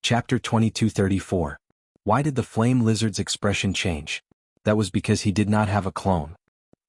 Chapter 2234. Why did the flame lizard's expression change? That was because he did not have a clone.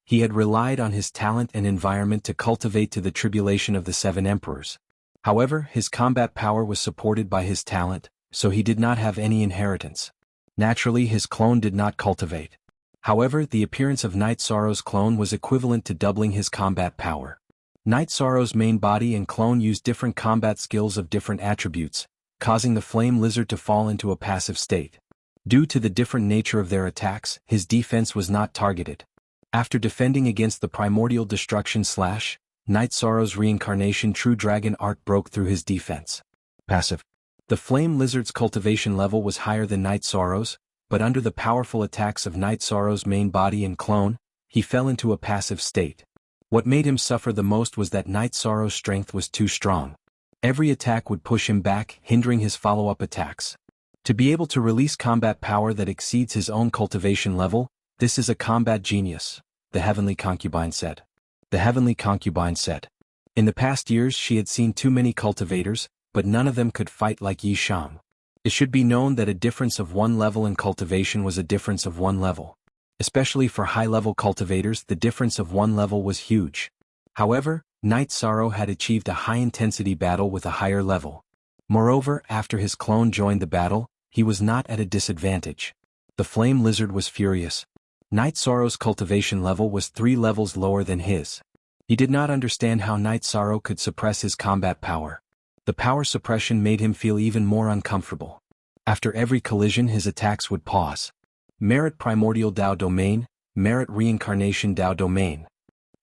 He had relied on his talent and environment to cultivate to the tribulation of the 7 emperors. However, his combat power was supported by his talent, so he did not have any inheritance. Naturally, his clone did not cultivate. However, the appearance of Night Sorrow's clone was equivalent to doubling his combat power. Night Sorrow's main body and clone used different combat skills of different attributes, causing the flame lizard to fall into a passive state. Due to the different nature of their attacks, his defense was not targeted. After defending against the primordial destruction / Night Sorrow's reincarnation true dragon art broke through his defense. Passive. The flame lizard's cultivation level was higher than Night Sorrow's, but under the powerful attacks of Night Sorrow's main body and clone, he fell into a passive state. What made him suffer the most was that Night Sorrow's strength was too strong. Every attack would push him back, hindering his follow-up attacks. To be able to release combat power that exceeds his own cultivation level, this is a combat genius, the Heavenly Concubine said. The Heavenly Concubine said. In the past years she had seen too many cultivators, but none of them could fight like Yi Shang. It should be known that a difference of 1 level in cultivation was a difference of 1 level. Especially for high-level cultivators, the difference of 1 level was huge. However, Night Sorrow had achieved a high-intensity battle with a higher level. Moreover, after his clone joined the battle, he was not at a disadvantage. The flame lizard was furious. Night Sorrow's cultivation level was 3 levels lower than his. He did not understand how Night Sorrow could suppress his combat power. The power suppression made him feel even more uncomfortable. After every collision his attacks would pause. Merit Primordial Dao Domain, Merit Reincarnation Dao Domain.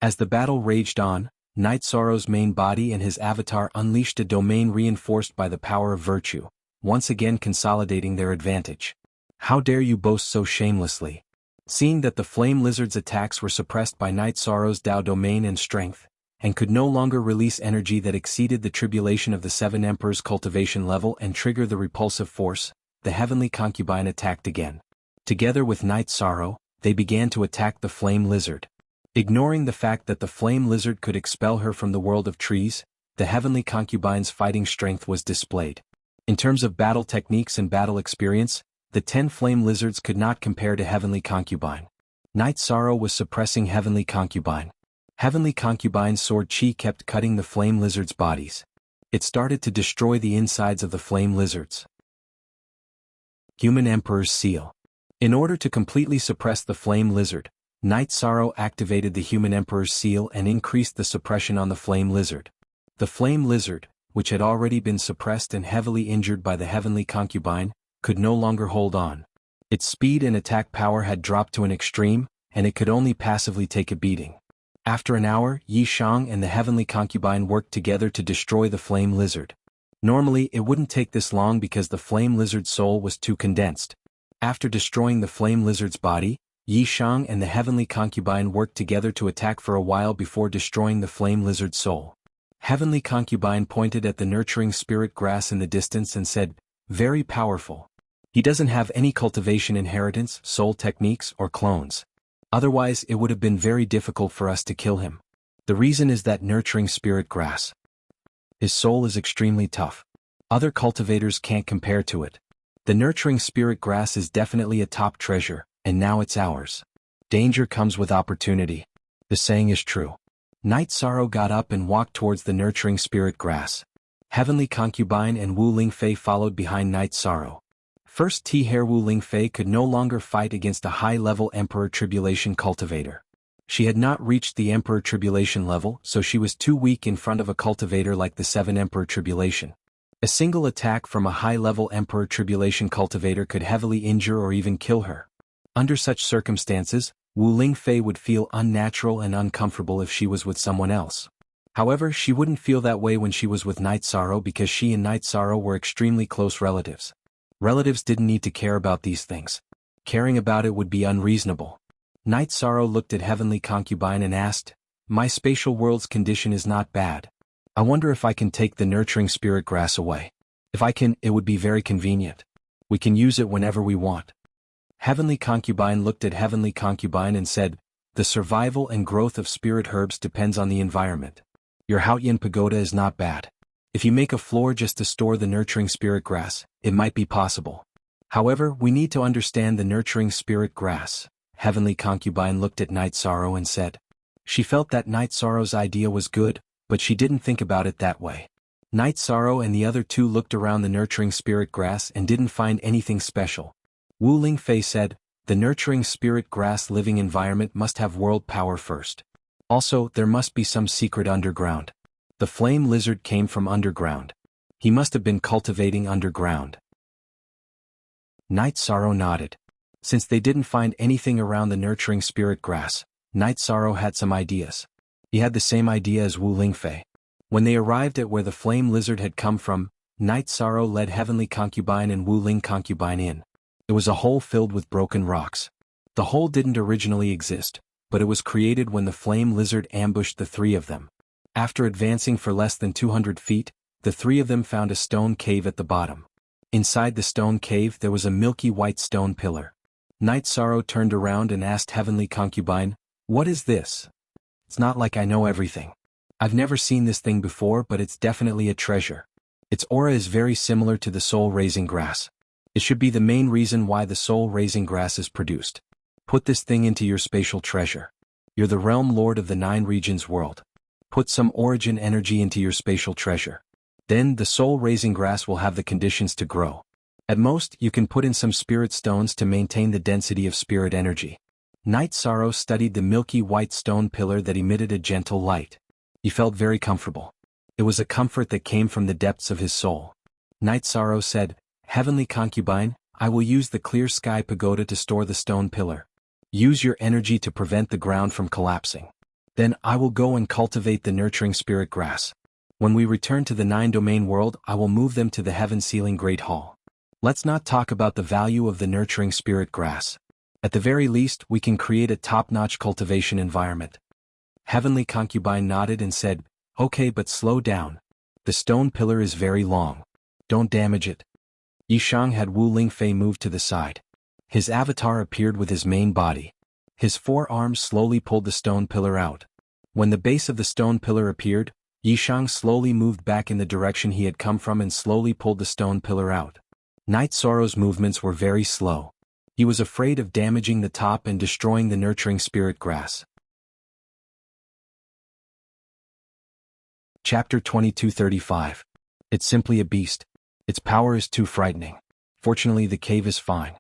As the battle raged on, Night Sorrow's main body and his avatar unleashed a domain reinforced by the power of virtue, once again consolidating their advantage. How dare you boast so shamelessly? Seeing that the flame lizard's attacks were suppressed by Night Sorrow's Dao domain and strength, and could no longer release energy that exceeded the tribulation of the 7 emperors' cultivation level and trigger the repulsive force, the Heavenly Concubine attacked again. Together with Night Sorrow, they began to attack the flame lizard. Ignoring the fact that the flame lizard could expel her from the world of trees, the Heavenly Concubine's fighting strength was displayed. In terms of battle techniques and battle experience, the 10 flame lizards could not compare to Heavenly Concubine. Night Sorrow was suppressing Heavenly Concubine. Heavenly Concubine's sword chi kept cutting the flame lizards' bodies. It started to destroy the insides of the flame lizards. Human Emperor's Seal. In order to completely suppress the flame lizard, Night Sorrow activated the Human Emperor's Seal and increased the suppression on the flame lizard. The flame lizard, which had already been suppressed and heavily injured by the Heavenly Concubine, could no longer hold on. Its speed and attack power had dropped to an extreme, and it could only passively take a beating. After an hour, Yi Shang and the Heavenly Concubine worked together to destroy the flame lizard. Normally, it wouldn't take this long because the flame lizard's soul was too condensed. After destroying the flame lizard's body, Yi Shang and the Heavenly Concubine worked together to attack for a while before destroying the flame lizard's soul. Heavenly Concubine pointed at the nurturing spirit grass in the distance and said, "Very powerful. He doesn't have any cultivation inheritance, soul techniques, or clones. Otherwise it would have been very difficult for us to kill him. The reason is that nurturing spirit grass. His soul is extremely tough. Other cultivators can't compare to it. The nurturing spirit grass is definitely a top treasure, and now it's ours. Danger comes with opportunity. The saying is true." Night Sorrow got up and walked towards the nurturing spirit grass. Heavenly Concubine and Wu Lingfei followed behind Night Sorrow. First T-Hair Wu Lingfei could no longer fight against a high-level Emperor Tribulation cultivator. She had not reached the Emperor Tribulation level, so she was too weak in front of a cultivator like the 7 Emperor Tribulation. A single attack from a high-level Emperor Tribulation cultivator could heavily injure or even kill her. Under such circumstances, Wu Lingfei would feel unnatural and uncomfortable if she was with someone else. However, she wouldn't feel that way when she was with Night Sorrow because she and Night Sorrow were extremely close relatives. Relatives didn't need to care about these things. Caring about it would be unreasonable. Night Sorrow looked at Heavenly Concubine and asked, "My spatial world's condition is not bad. I wonder if I can take the nurturing spirit grass away. If I can, it would be very convenient. We can use it whenever we want." Heavenly Concubine looked at Heavenly Concubine and said, "The survival and growth of spirit herbs depends on the environment. Your Haotian pagoda is not bad. If you make a floor just to store the nurturing spirit grass, it might be possible. However, we need to understand the nurturing spirit grass. Heavenly Concubine looked at Night Sorrow and said. She felt that Night Sorrow's idea was good, but she didn't think about it that way. Night Sorrow and the other two looked around the nurturing spirit grass and didn't find anything special. Wu Lingfei said, the nurturing spirit grass living environment must have world power first. Also, there must be some secret underground. The flame lizard came from underground. He must have been cultivating underground. Night Sorrow nodded. Since they didn't find anything around the nurturing spirit grass, Night Sorrow had some ideas. He had the same idea as Wu Lingfei. When they arrived at where the flame lizard had come from, Night Sorrow led Heavenly Concubine and Wu Ling Concubine in. It was a hole filled with broken rocks. The hole didn't originally exist, but it was created when the flame lizard ambushed the three of them. After advancing for less than 200 feet, the three of them found a stone cave at the bottom. Inside the stone cave there was a milky white stone pillar. Night Sorrow turned around and asked Heavenly Concubine, "What is this? It's not like I know everything. I've never seen this thing before, but it's definitely a treasure. Its aura is very similar to the soul-raising grass. It should be the main reason why the soul-raising grass is produced. Put this thing into your spatial treasure. You're the realm lord of the 9 regions world. Put some origin energy into your spatial treasure. Then the soul-raising grass will have the conditions to grow. At most, you can put in some spirit stones to maintain the density of spirit energy." Night Sorrow studied the milky white stone pillar that emitted a gentle light. He felt very comfortable. It was a comfort that came from the depths of his soul. Night Sorrow said, "Heavenly Concubine, I will use the clear sky pagoda to store the stone pillar. Use your energy to prevent the ground from collapsing. Then I will go and cultivate the nurturing spirit grass. When we return to the 9-domain world, I will move them to the heaven-sealing Great Hall. Let's not talk about the value of the nurturing spirit grass. At the very least, we can create a top-notch cultivation environment." Heavenly Concubine nodded and said, "Okay, but slow down. The stone pillar is very long. Don't damage it." Yishang had Wu Lingfei moved to the side. His avatar appeared with his main body. His 4 arms slowly pulled the stone pillar out. When the base of the stone pillar appeared, Yishang slowly moved back in the direction he had come from and slowly pulled the stone pillar out. Night Sorrow's movements were very slow. He was afraid of damaging the top and destroying the nurturing spirit grass. Chapter 2235. It's simply a beast. Its power is too frightening. Fortunately, the cave is fine.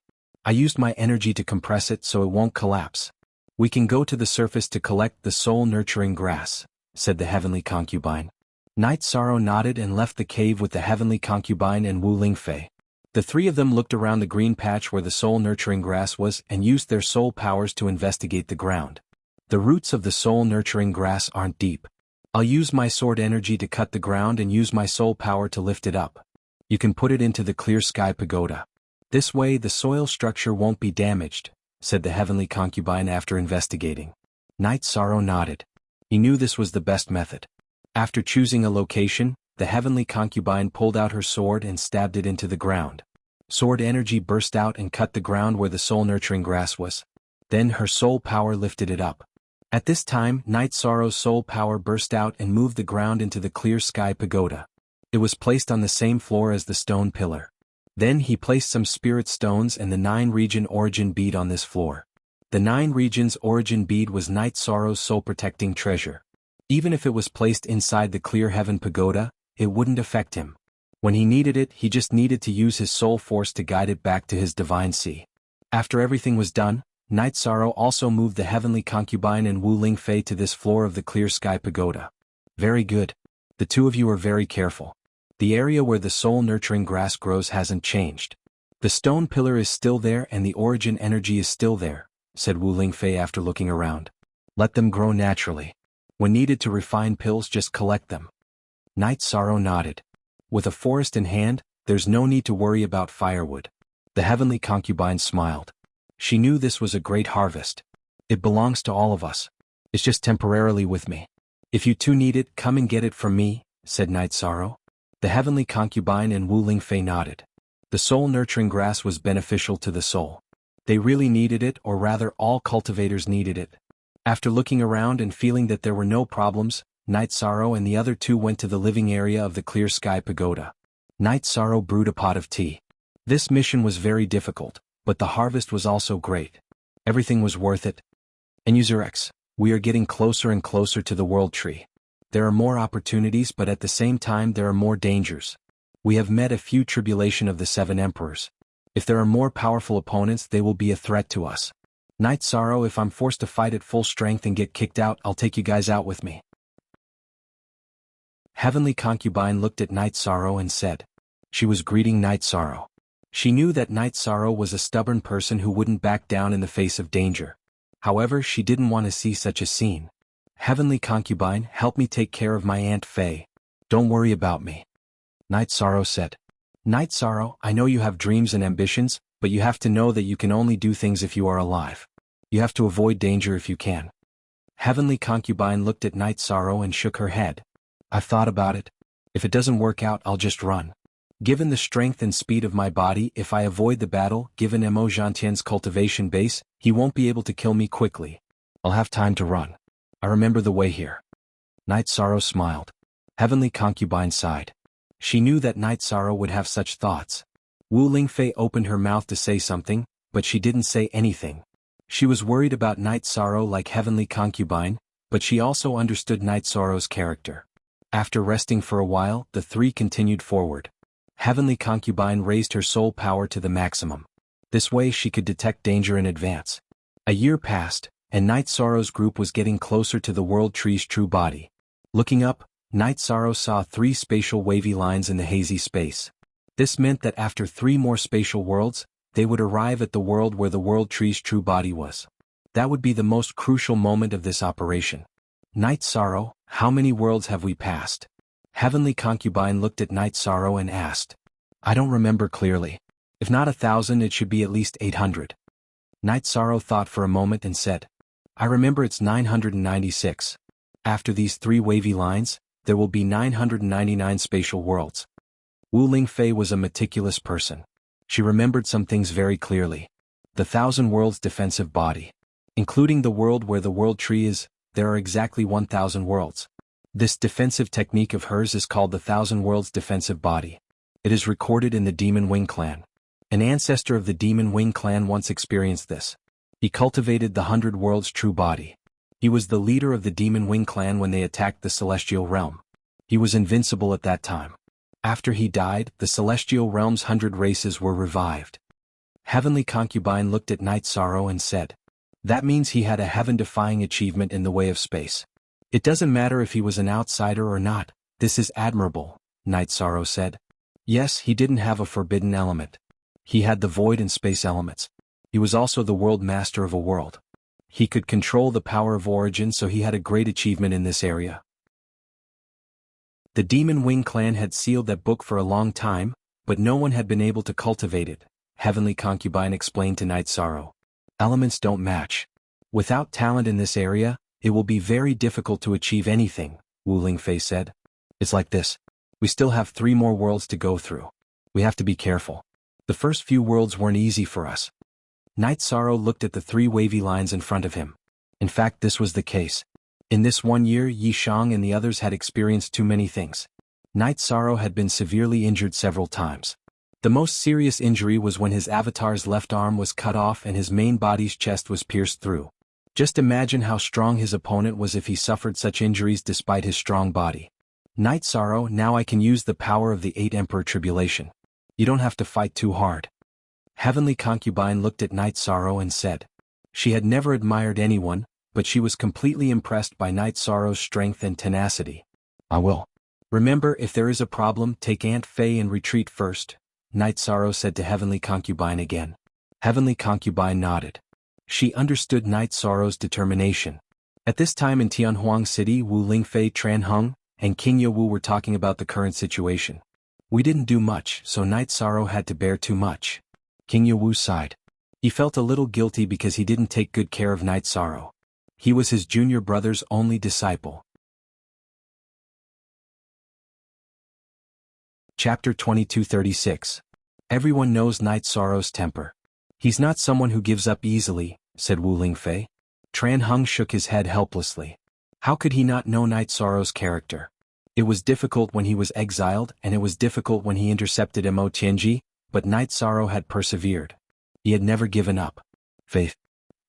I used my energy to compress it so it won't collapse. We can go to the surface to collect the soul-nurturing grass, said the Heavenly Concubine. Night Sorrow nodded and left the cave with the Heavenly Concubine and Wu Lingfei. The three of them looked around the green patch where the soul-nurturing grass was and used their soul powers to investigate the ground. The roots of the soul-nurturing grass aren't deep. I'll use my sword energy to cut the ground and use my soul power to lift it up. You can put it into the clear sky pagoda. This way the soil structure won't be damaged, said the Heavenly Concubine after investigating. Night Sorrow nodded. He knew this was the best method. After choosing a location, the Heavenly Concubine pulled out her sword and stabbed it into the ground. Sword energy burst out and cut the ground where the soul-nurturing grass was. Then her soul power lifted it up. At this time, Night Sorrow's soul power burst out and moved the ground into the clear sky pagoda. It was placed on the same floor as the stone pillar. Then he placed some spirit stones and the 9-region origin bead on this floor. The 9 regions origin bead was Night Sorrow's soul-protecting treasure. Even if it was placed inside the clear heaven pagoda, it wouldn't affect him. When he needed it, he just needed to use his soul force to guide it back to his divine sea. After everything was done, Night Sorrow also moved the Heavenly Concubine and Wu Lingfei to this floor of the clear sky pagoda. Very good. The two of you are very careful. The area where the soul-nurturing grass grows hasn't changed. The stone pillar is still there and the origin energy is still there, said Wu Lingfei after looking around. Let them grow naturally. When needed to refine pills, just collect them. Night Sorrow nodded. With a forest in hand, there's no need to worry about firewood. The Heavenly Concubine smiled. She knew this was a great harvest. It belongs to all of us. It's just temporarily with me. If you two need it, come and get it from me, said Night Sorrow. The Heavenly Concubine and Wu Lingfei nodded. The soul-nurturing grass was beneficial to the soul. They really needed it, or rather all cultivators needed it. After looking around and feeling that there were no problems, Night Sorrow and the other two went to the living area of the Clear Sky Pagoda. Night Sorrow brewed a pot of tea. This mission was very difficult, but the harvest was also great. Everything was worth it. And User X, we are getting closer and closer to the World Tree. There are more opportunities, but at the same time there are more dangers. We have met a few tribulation of the 7 emperors. If there are more powerful opponents, they will be a threat to us. Night Sorrow, if I'm forced to fight at full strength and get kicked out, I'll take you guys out with me. Heavenly Concubine looked at Night Sorrow and said. She was greeting Night Sorrow. She knew that Night Sorrow was a stubborn person who wouldn't back down in the face of danger. However, she didn't want to see such a scene. Heavenly Concubine, help me take care of my Aunt Faye. Don't worry about me. Night Sorrow said. Night Sorrow, I know you have dreams and ambitions, but you have to know that you can only do things if you are alive. You have to avoid danger if you can. Heavenly Concubine looked at Night Sorrow and shook her head. I've thought about it. If it doesn't work out, I'll just run. Given the strength and speed of my body, if I avoid the battle, given Mo Zhantian's cultivation base, he won't be able to kill me quickly. I'll have time to run. I remember the way here. Night Sorrow smiled. Heavenly Concubine sighed. She knew that Night Sorrow would have such thoughts. Wu Lingfei opened her mouth to say something, but she didn't say anything. She was worried about Night Sorrow like Heavenly Concubine, but she also understood Night Sorrow's character. After resting for a while, the three continued forward. Heavenly Concubine raised her soul power to the maximum. This way she could detect danger in advance. A year passed, and Night Sorrow's group was getting closer to the World Tree's true body. Looking up, Night Sorrow saw 3 spatial wavy lines in the hazy space. This meant that after 3 more spatial worlds, they would arrive at the world where the World Tree's true body was. That would be the most crucial moment of this operation. Night Sorrow, how many worlds have we passed? Heavenly Concubine looked at Night Sorrow and asked. I don't remember clearly. If not 1,000, it should be at least 800. Night Sorrow thought for a moment and said. I remember it's 996. After these 3 wavy lines, there will be 999 spatial worlds. Wu Lingfei was a meticulous person. She remembered some things very clearly. The 1,000 worlds defensive body. Including the world where the World Tree is, there are exactly 1,000 worlds. This defensive technique of hers is called the 1,000 worlds defensive body. It is recorded in the Demon Wing clan. An ancestor of the Demon Wing clan once experienced this. He cultivated the 100 worlds true body. He was the leader of the Demon Wing clan when they attacked the Celestial Realm. He was invincible at that time. After he died, the Celestial Realm's 100 races were revived. Heavenly Concubine looked at Night Sorrow and said. That means he had a heaven-defying achievement in the way of space. It doesn't matter if he was an outsider or not, this is admirable, Night Sorrow said. Yes, he didn't have a forbidden element. He had the void and space elements. He was also the world master of a world. He could control the power of origin, so he had a great achievement in this area. The Demon Wing clan had sealed that book for a long time, but no one had been able to cultivate it, Heavenly Concubine explained to Night Sorrow. Elements don't match. Without talent in this area, it will be very difficult to achieve anything, Wu Lingfei said. It's like this. We still have 3 more worlds to go through. We have to be careful. The first few worlds weren't easy for us. Night Sorrow looked at the 3 wavy lines in front of him. In fact, this was the case. In this 1 year, Yi Shang and the others had experienced too many things. Night Sorrow had been severely injured several times. The most serious injury was when his avatar's left arm was cut off and his main body's chest was pierced through. Just imagine how strong his opponent was if he suffered such injuries despite his strong body. Night Sorrow, now I can use the power of the 8 Emperor Tribulation. You don't have to fight too hard. Heavenly Concubine looked at Night Sorrow and said. She had never admired anyone, but she was completely impressed by Night Sorrow's strength and tenacity. I will. Remember, if there is a problem, take Aunt Faye and retreat first, Night Sorrow said to Heavenly Concubine again. Heavenly Concubine nodded. She understood Night Sorrow's determination. At this time in Tianhuang City, Wu Lingfei, Tran Heng, and King Yawu were talking about the current situation. We didn't do much, so Night Sorrow had to bear too much. King Yawu sighed. He felt a little guilty because he didn't take good care of Night Sorrow. He was his junior brother's only disciple. Chapter 2236. Everyone knows Night Sorrow's temper. He's not someone who gives up easily, said Wu Lingfei. Tran Heng shook his head helplessly. How could he not know Night Sorrow's character? It was difficult when he was exiled and it was difficult when he intercepted Mo Tianji, but Night Sorrow had persevered. He had never given up. Faith.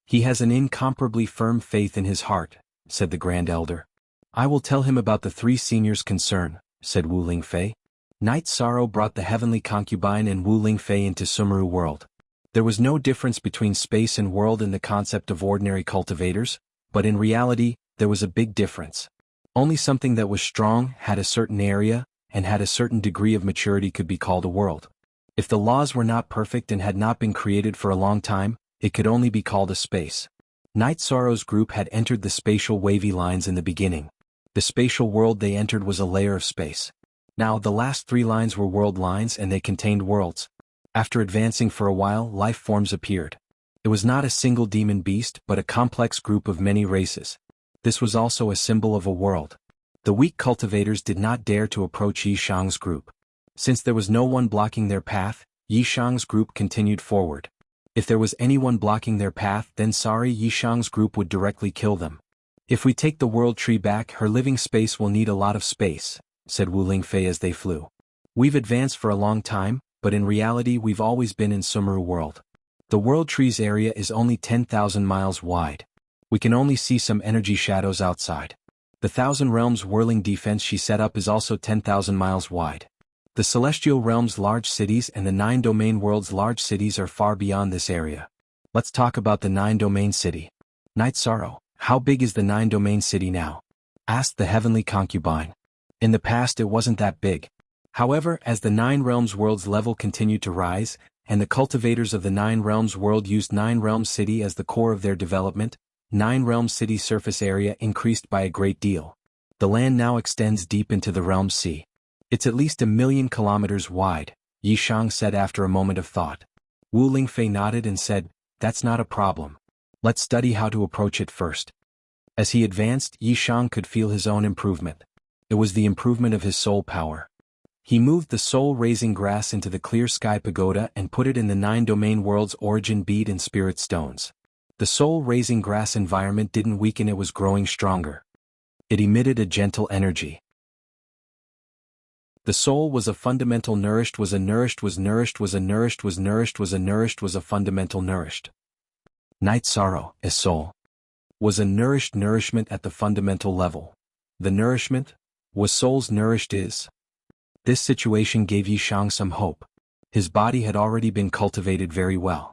He has an incomparably firm faith in his heart, said the Grand Elder. I will tell him about the 3 seniors' concern, said Wu Lingfei. Night Sorrow brought the heavenly concubine and Wu Lingfei into Sumeru world. There was no difference between space and world in the concept of ordinary cultivators, but in reality, there was a big difference. Only something that was strong, had a certain area, and had a certain degree of maturity could be called a world. If the laws were not perfect and had not been created for a long time, it could only be called a space. Night Sorrow's group had entered the spatial wavy lines in the beginning. The spatial world they entered was a layer of space. Now the last 3 lines were world lines and they contained worlds. After advancing for a while, life forms appeared. It was not a single demon beast but a complex group of many races. This was also a symbol of a world. The weak cultivators did not dare to approach Yi Shang's group. Since there was no one blocking their path, Yi Shang's group continued forward. If there was anyone blocking their path, then Yi Shang's group would directly kill them. If we take the world tree back, her living space will need a lot of space, said Wu Lingfei as they flew. We've advanced for a long time, but in reality we've always been in Sumeru world. The world tree's area is only 10,000 miles wide. We can only see some energy shadows outside. The 1,000 realms whirling defense she set up is also 10,000 miles wide. The celestial realm's large cities and the 9 domain world's large cities are far beyond this area. Let's talk about the 9 domain city. Night Sorrow, how big is the 9 domain city now? Asked the heavenly concubine. In the past it wasn't that big. However, as the 9 realms world's level continued to rise, and the cultivators of the 9 realms world used 9 realms city as the core of their development, 9 realms city surface area increased by a great deal. The land now extends deep into the realm sea. It's at least 1,000,000 kilometers wide, Yi Shang said after a moment of thought. Wu Lingfei nodded and said, that's not a problem. Let's study how to approach it first. As he advanced, Yi Shang could feel his own improvement. It was the improvement of his soul power. He moved the soul-raising grass into the clear sky pagoda and put it in the 9 domain world's origin bead and spirit stones. The soul-raising grass environment didn't weaken, it was growing stronger. It emitted a gentle energy. The soul was a fundamental nourished was a nourished was nourished was a nourished was nourished was a nourished was a fundamental nourished. Night Sorrow, a soul, was a nourished nourishment at the fundamental level. The nourishment was soul's nourished is. This situation gave Yi Shang some hope. His body had already been cultivated very well.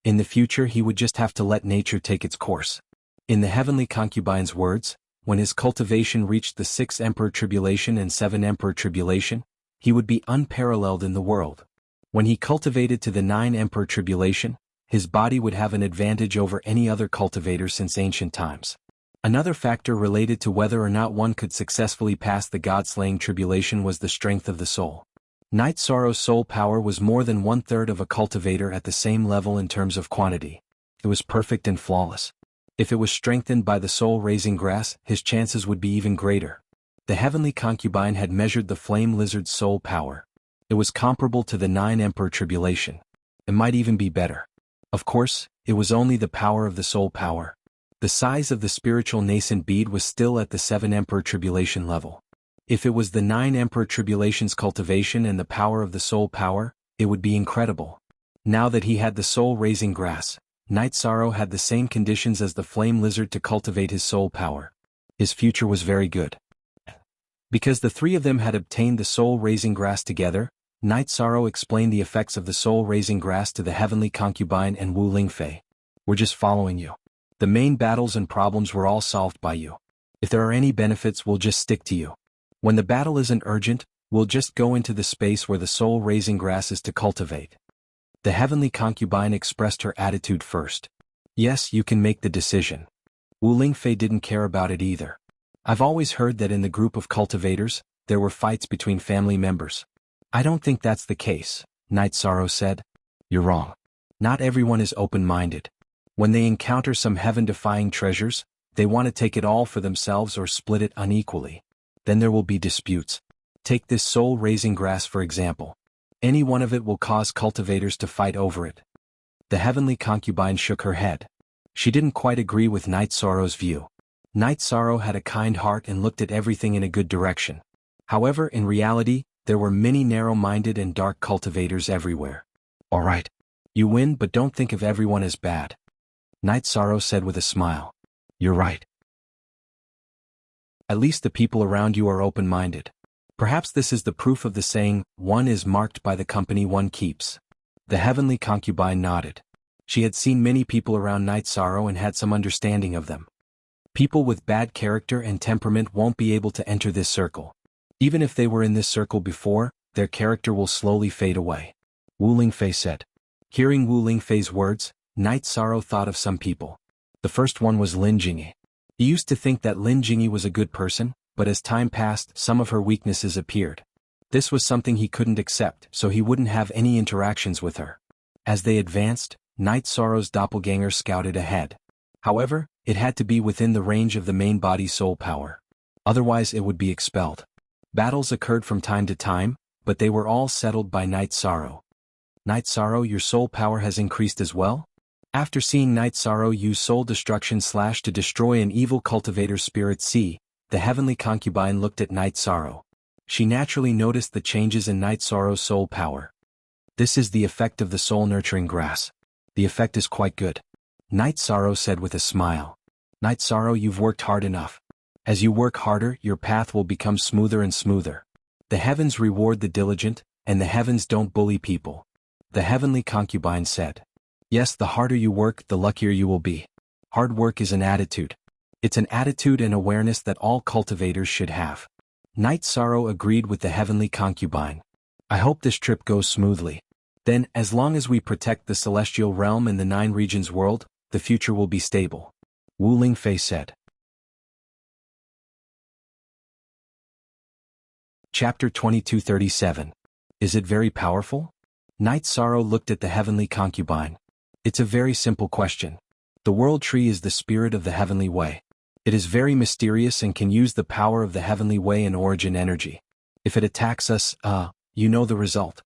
In the future he would just have to let nature take its course. In the heavenly concubine's words, when his cultivation reached the 6th Emperor Tribulation and 7th Emperor Tribulation, he would be unparalleled in the world. When he cultivated to the 9th Emperor Tribulation, his body would have an advantage over any other cultivator since ancient times. Another factor related to whether or not one could successfully pass the God-slaying tribulation was the strength of the soul. Night Sorrow's soul power was more than 1/3 of a cultivator at the same level in terms of quantity. It was perfect and flawless. If it was strengthened by the soul-raising grass, his chances would be even greater. The heavenly concubine had measured the flame lizard's soul power. It was comparable to the 9 Emperor Tribulation. It might even be better. Of course, it was only the power of the soul power. The size of the spiritual nascent bead was still at the 7 Emperor Tribulation level. If it was the 9 Emperor Tribulation's cultivation and the power of the soul power, it would be incredible. Now that he had the soul-raising grass, Night Sorrow had the same conditions as the flame lizard to cultivate his soul power. His future was very good. Because the 3 of them had obtained the soul-raising grass together, Night Sorrow explained the effects of the soul-raising grass to the heavenly concubine and Wu Lingfei. We're just following you. The main battles and problems were all solved by you. If there are any benefits, we'll just stick to you. When the battle isn't urgent, we'll just go into the space where the soul-raising grass is to cultivate. The heavenly concubine expressed her attitude first. Yes, you can make the decision. Wu Lingfei didn't care about it either. I've always heard that in the group of cultivators, there were fights between family members. I don't think that's the case, Night Sorrow said. You're wrong. Not everyone is open-minded. When they encounter some heaven-defying treasures, they want to take it all for themselves or split it unequally. Then there will be disputes. Take this soul-raising grass for example. Any one of it will cause cultivators to fight over it. The heavenly concubine shook her head. She didn't quite agree with Night Sorrow's view. Night Sorrow had a kind heart and looked at everything in a good direction. However, in reality, there were many narrow-minded and dark cultivators everywhere. All right. You win, but don't think of everyone as bad. Night Sorrow said with a smile. You're right. At least the people around you are open-minded. Perhaps this is the proof of the saying, one is marked by the company one keeps. The heavenly concubine nodded. She had seen many people around Night Sorrow and had some understanding of them. People with bad character and temperament won't be able to enter this circle. Even if they were in this circle before, their character will slowly fade away. Wu Lingfei said. Hearing Wu Lingfei's words, Night Sorrow thought of some people. The first one was Lin Jingyi. He used to think that Lin Jingyi was a good person, but as time passed, some of her weaknesses appeared. This was something he couldn't accept, so he wouldn't have any interactions with her. As they advanced, Night Sorrow's doppelganger scouted ahead. However, it had to be within the range of the main body's soul power. Otherwise it would be expelled. Battles occurred from time to time, but they were all settled by Night Sorrow. Night Sorrow, your soul power has increased as well? After seeing Night Sorrow use soul destruction / to destroy an evil cultivator's spirit C, the heavenly concubine looked at Night Sorrow. She naturally noticed the changes in Night Sorrow's soul power. This is the effect of the soul-nurturing grass. The effect is quite good. Night Sorrow said with a smile. Night Sorrow, you've worked hard enough. As you work harder, your path will become smoother and smoother. The heavens reward the diligent, and the heavens don't bully people. The heavenly concubine said. Yes, the harder you work, the luckier you will be. Hard work is an attitude. It's an attitude and awareness that all cultivators should have. Night Sorrow agreed with the heavenly concubine. I hope this trip goes smoothly. Then, as long as we protect the celestial realm and the 9 regions world, the future will be stable. Wu Lingfei said. Chapter 2237. Is it very powerful? Night Sorrow looked at the heavenly concubine. It's a very simple question. The world tree is the spirit of the heavenly way. It is very mysterious and can use the power of the heavenly way and origin energy. If it attacks us, you know the result.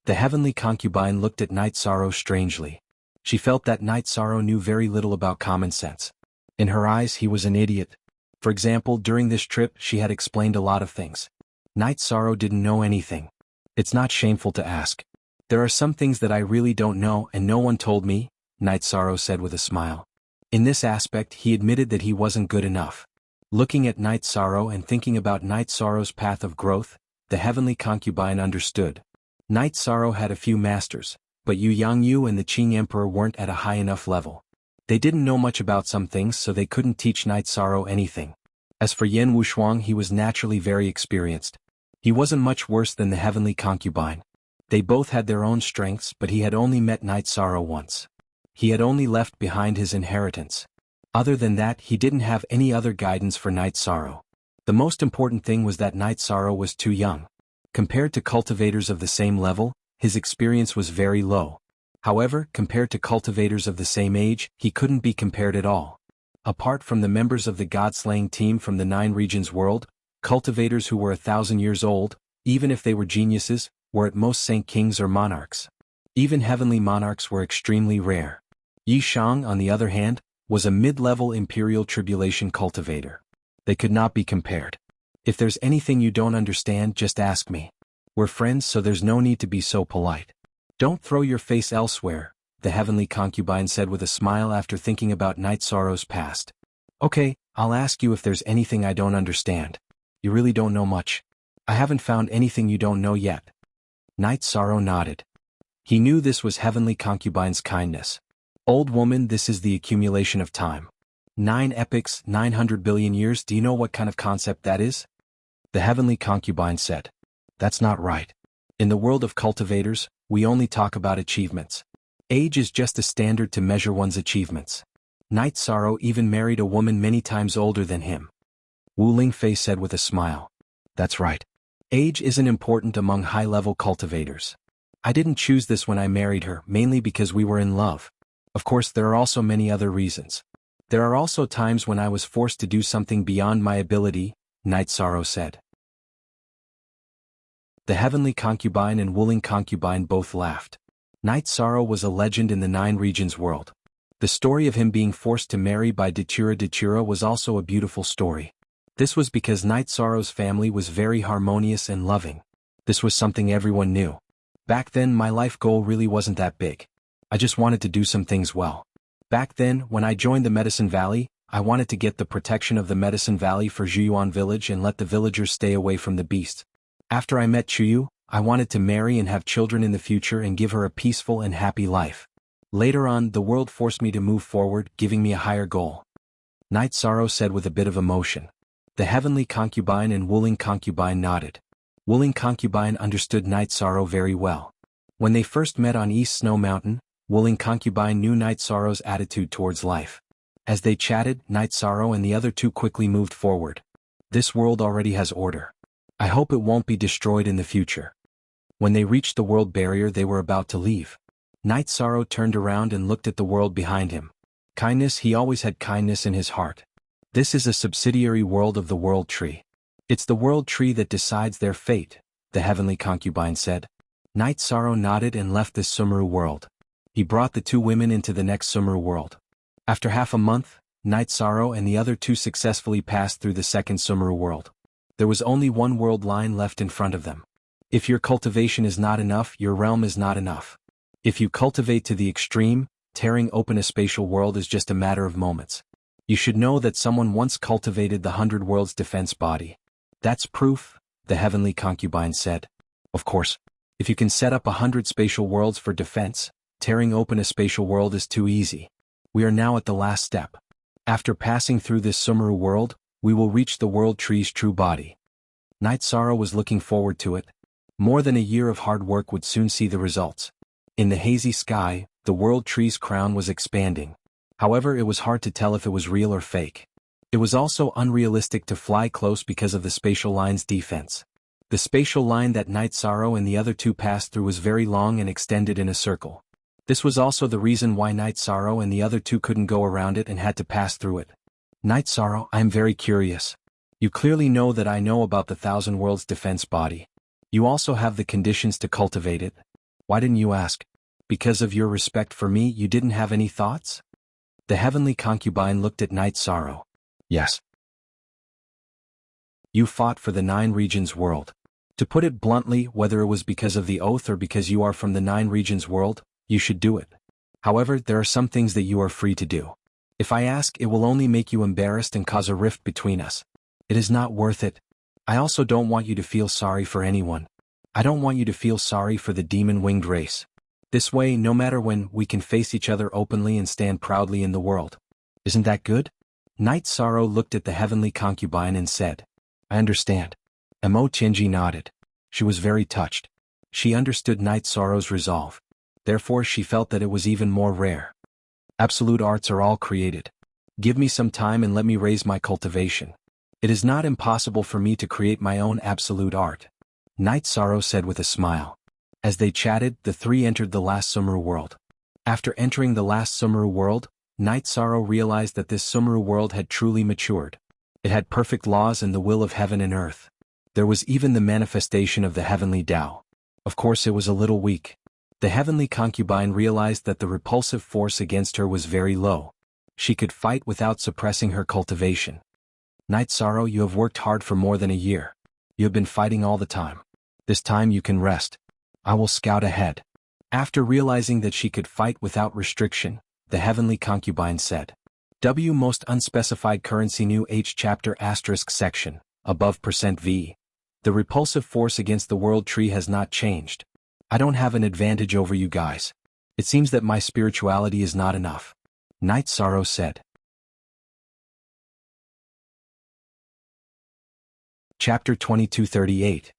The heavenly concubine looked at Night Sorrow strangely. She felt that Night Sorrow knew very little about common sense. In her eyes, he was an idiot. For example, during this trip, she had explained a lot of things. Night Sorrow didn't know anything. It's not shameful to ask. There are some things that I really don't know and no one told me, Night Sorrow said with a smile. In this aspect, he admitted that he wasn't good enough. Looking at Night Sorrow and thinking about Night Sorrow's path of growth, the heavenly concubine understood. Night Sorrow had a few masters, but Yu Yangyu and the Qing Emperor weren't at a high enough level. They didn't know much about some things, so they couldn't teach Night Sorrow anything. As for Yan Wushuang, he was naturally very experienced. He wasn't much worse than the heavenly concubine. They both had their own strengths, but he had only met Night Sorrow once. He had only left behind his inheritance. Other than that, he didn't have any other guidance for Night Sorrow. The most important thing was that Night Sorrow was too young. Compared to cultivators of the same level, his experience was very low. However, compared to cultivators of the same age, he couldn't be compared at all. Apart from the members of the God-slaying team from the 9 regions world, cultivators who were 1,000 years old, even if they were geniuses, were at most saint kings or monarchs. Even heavenly monarchs were extremely rare. Yi Shang, on the other hand, was a mid-level imperial tribulation cultivator. They could not be compared. If there's anything you don't understand, just ask me. We're friends, so there's no need to be so polite. Don't throw your face elsewhere, the heavenly concubine said with a smile after thinking about Night Sorrow's past. Okay, I'll ask you if there's anything I don't understand. You really don't know much. I haven't found anything you don't know yet. Night Sorrow nodded. He knew this was heavenly concubine's kindness. Old woman, this is the accumulation of time. 9 epochs, 900 billion years, do you know what kind of concept that is? The heavenly concubine said. That's not right. In the world of cultivators, we only talk about achievements. Age is just a standard to measure one's achievements. Night Sorrow even married a woman many times older than him. Wu Lingfei said with a smile. That's right. Age isn't important among high-level cultivators. I didn't choose this when I married her, mainly because we were in love. Of course, there are also many other reasons. There are also times when I was forced to do something beyond my ability, Night Sorrow said. The heavenly concubine and Wuling concubine both laughed. Night Sorrow was a legend in the 9 regions world. The story of him being forced to marry by Datura was also a beautiful story. This was because Night Sorrow's family was very harmonious and loving. This was something everyone knew. Back then my life goal really wasn't that big. I just wanted to do some things well. Back then, when I joined the Medicine Valley, I wanted to get the protection of the Medicine Valley for Zhuyuan village and let the villagers stay away from the beast. After I met Chuyu, I wanted to marry and have children in the future and give her a peaceful and happy life. Later on, the world forced me to move forward, giving me a higher goal. Night Sorrow said with a bit of emotion. The Heavenly Concubine and Wuling Concubine nodded. Wuling Concubine understood Night Sorrow very well. When they first met on East Snow Mountain, Wuling Concubine knew Night Sorrow's attitude towards life. As they chatted, Night Sorrow and the other two quickly moved forward. This world already has order. I hope it won't be destroyed in the future. When they reached the world barrier, they were about to leave. Night Sorrow turned around and looked at the world behind him. Kindness, he always had kindness in his heart. This is a subsidiary world of the World Tree. It's the World Tree that decides their fate, the Heavenly Concubine said. Night Sorrow nodded and left this Sumeru world. He brought the two women into the next Sumeru world. After half a month, Night Sorrow and the other two successfully passed through the second Sumeru world. There was only one world line left in front of them. If your cultivation is not enough, your realm is not enough. If you cultivate to the extreme, tearing open a spatial world is just a matter of moments. You should know that someone once cultivated the 100 Worlds defense body. That's proof, the Heavenly Concubine said. Of course, if you can set up 100 spatial worlds for defense, tearing open a spatial world is too easy. We are now at the last step. After passing through this Sumeru world, we will reach the World Tree's true body. Night Sorrow was looking forward to it. More than a year of hard work would soon see the results. In the hazy sky, the World Tree's crown was expanding. However, it was hard to tell if it was real or fake. It was also unrealistic to fly close because of the spatial line's defense. The spatial line that Night Sorrow and the other two passed through was very long and extended in a circle. This was also the reason why Night Sorrow and the other two couldn't go around it and had to pass through it. Night Sorrow, I am very curious. You clearly know that I know about the 1,000 Worlds defense body. You also have the conditions to cultivate it. Why didn't you ask? Because of your respect for me, you didn't have any thoughts? The Heavenly Concubine looked at Night Sorrow. Yes. You fought for the 9 regions world. To put it bluntly, whether it was because of the oath or because you are from the 9 regions world, you should do it. However, there are some things that you are free to do. If I ask, it will only make you embarrassed and cause a rift between us. It is not worth it. I also don't want you to feel sorry for anyone. I don't want you to feel sorry for the demon-winged race. This way, no matter when, we can face each other openly and stand proudly in the world. Isn't that good? Night Sorrow looked at the Heavenly Concubine and said, I understand. Mo Tianji nodded. She was very touched. She understood Night Sorrow's resolve. Therefore she felt that it was even more rare. Absolute arts are all created. Give me some time and let me raise my cultivation. It is not impossible for me to create my own absolute art. Night Sorrow said with a smile. As they chatted, the three entered the last Sumeru world. After entering the last Sumeru world, Night Sorrow realized that this Sumeru world had truly matured. It had perfect laws and the will of heaven and earth. There was even the manifestation of the heavenly Tao. Of course it was a little weak. The Heavenly Concubine realized that the repulsive force against her was very low. She could fight without suppressing her cultivation. Night Sorrow, you have worked hard for more than a year. You have been fighting all the time. This time you can rest. I will scout ahead. After realizing that she could fight without restriction, the Heavenly Concubine said. W most unspecified currency new H chapter asterisk section, above %V. The repulsive force against the World Tree has not changed. I don't have an advantage over you guys. It seems that my spirituality is not enough. Night Sorrow said. Chapter 2238.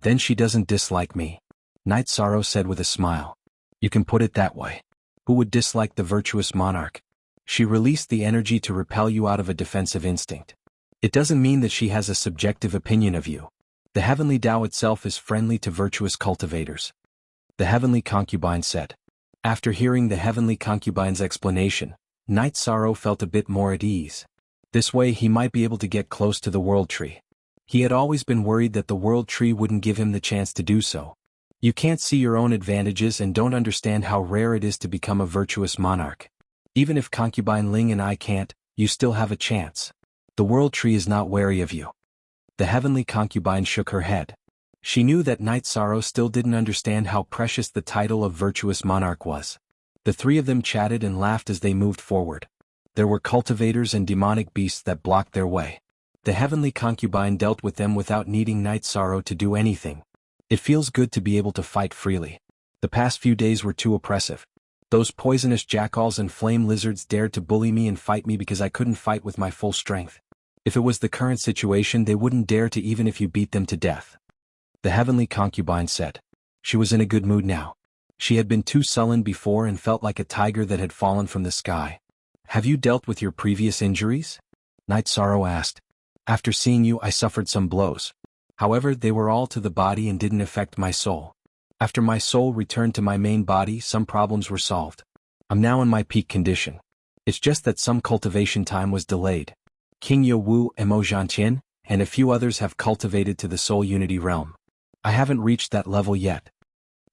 Then she doesn't dislike me. Night Sorrow said with a smile. You can put it that way. Who would dislike the virtuous monarch? She released the energy to repel you out of a defensive instinct. It doesn't mean that she has a subjective opinion of you. The heavenly Tao itself is friendly to virtuous cultivators. The Heavenly Concubine said. After hearing the Heavenly Concubine's explanation, Night Sorrow felt a bit more at ease. This way he might be able to get close to the World Tree. He had always been worried that the World Tree wouldn't give him the chance to do so. You can't see your own advantages and don't understand how rare it is to become a virtuous monarch. Even if concubine Ling and I can't, you still have a chance. The world tree is not wary of you. The heavenly concubine shook her head. She knew that Night Sorrow still didn't understand how precious the title of virtuous monarch was. The three of them chatted and laughed as they moved forward. There were cultivators and demonic beasts that blocked their way. The heavenly concubine dealt with them without needing Night Sorrow to do anything. It feels good to be able to fight freely. The past few days were too oppressive. Those poisonous jackals and flame lizards dared to bully me and fight me because I couldn't fight with my full strength. If it was the current situation, they wouldn't dare to even if you beat them to death. The heavenly concubine said. She was in a good mood now. She had been too sullen before and felt like a tiger that had fallen from the sky. Have you dealt with your previous injuries? Night Sorrow asked. After seeing you, I suffered some blows. However, they were all to the body and didn't affect my soul. After my soul returned to my main body, some problems were solved. I'm now in my peak condition. It's just that some cultivation time was delayed. King Ye Wu, Mo Zhantian, and a few others have cultivated to the soul unity realm. I haven't reached that level yet.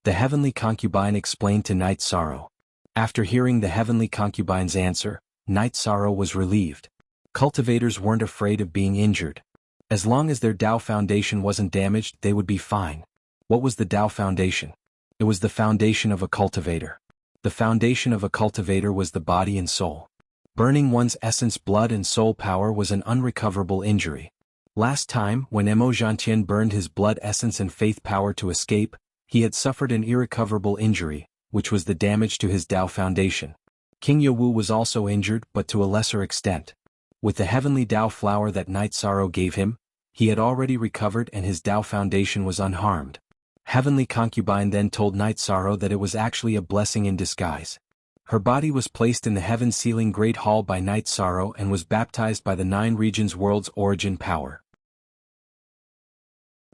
The heavenly concubine explained to Night Sorrow. After hearing the heavenly concubine's answer, Night Sorrow was relieved. Cultivators weren't afraid of being injured. As long as their Tao foundation wasn't damaged, they would be fine. What was the Tao foundation? It was the foundation of a cultivator. The foundation of a cultivator was the body and soul. Burning one's essence, blood and soul power was an unrecoverable injury. Last time, when Mo Zhantian burned his blood essence and faith power to escape, he had suffered an irrecoverable injury, which was the damage to his Tao foundation. King Ye Wu was also injured, but to a lesser extent. With the heavenly Tao flower that Night Sorrow gave him, he had already recovered and his Tao foundation was unharmed. Heavenly concubine then told Night Sorrow that it was actually a blessing in disguise. Her body was placed in the heaven-sealing Great Hall by Night Sorrow and was baptized by the 9 regions world's origin power.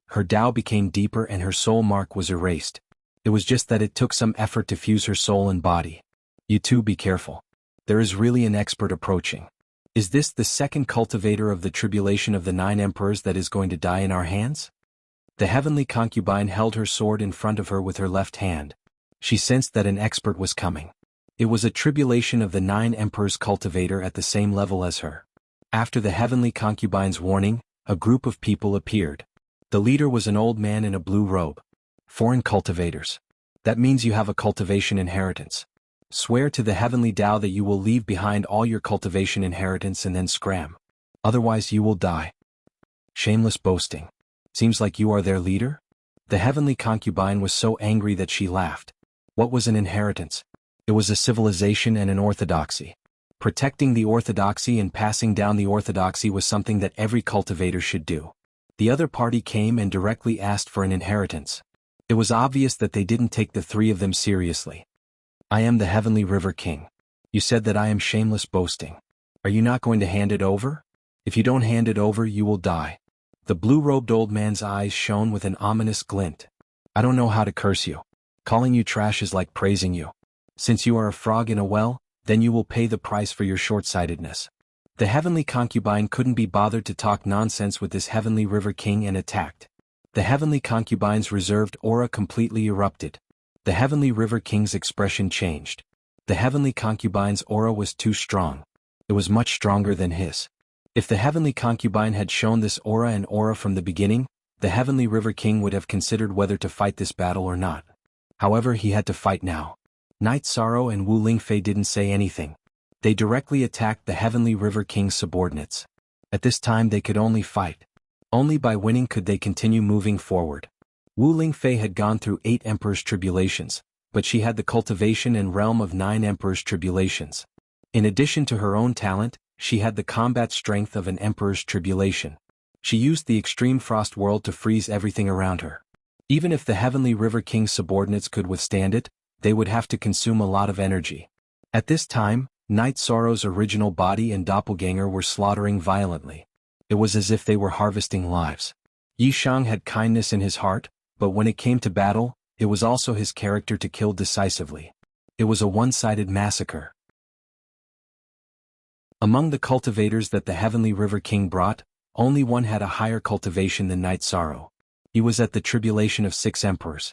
Her Tao became deeper and her soul mark was erased. It was just that it took some effort to fuse her soul and body. You too, be careful. There is really an expert approaching. Is this the second cultivator of the tribulation of the 9 emperors that is going to die in our hands? The heavenly concubine held her sword in front of her with her left hand. She sensed that an expert was coming. It was a tribulation of the 9 emperors cultivator at the same level as her. After the heavenly concubine's warning, a group of people appeared. The leader was an old man in a blue robe. Foreign cultivators. That means you have a cultivation inheritance. Swear to the heavenly Tao that you will leave behind all your cultivation inheritance and then scram. Otherwise you will die. Shameless boasting. Seems like you are their leader? The heavenly concubine was so angry that she laughed. What was an inheritance? It was a civilization and an orthodoxy. Protecting the orthodoxy and passing down the orthodoxy was something that every cultivator should do. The other party came and directly asked for an inheritance. It was obvious that they didn't take the 3 of them seriously. I am the Heavenly River King. You said that I am shameless boasting. Are you not going to hand it over? If you don't hand it over, you will die. The blue-robed old man's eyes shone with an ominous glint. I don't know how to curse you. Calling you trash is like praising you. Since you are a frog in a well, then you will pay the price for your short-sightedness. The heavenly concubine couldn't be bothered to talk nonsense with this heavenly river king and attacked. The heavenly concubine's reserved aura completely erupted. The heavenly river king's expression changed. The heavenly concubine's aura was too strong. It was much stronger than his. If the heavenly concubine had shown this aura and aura from the beginning, the heavenly river king would have considered whether to fight this battle or not. However, he had to fight now. Night Sorrow and Wu Lingfei didn't say anything. They directly attacked the heavenly river king's subordinates. At this time they could only fight. Only by winning could they continue moving forward. Wu Lingfei had gone through 8 emperors' tribulations, but she had the cultivation and realm of 9 emperors' tribulations. In addition to her own talent, she had the combat strength of an emperor's tribulation. She used the extreme frost world to freeze everything around her. Even if the heavenly river king's subordinates could withstand it, they would have to consume a lot of energy. At this time, Night Sorrow's original body and doppelganger were slaughtering violently. It was as if they were harvesting lives. Yi Shang had kindness in his heart, but when it came to battle, it was also his character to kill decisively. It was a one-sided massacre. Among the cultivators that the heavenly river king brought, only one had a higher cultivation than Night Sorrow. He was at the tribulation of 6 emperors.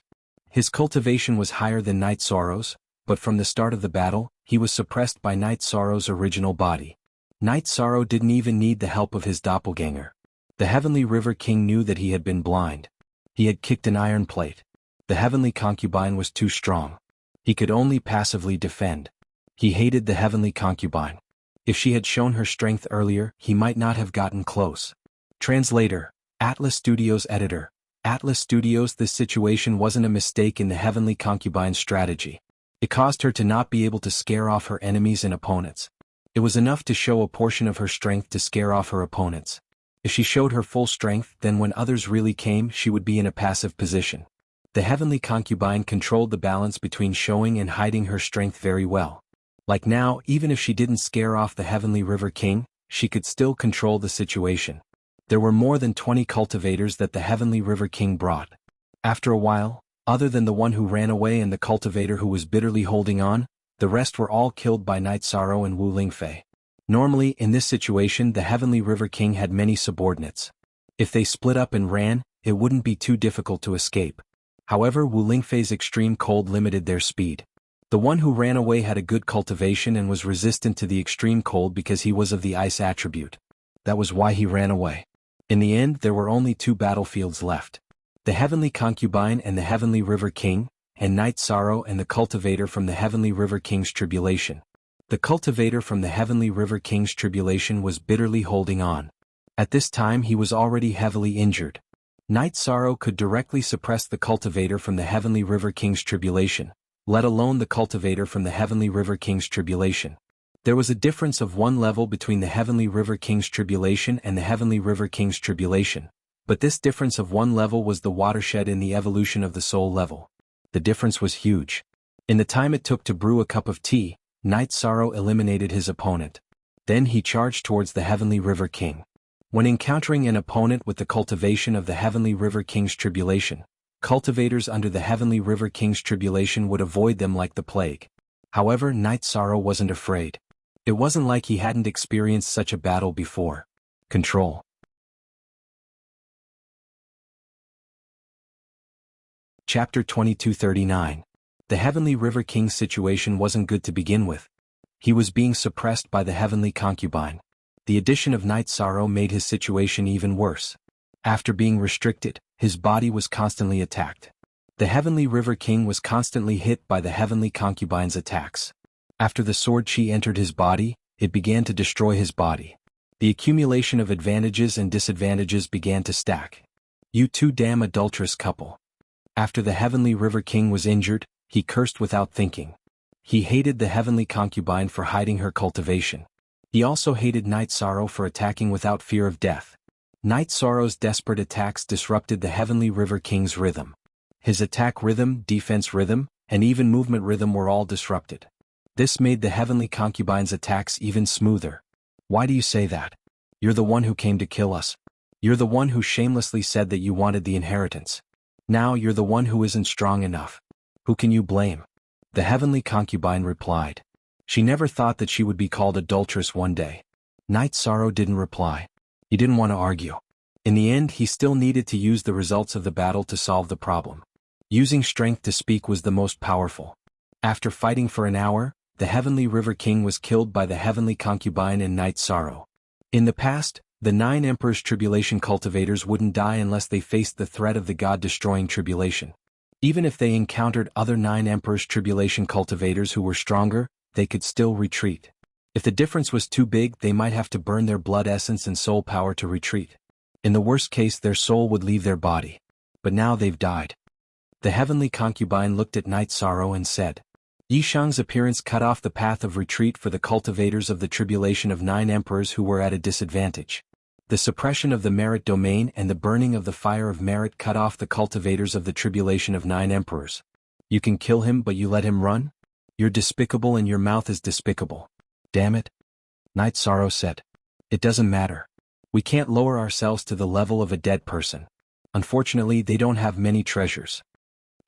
His cultivation was higher than Night Sorrow's, but from the start of the battle, he was suppressed by Night Sorrow's original body. Night Sorrow didn't even need the help of his doppelganger. The Heavenly River King knew that he had been blind. He had kicked an iron plate. The Heavenly Concubine was too strong. He could only passively defend. He hated the Heavenly Concubine. If she had shown her strength earlier, he might not have gotten close. Translator, Atlas Studios Editor. Atlas Studios. This situation wasn't a mistake in the Heavenly Concubine's strategy. It caused her to not be able to scare off her enemies and opponents. It was enough to show a portion of her strength to scare off her opponents. If she showed her full strength, then when others really came, she would be in a passive position. The Heavenly Concubine controlled the balance between showing and hiding her strength very well. Like now, even if she didn't scare off the Heavenly River King, she could still control the situation. There were more than 20 cultivators that the Heavenly River King brought. After a while, other than the one who ran away and the cultivator who was bitterly holding on, the rest were all killed by Night Sorrow and Wu Lingfei. Normally, in this situation, the Heavenly River King had many subordinates. If they split up and ran, it wouldn't be too difficult to escape. However, Wu Lingfei's extreme cold limited their speed. The one who ran away had a good cultivation and was resistant to the extreme cold because he was of the ice attribute. That was why he ran away. In the end, there were only 2 battlefields left. The Heavenly Concubine and the Heavenly River King, and Night Sorrow and the cultivator from the Heavenly River King's tribulation. The cultivator from the Heavenly River King's tribulation was bitterly holding on. At this time he was already heavily injured. Night Sorrow could directly suppress the cultivator from the Heavenly River King's tribulation, let alone the cultivator from the Heavenly River King's tribulation. There was a difference of 1 level between the Heavenly River King's tribulation and the Heavenly River King's tribulation, but this difference of 1 level was the watershed in the evolution of the soul level. The difference was huge. In the time it took to brew a cup of tea, Night Sorrow eliminated his opponent. Then he charged towards the Heavenly River King. When encountering an opponent with the cultivation of the Heavenly River King's tribulation, cultivators under the Heavenly River King's tribulation would avoid them like the plague. However, Night Sorrow wasn't afraid. It wasn't like he hadn't experienced such a battle before. Control. Chapter 2239. The Heavenly River King's situation wasn't good to begin with. He was being suppressed by the Heavenly Concubine. The addition of Night Sorrow made his situation even worse. After being restricted, his body was constantly attacked. The Heavenly River King was constantly hit by the Heavenly Concubine's attacks. After the sword chi entered his body, it began to destroy his body. The accumulation of advantages and disadvantages began to stack. You 2 damn adulterous couple. After the Heavenly River King was injured, he cursed without thinking. He hated the Heavenly Concubine for hiding her cultivation. He also hated Night Sorrow for attacking without fear of death. Night Sorrow's desperate attacks disrupted the Heavenly River King's rhythm. His attack rhythm, defense rhythm, and even movement rhythm were all disrupted. This made the Heavenly Concubine's attacks even smoother. Why do you say that? You're the one who came to kill us. You're the one who shamelessly said that you wanted the inheritance. Now you're the one who isn't strong enough. Who can you blame? The Heavenly Concubine replied. She never thought that she would be called adulteress one day. Night Sorrow didn't reply. He didn't want to argue. In the end, he still needed to use the results of the battle to solve the problem. Using strength to speak was the most powerful. After fighting for an hour, the Heavenly River King was killed by the Heavenly Concubine and Night Sorrow. In the past, the 9 Emperors' tribulation cultivators wouldn't die unless they faced the threat of the God-destroying tribulation. Even if they encountered other 9 Emperors' tribulation cultivators who were stronger, they could still retreat. If the difference was too big, they might have to burn their blood essence and soul power to retreat. In the worst case, their soul would leave their body. But now they've died. The Heavenly Concubine looked at Night Sorrow and said, Yishang's appearance cut off the path of retreat for the cultivators of the tribulation of 9 Emperors who were at a disadvantage. The suppression of the merit domain and the burning of the fire of merit cut off the cultivators of the tribulation of 9 Emperors. You can kill him, but you let him run? You're despicable and your mouth is despicable. Damn it. Night Sorrow said. It doesn't matter. We can't lower ourselves to the level of a dead person. Unfortunately, they don't have many treasures.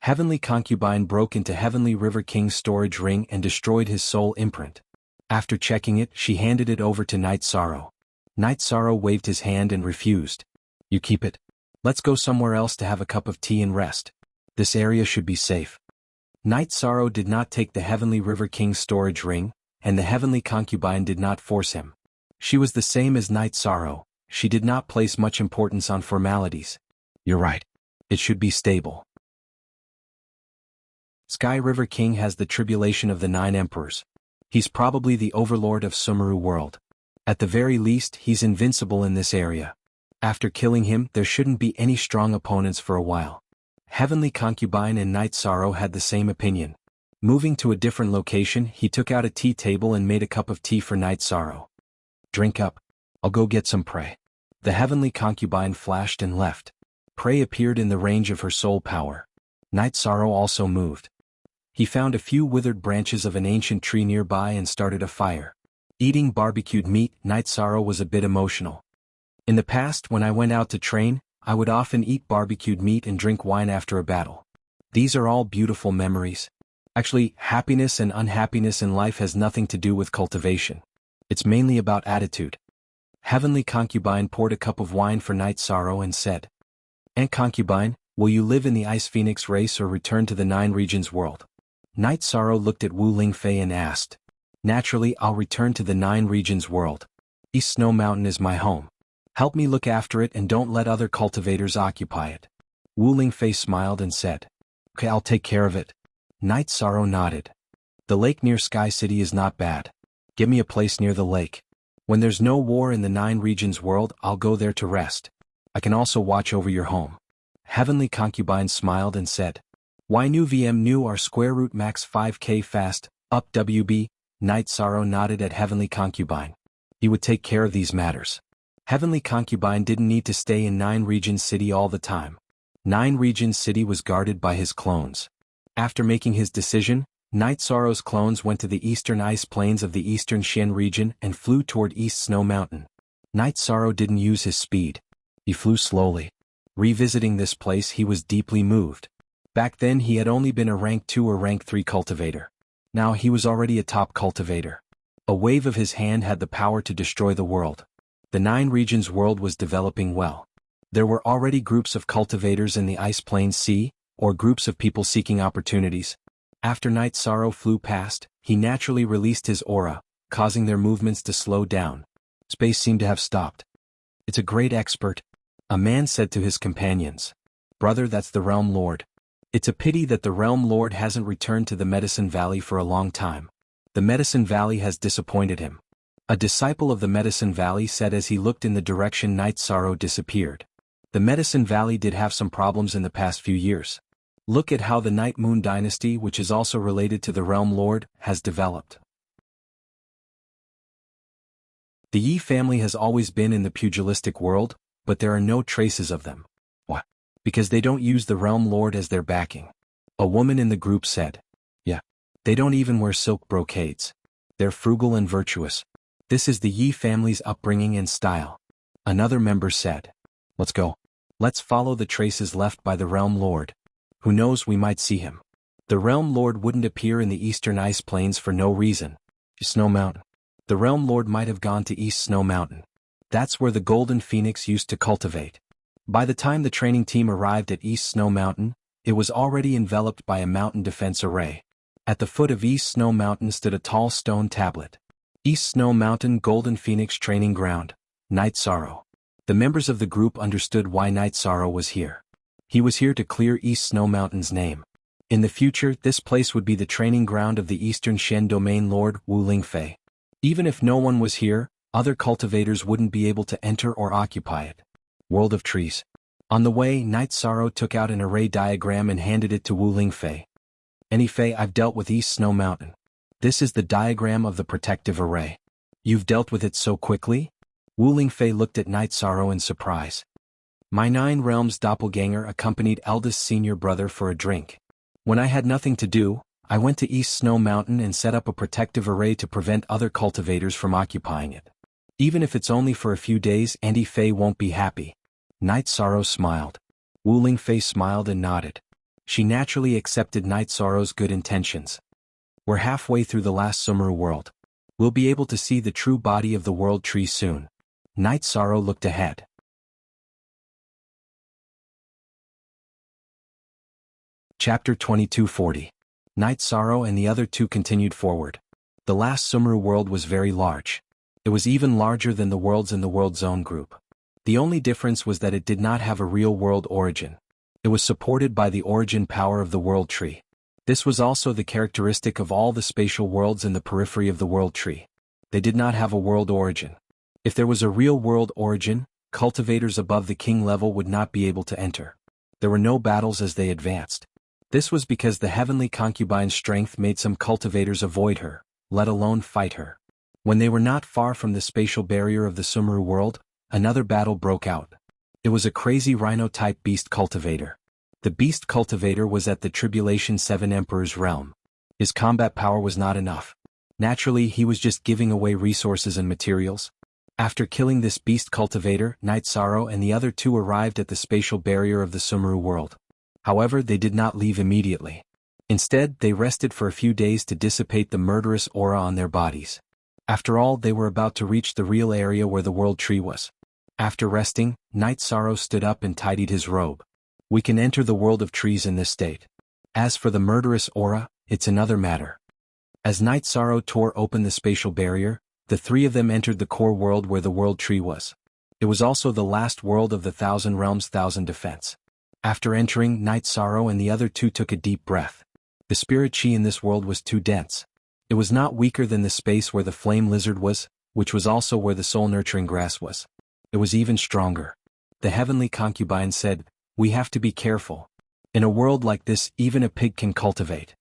Heavenly Concubine broke into Heavenly River King's storage ring and destroyed his soul imprint. After checking it, she handed it over to Night Sorrow. Night Sorrow waved his hand and refused. You keep it. Let's go somewhere else to have a cup of tea and rest. This area should be safe. Night Sorrow did not take the Heavenly River King's storage ring, and the Heavenly Concubine did not force him. She was the same as Night Sorrow, she did not place much importance on formalities. You're right. It should be stable. Sky River King has the tribulation of the 9 emperors. He's probably the overlord of Sumeru world. At the very least, he's invincible in this area. After killing him, there shouldn't be any strong opponents for a while. Heavenly Concubine and Night Sorrow had the same opinion. Moving to a different location, he took out a tea table and made a cup of tea for Night Sorrow. Drink up. I'll go get some prey. The Heavenly Concubine flashed and left. Prey appeared in the range of her soul power. Night Sorrow also moved. He found a few withered branches of an ancient tree nearby and started a fire. Eating barbecued meat, Night Sorrow was a bit emotional. In the past, when I went out to train, I would often eat barbecued meat and drink wine after a battle. These are all beautiful memories. Actually, happiness and unhappiness in life has nothing to do with cultivation. It's mainly about attitude. Heavenly Concubine poured a cup of wine for Night Sorrow and said, "Aunt Concubine, will you live in the Ice Phoenix race or return to the 9 regions world?" Night Sorrow looked at Wu Lingfei and asked, "Naturally, I'll return to the 9 regions world. East Snow Mountain is my home. Help me look after it and don't let other cultivators occupy it." Wu Lingfei smiled and said, "Okay, I'll take care of it." Night Sorrow nodded. "The lake near Sky City is not bad. Give me a place near the lake. When there's no war in the 9 regions world, I'll go there to rest. I can also watch over your home." Heavenly Concubine smiled and said, "Why new VM new are square root max 5k fast, up WB." Night Sorrow nodded at Heavenly Concubine. He would take care of these matters. Heavenly Concubine didn't need to stay in 9 Regions City all the time. 9 Regions City was guarded by his clones. After making his decision, Night Sorrow's clones went to the eastern ice plains of the eastern Xian region and flew toward East Snow Mountain. Night Sorrow didn't use his speed. He flew slowly. Revisiting this place, he was deeply moved. Back then he had only been a rank 2 or rank 3 cultivator. Now he was already a top cultivator. A wave of his hand had the power to destroy the world. The 9 regions world was developing well. There were already groups of cultivators in the Ice Plains Sea, or groups of people seeking opportunities. After Night Sorrow flew past, he naturally released his aura, causing their movements to slow down. Space seemed to have stopped. "It's a great expert," a man said to his companions. "Brother, that's the Realm Lord. It's a pity that the Realm Lord hasn't returned to the Medicine Valley for a long time. The Medicine Valley has disappointed him." A disciple of the Medicine Valley said as he looked in the direction Night Sorrow disappeared. The Medicine Valley did have some problems in the past few years. Look at how the Night Moon dynasty, which is also related to the Realm Lord, has developed. The Yi family has always been in the pugilistic world, but there are no traces of them. What? Because they don't use the Realm Lord as their backing. A woman in the group said. Yeah. They don't even wear silk brocades. They're frugal and virtuous. This is the Yi family's upbringing and style. Another member said. Let's go. Let's follow the traces left by the Realm Lord. Who knows, we might see him. The Realm Lord wouldn't appear in the eastern ice plains for no reason. Snow Mountain. The Realm Lord might have gone to East Snow Mountain. That's where the Golden Phoenix used to cultivate. By the time the training team arrived at East Snow Mountain, it was already enveloped by a mountain defense array. At the foot of East Snow Mountain stood a tall stone tablet. East Snow Mountain Golden Phoenix Training Ground. Night Sorrow. The members of the group understood why Night Sorrow was here. He was here to clear East Snow Mountain's name. In the future, this place would be the training ground of the Eastern Shen Domain Lord Wu Lingfei. Even if no one was here, other cultivators wouldn't be able to enter or occupy it. World of Trees. On the way, Night Sorrow took out an array diagram and handed it to Wu Lingfei. Fei, I've dealt with East Snow Mountain. This is the diagram of the protective array. You've dealt with it so quickly? Wu Lingfei looked at Night Sorrow in surprise. My 9 Realms doppelganger accompanied eldest senior brother for a drink. When I had nothing to do, I went to East Snow Mountain and set up a protective array to prevent other cultivators from occupying it. Even if it's only for a few days, Fei won't be happy. Night Sorrow smiled. Wu Lingfei smiled and nodded. She naturally accepted Night Sorrow's good intentions. We're halfway through the last Sumeru world. We'll be able to see the true body of the world tree soon. Night Sorrow looked ahead. Chapter 2240. Night Sorrow and the other two continued forward. The last Sumeru world was very large. It was even larger than the worlds in the World Zone group. The only difference was that it did not have a real world origin. It was supported by the origin power of the World Tree. This was also the characteristic of all the spatial worlds in the periphery of the World Tree. They did not have a world origin. If there was a real world origin, cultivators above the king level would not be able to enter. There were no battles as they advanced. This was because the heavenly concubine's strength made some cultivators avoid her, let alone fight her. When they were not far from the spatial barrier of the Sumeru world, another battle broke out. It was a crazy rhino-type beast cultivator. The beast cultivator was at the Tribulation 7 Emperor's realm. His combat power was not enough. Naturally, he was just giving away resources and materials. After killing this beast cultivator, Night Sorrow and the other two arrived at the spatial barrier of the Sumeru world. However, they did not leave immediately. Instead, they rested for a few days to dissipate the murderous aura on their bodies. After all, they were about to reach the real area where the World Tree was. After resting, Night Sorrow stood up and tidied his robe. We can enter the world of trees in this state. As for the murderous aura, it's another matter. As Night Sorrow tore open the spatial barrier, the three of them entered the core world where the World Tree was. It was also the last world of the Thousand Realms Thousand Defense. After entering, Night Sorrow and the other two took a deep breath. The spirit chi in this world was too dense. It was not weaker than the space where the flame lizard was, which was also where the soul-nurturing grass was. It was even stronger. The heavenly concubine said, "We have to be careful. In a world like this, even a pig can cultivate."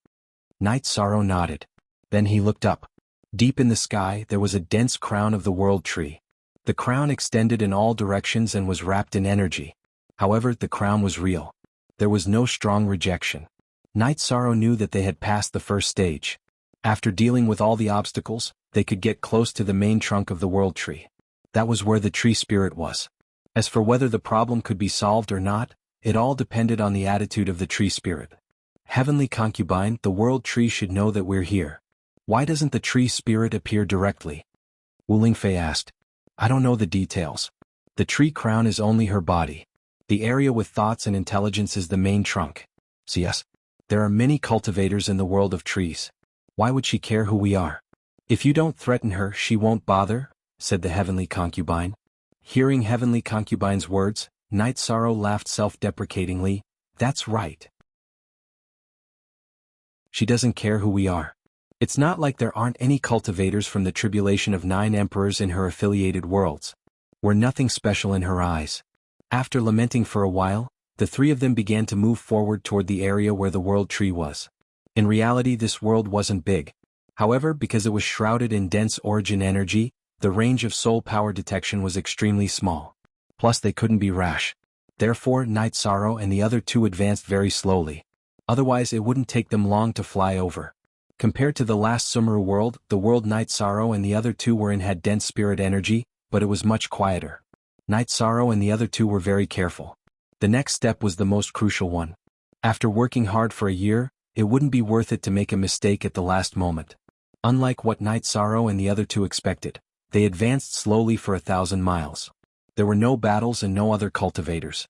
Night Sorrow nodded. Then he looked up. Deep in the sky, there was a dense crown of the World Tree. The crown extended in all directions and was wrapped in energy. However, the crown was real. There was no strong rejection. Night Sorrow knew that they had passed the first stage. After dealing with all the obstacles, they could get close to the main trunk of the World Tree. That was where the tree spirit was. As for whether the problem could be solved or not, it all depended on the attitude of the tree spirit. Heavenly concubine, the World Tree should know that we're here. Why doesn't the tree spirit appear directly? Wu Lingfei asked. I don't know the details. The tree crown is only her body. The area with thoughts and intelligence is the main trunk. So yes, there are many cultivators in the world of trees. Why would she care who we are? If you don't threaten her, she won't bother, said the heavenly concubine. Hearing heavenly concubine's words, Night Sorrow laughed self-deprecatingly. That's right. She doesn't care who we are. It's not like there aren't any cultivators from the tribulation of 9 emperors in her affiliated worlds. We're nothing special in her eyes. After lamenting for a while, the three of them began to move forward toward the area where the World Tree was. In reality, this world wasn't big. However, because it was shrouded in dense origin energy, the range of soul power detection was extremely small. Plus, they couldn't be rash. Therefore, Night Sorrow and the other two advanced very slowly. Otherwise, it wouldn't take them long to fly over. Compared to the last Sumeru world, the world Night Sorrow and the other two were in had dense spirit energy, but it was much quieter. Night Sorrow and the other two were very careful. The next step was the most crucial one. After working hard for a year, it wouldn't be worth it to make a mistake at the last moment. Unlike what Night Sorrow and the other two expected, they advanced slowly for 1,000 miles. There were no battles and no other cultivators.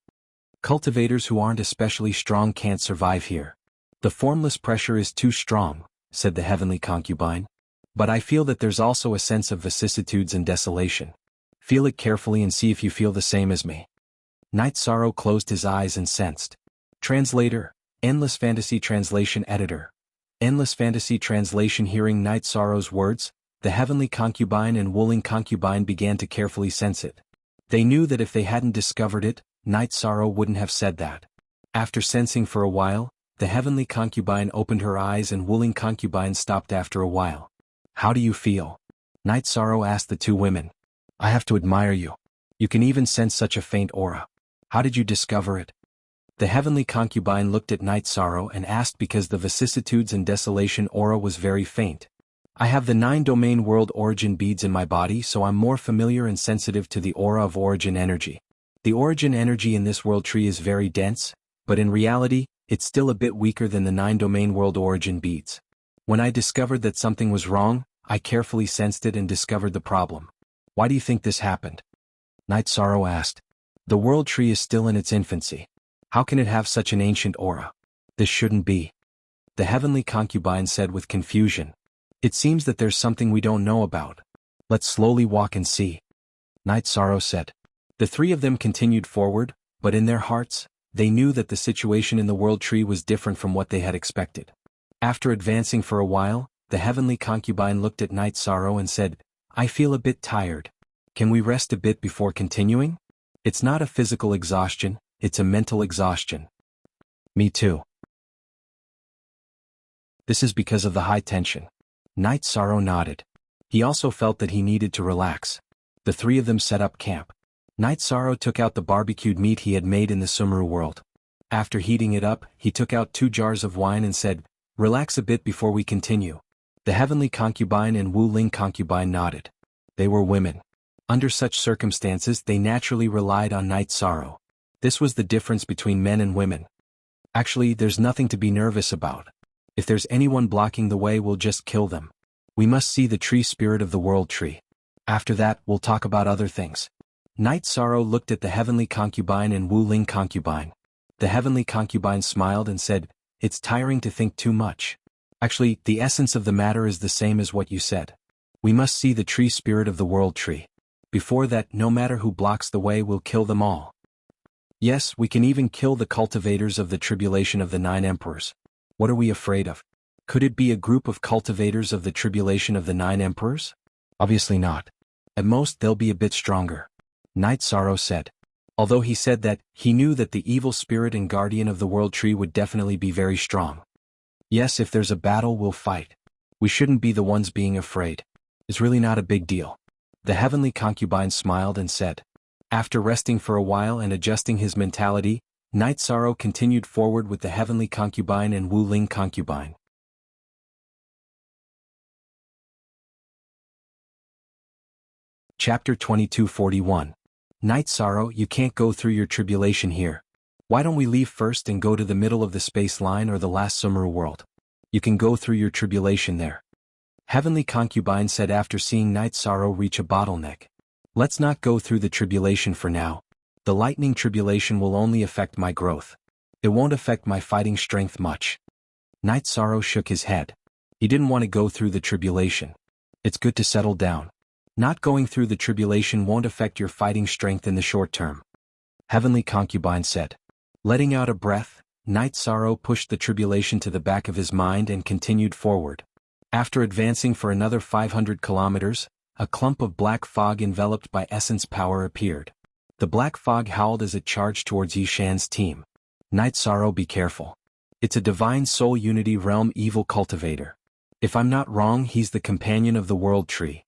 Cultivators who aren't especially strong can't survive here. The formless pressure is too strong, said the heavenly concubine. But I feel that there's also a sense of vicissitudes and desolation. Feel it carefully and see if you feel the same as me. Night Sorrow closed his eyes and sensed. Translator, Endless Fantasy Translation Editor. Endless Fantasy Translation. Hearing Night Sorrow's words, the heavenly concubine and Wuling concubine began to carefully sense it. They knew that if they hadn't discovered it, Night Sorrow wouldn't have said that. After sensing for a while, the heavenly concubine opened her eyes and Wuling concubine stopped after a while. How do you feel? Night Sorrow asked the two women. I have to admire you. You can even sense such a faint aura. How did you discover it? The heavenly concubine looked at Night Sorrow and asked because the vicissitudes and desolation aura was very faint. I have the 9-domain world origin beads in my body, so I'm more familiar and sensitive to the aura of origin energy. The origin energy in this world tree is very dense, but in reality, it's still a bit weaker than the 9-domain world origin beads. When I discovered that something was wrong, I carefully sensed it and discovered the problem. Why do you think this happened? Night Sorrow asked. The world tree is still in its infancy. How can it have such an ancient aura? This shouldn't be. the heavenly concubine said with confusion. It seems that there's something we don't know about. Let's slowly walk and see. Night Sorrow said. The three of them continued forward, but in their hearts, they knew that the situation in the world tree was different from what they had expected. After advancing for a while, the heavenly concubine looked at Night Sorrow and said, I feel a bit tired. Can we rest a bit before continuing? It's not a physical exhaustion, it's a mental exhaustion. Me too. This is because of the high tension. Night Sorrow nodded. He also felt that he needed to relax. The three of them set up camp. Night Sorrow took out the barbecued meat he had made in the Sumeru world. After heating it up, he took out 2 jars of wine and said, Relax a bit before we continue. The heavenly concubine and Wu Ling concubine nodded. They were women. Under such circumstances they naturally relied on Night Sorrow. This was the difference between men and women. Actually, there's nothing to be nervous about. If there's anyone blocking the way, we'll just kill them. We must see the tree spirit of the world tree. After that, we'll talk about other things. Night Sorrow looked at the heavenly concubine and Wu Ling concubine. The heavenly concubine smiled and said, It's tiring to think too much. Actually, the essence of the matter is the same as what you said. We must see the tree spirit of the world tree. Before that, no matter who blocks the way, we'll kill them all. Yes, we can even kill the cultivators of the tribulation of the 9 emperors. What are we afraid of? Could it be a group of cultivators of the tribulation of the 9 emperors? Obviously not. At most, they'll be a bit stronger. Night Sorrow said. Although he said that, he knew that the evil spirit and guardian of the world tree would definitely be very strong. Yes, if there's a battle, we'll fight. We shouldn't be the ones being afraid. It's really not a big deal. The heavenly concubine smiled and said. After resting for a while and adjusting his mentality, Night Sorrow continued forward with the heavenly concubine and Wu Ling concubine. Chapter 22:41. Night Sorrow, you can't go through your tribulation here. Why don't we leave first and go to the middle of the space line or the last Sumeru world? You can go through your tribulation there. Heavenly concubine said after seeing Night Sorrow reach a bottleneck. Let's not go through the tribulation for now. The lightning tribulation will only affect my growth. It won't affect my fighting strength much. Night Sorrow shook his head. He didn't want to go through the tribulation. It's good to settle down. Not going through the tribulation won't affect your fighting strength in the short term. Heavenly concubine said. Letting out a breath, Night Sorrow pushed the tribulation to the back of his mind and continued forward. After advancing for another 500 kilometers, a clump of black fog enveloped by essence power appeared. The black fog howled as it charged towards Yishan's team. Night Sorrow, be careful. It's a divine soul unity realm evil cultivator. If I'm not wrong, he's the companion of the world tree.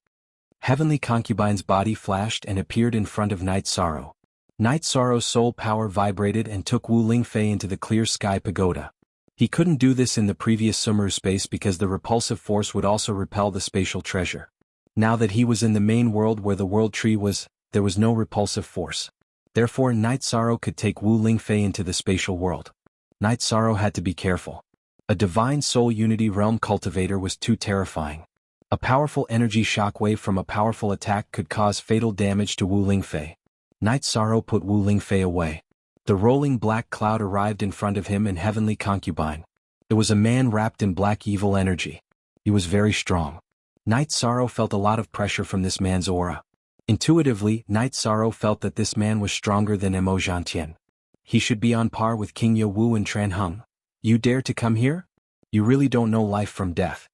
Heavenly concubine's body flashed and appeared in front of Night Sorrow. Night Sorrow's soul power vibrated and took Wu Lingfei into the clear sky pagoda. He couldn't do this in the previous Sumeru space because the repulsive force would also repel the spatial treasure. Now that he was in the main world where the world tree was, there was no repulsive force. Therefore, Night Sorrow could take Wu Lingfei into the spatial world. Night Sorrow had to be careful. A divine soul unity realm cultivator was too terrifying. A powerful energy shockwave from a powerful attack could cause fatal damage to Wu Lingfei. Night Sorrow put Wu Lingfei away. The rolling black cloud arrived in front of him and heavenly concubine. It was a man wrapped in black evil energy. He was very strong. Night Sorrow felt a lot of pressure from this man's aura. Intuitively, Night Sorrow felt that this man was stronger than Mo Zhantian. He should be on par with King Ye Wu and Tran Heng. You dare to come here? You really don't know life from death.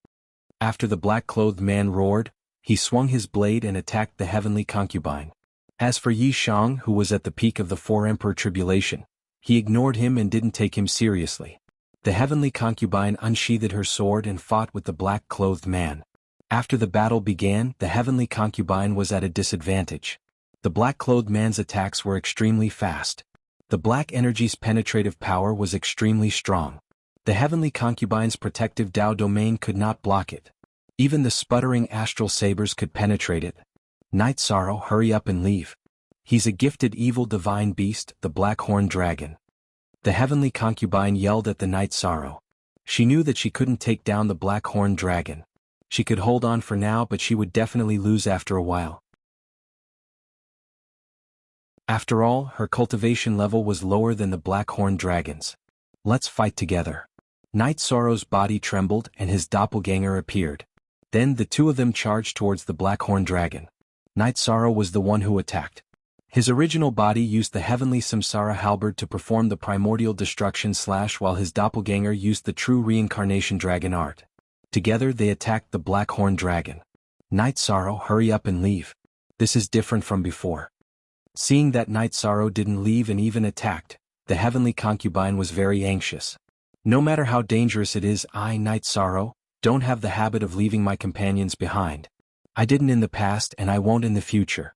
After the black-clothed man roared, he swung his blade and attacked the heavenly concubine. As for Yi Shang, who was at the peak of the 4-emperor tribulation, he ignored him and didn't take him seriously. The heavenly concubine unsheathed her sword and fought with the black-clothed man. After the battle began, the heavenly concubine was at a disadvantage. The black-clothed man's attacks were extremely fast. The black energy's penetrative power was extremely strong. The heavenly concubine's protective Tao domain could not block it. Even the sputtering astral sabers could penetrate it. Night Sorrow, hurry up and leave. He's a gifted evil divine beast, the black horned dragon. The heavenly concubine yelled at the Night Sorrow. She knew that she couldn't take down the black horned dragon. She could hold on for now, but she would definitely lose after a while. After all, her cultivation level was lower than the black horned dragon's. Let's fight together. Night Sorrow's body trembled and his doppelganger appeared. Then the two of them charged towards the Black Horn Dragon. Night Sorrow was the one who attacked. His original body used the heavenly Samsara halberd to perform the primordial destruction / while his doppelganger used the true reincarnation dragon art. Together they attacked the Black Horn Dragon. Night Sorrow, hurry up and leave. This is different from before. Seeing that Night Sorrow didn't leave and even attacked, the heavenly concubine was very anxious. No matter how dangerous it is, I, Night Sorrow, don't have the habit of leaving my companions behind. I didn't in the past and I won't in the future.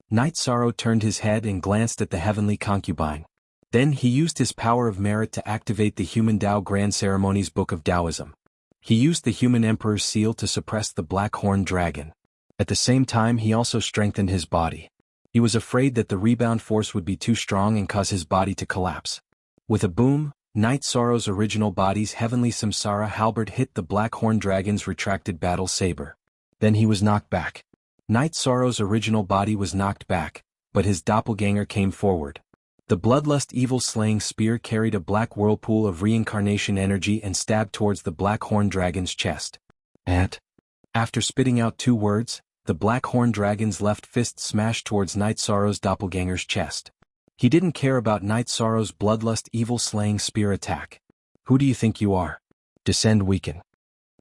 Night Sorrow turned his head and glanced at the heavenly concubine. Then he used his power of merit to activate the Human Tao Grand Ceremonies Book of Taoism. He used the Human Emperor's seal to suppress the Black Horn Dragon. At the same time he also strengthened his body. He was afraid that the rebound force would be too strong and cause his body to collapse. With a boom, Night Sorrow's original body's heavenly Samsara halberd hit the Black Horn Dragon's retracted battle saber. Then he was knocked back. Night Sorrow's original body was knocked back, but his doppelganger came forward. The bloodlust evil-slaying spear carried a black whirlpool of reincarnation energy and stabbed towards the Black Horn Dragon's chest. After spitting out 2 words, the Black Horn Dragon's left fist smashed towards Night Sorrow's doppelganger's chest. He didn't care about Night Sorrow's bloodlust evil-slaying spear attack. Who do you think you are? Descend, weaken.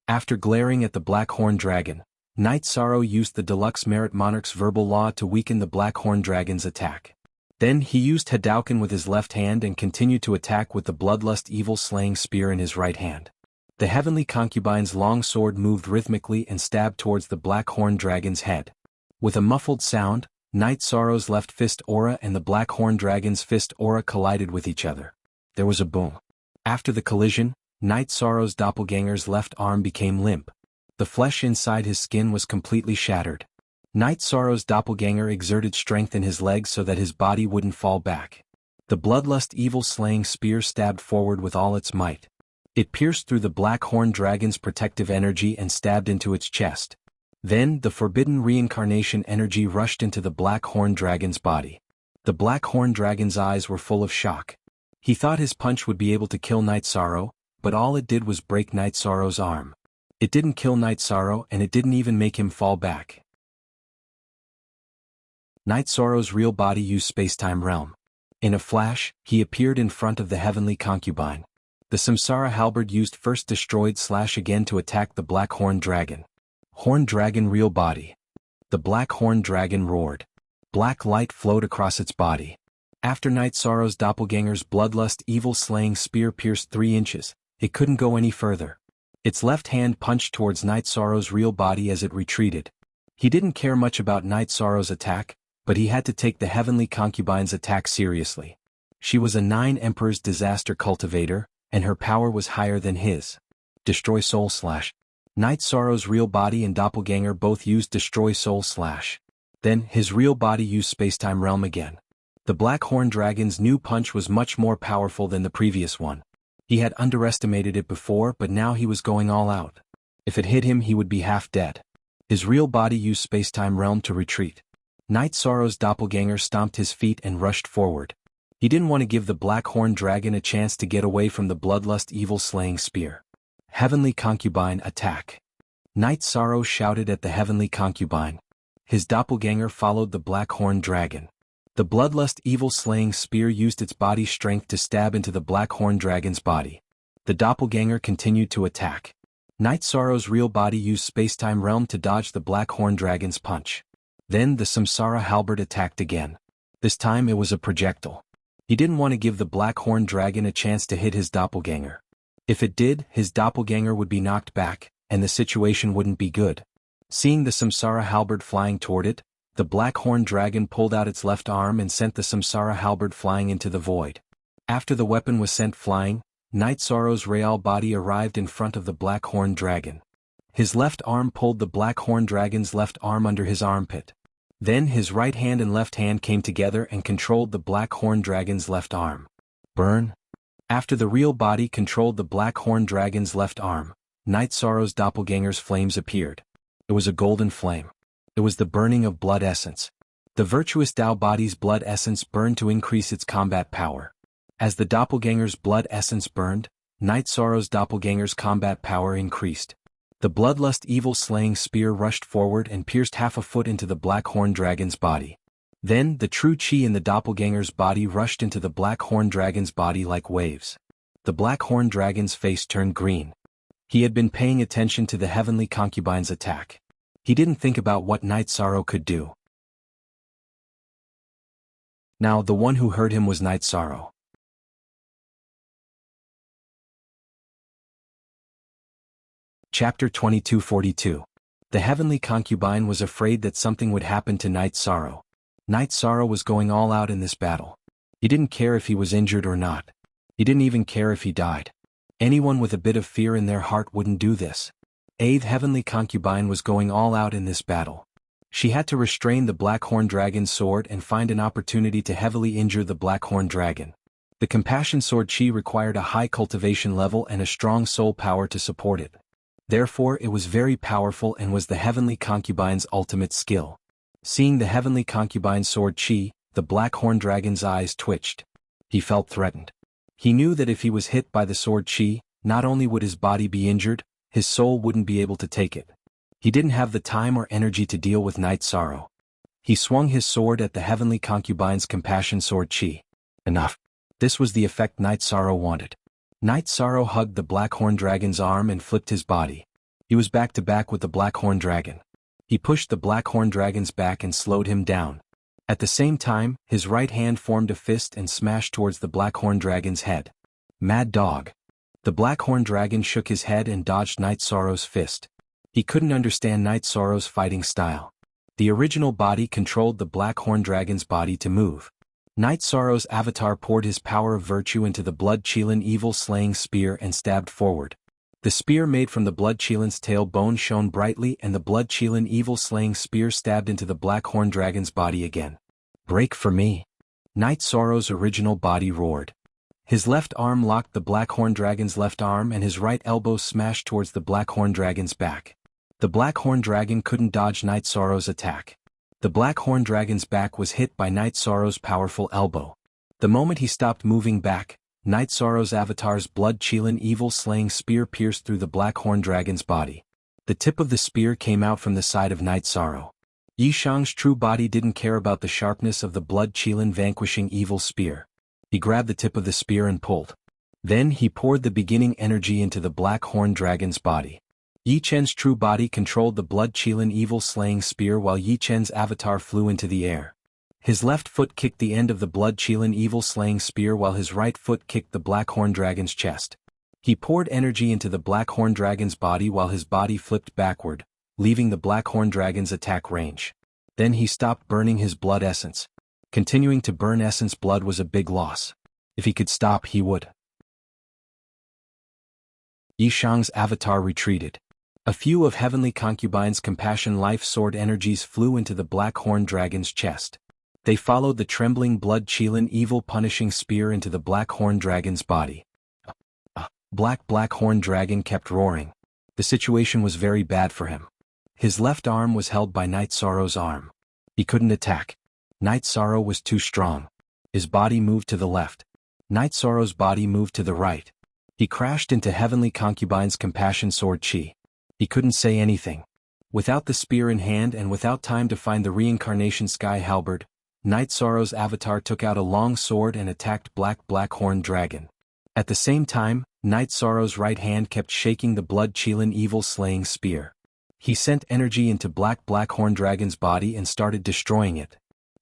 After glaring at the Black Horn Dragon, Night Sorrow used the Deluxe Merit Monarch's verbal law to weaken the Black Horn Dragon's attack. Then he used Hadouken with his left hand and continued to attack with the bloodlust evil-slaying spear in his right hand. The heavenly concubine's long sword moved rhythmically and stabbed towards the Black Horn Dragon's head. With a muffled sound, Night Sorrow's left fist aura and the Black Horn Dragon's fist aura collided with each other. There was a boom. After the collision, Night Sorrow's doppelganger's left arm became limp. The flesh inside his skin was completely shattered. Night Sorrow's doppelganger exerted strength in his legs so that his body wouldn't fall back. The bloodlust evil-slaying spear stabbed forward with all its might. It pierced through the Black Horn Dragon's protective energy and stabbed into its chest. Then the forbidden reincarnation energy rushed into the Black Horn Dragon's body. The Black Horn Dragon's eyes were full of shock. He thought his punch would be able to kill Night Sorrow, but all it did was break Night Sorrow's arm. It didn't kill Night Sorrow and it didn't even make him fall back. Night Sorrow's real body used space-time realm. In a flash, he appeared in front of the heavenly concubine. The Samsara halberd used first destroyed / again to attack the Black Horn Dragon. Horn Dragon real body. The Black Horn Dragon roared. Black light flowed across its body. After Night Sorrow's doppelganger's bloodlust evil-slaying spear pierced 3 inches, it couldn't go any further. Its left hand punched towards Night Sorrow's real body as it retreated. He didn't care much about Night Sorrow's attack, but he had to take the heavenly concubine's attack seriously. She was a 9 Emperor's disaster cultivator, and her power was higher than his. Destroy soul / Night Sorrow's real body and doppelganger both used destroy soul / Then his real body used spacetime realm again. The Black Horn Dragon's new punch was much more powerful than the previous one. He had underestimated it before, but now he was going all out. If it hit him, he would be half dead. His real body used spacetime realm to retreat. Night Sorrow's doppelganger stomped his feet and rushed forward. He didn't want to give the Black Horn Dragon a chance to get away from the bloodlust evil-slaying spear. Heavenly Concubine, attack! Night Sorrow shouted at the heavenly concubine. His doppelganger followed the Black Horn Dragon. The bloodlust evil-slaying spear used its body strength to stab into the Black Horn Dragon's body. The doppelganger continued to attack. Night Sorrow's real body used spacetime realm to dodge the Black Horn Dragon's punch. Then the Samsara halberd attacked again. This time it was a projectile. He didn't want to give the Black Horn Dragon a chance to hit his doppelganger. If it did, his doppelganger would be knocked back, and the situation wouldn't be good. Seeing the Samsara halberd flying toward it, the Black Horn Dragon pulled out its left arm and sent the Samsara halberd flying into the void. After the weapon was sent flying, Night Sorrow's real body arrived in front of the Black Horn Dragon. His left arm pulled the Black Horn Dragon's left arm under his armpit. Then his right hand and left hand came together and controlled the Black Horn Dragon's left arm. Burn! After the real body controlled the Black Horn Dragon's left arm, Night Sorrow's doppelganger's flames appeared. It was a golden flame. It was the burning of blood essence. The virtuous Tao body's blood essence burned to increase its combat power. As the doppelganger's blood essence burned, Night Sorrow's doppelganger's combat power increased. The bloodlust evil slaying spear rushed forward and pierced half a foot into the black horn dragon's body. Then, the true chi in the doppelganger's body rushed into the black horn dragon's body like waves. The black horn dragon's face turned green. He had been paying attention to the heavenly concubine's attack. He didn't think about what Night Sorrow could do. Now the one who heard him was Night Sorrow. Chapter 2242. The heavenly concubine was afraid that something would happen to Night Sorrow. Night Sorrow was going all out in this battle. He didn't care if he was injured or not. He didn't even care if he died. Anyone with a bit of fear in their heart wouldn't do this. The heavenly concubine was going all out in this battle. She had to restrain the black horn dragon's sword and find an opportunity to heavily injure the black horn dragon. The compassion sword chi required a high cultivation level and a strong soul power to support it. Therefore it was very powerful and was the heavenly concubine's ultimate skill. Seeing the heavenly concubine's sword chi, the black horn dragon's eyes twitched. He felt threatened. He knew that if he was hit by the sword chi, not only would his body be injured, his soul wouldn't be able to take it. He didn't have the time or energy to deal with Night Sorrow. He swung his sword at the heavenly concubine's compassion sword chi. Enough. This was the effect Night Sorrow wanted. Night Sorrow hugged the black horn dragon's arm and flipped his body. He was back to back with the black horn dragon. He pushed the black horn dragon's back and slowed him down. At the same time, his right hand formed a fist and smashed towards the black horn dragon's head. Mad dog. The black horn dragon shook his head and dodged Night Sorrow's fist. He couldn't understand Night Sorrow's fighting style. The original body controlled the black horn dragon's body to move. Night Sorrow's avatar poured his power of virtue into the blood Qilin evil slaying spear and stabbed forward. The spear made from the blood Qilin's tail bone shone brightly and the blood Qilin evil slaying spear stabbed into the black horn dragon's body again. Break for me. Night Sorrow's original body roared. His left arm locked the black horn dragon's left arm and his right elbow smashed towards the black horn dragon's back. The black horn dragon couldn't dodge Night Sorrow's attack. The black horn dragon's back was hit by Night Sorrow's powerful elbow. The moment he stopped moving back, Night Sorrow's avatar's blood Qilin evil slaying spear pierced through the black horn dragon's body. The tip of the spear came out from the side of Night Sorrow. Yi Shang's true body didn't care about the sharpness of the blood Qilin vanquishing evil spear. He grabbed the tip of the spear and pulled. Then he poured the beginning energy into the black horn dragon's body. Yi Chen's true body controlled the blood Qilin evil slaying spear while Yi Chen's avatar flew into the air. His left foot kicked the end of the blood Qilin evil slaying spear while his right foot kicked the black horn dragon's chest. He poured energy into the black horn dragon's body while his body flipped backward, leaving the black horn dragon's attack range. Then he stopped burning his blood essence. Continuing to burn essence blood was a big loss. If he could stop, he would. Yi Shang's avatar retreated. A few of heavenly concubine's compassion life sword energies flew into the black horn dragon's chest. They followed the trembling blood Qilin evil punishing spear into the black horn dragon's body. Black horn dragon kept roaring. The situation was very bad for him. His left arm was held by Night Sorrow's arm. He couldn't attack. Night Sorrow was too strong. His body moved to the left. Night Sorrow's body moved to the right. He crashed into heavenly concubine's compassion sword chi. He couldn't say anything. Without the spear in hand and without time to find the reincarnation sky halberd, Night Sorrow's avatar took out a long sword and attacked black horn dragon. At the same time, Night Sorrow's right hand kept shaking the blood Qilin evil slaying spear. He sent energy into black horn dragon's body and started destroying it.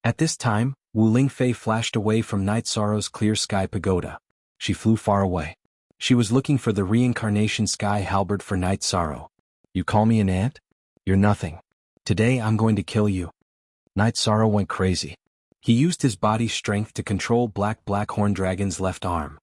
At this time, Wu Lingfei flashed away from Night Sorrow's clear sky pagoda. She flew far away. She was looking for the reincarnation sky halberd for Night Sorrow. You call me an ant? You're nothing. Today I'm going to kill you. Night Sorrow went crazy. He used his body's strength to control black horn dragon's left arm.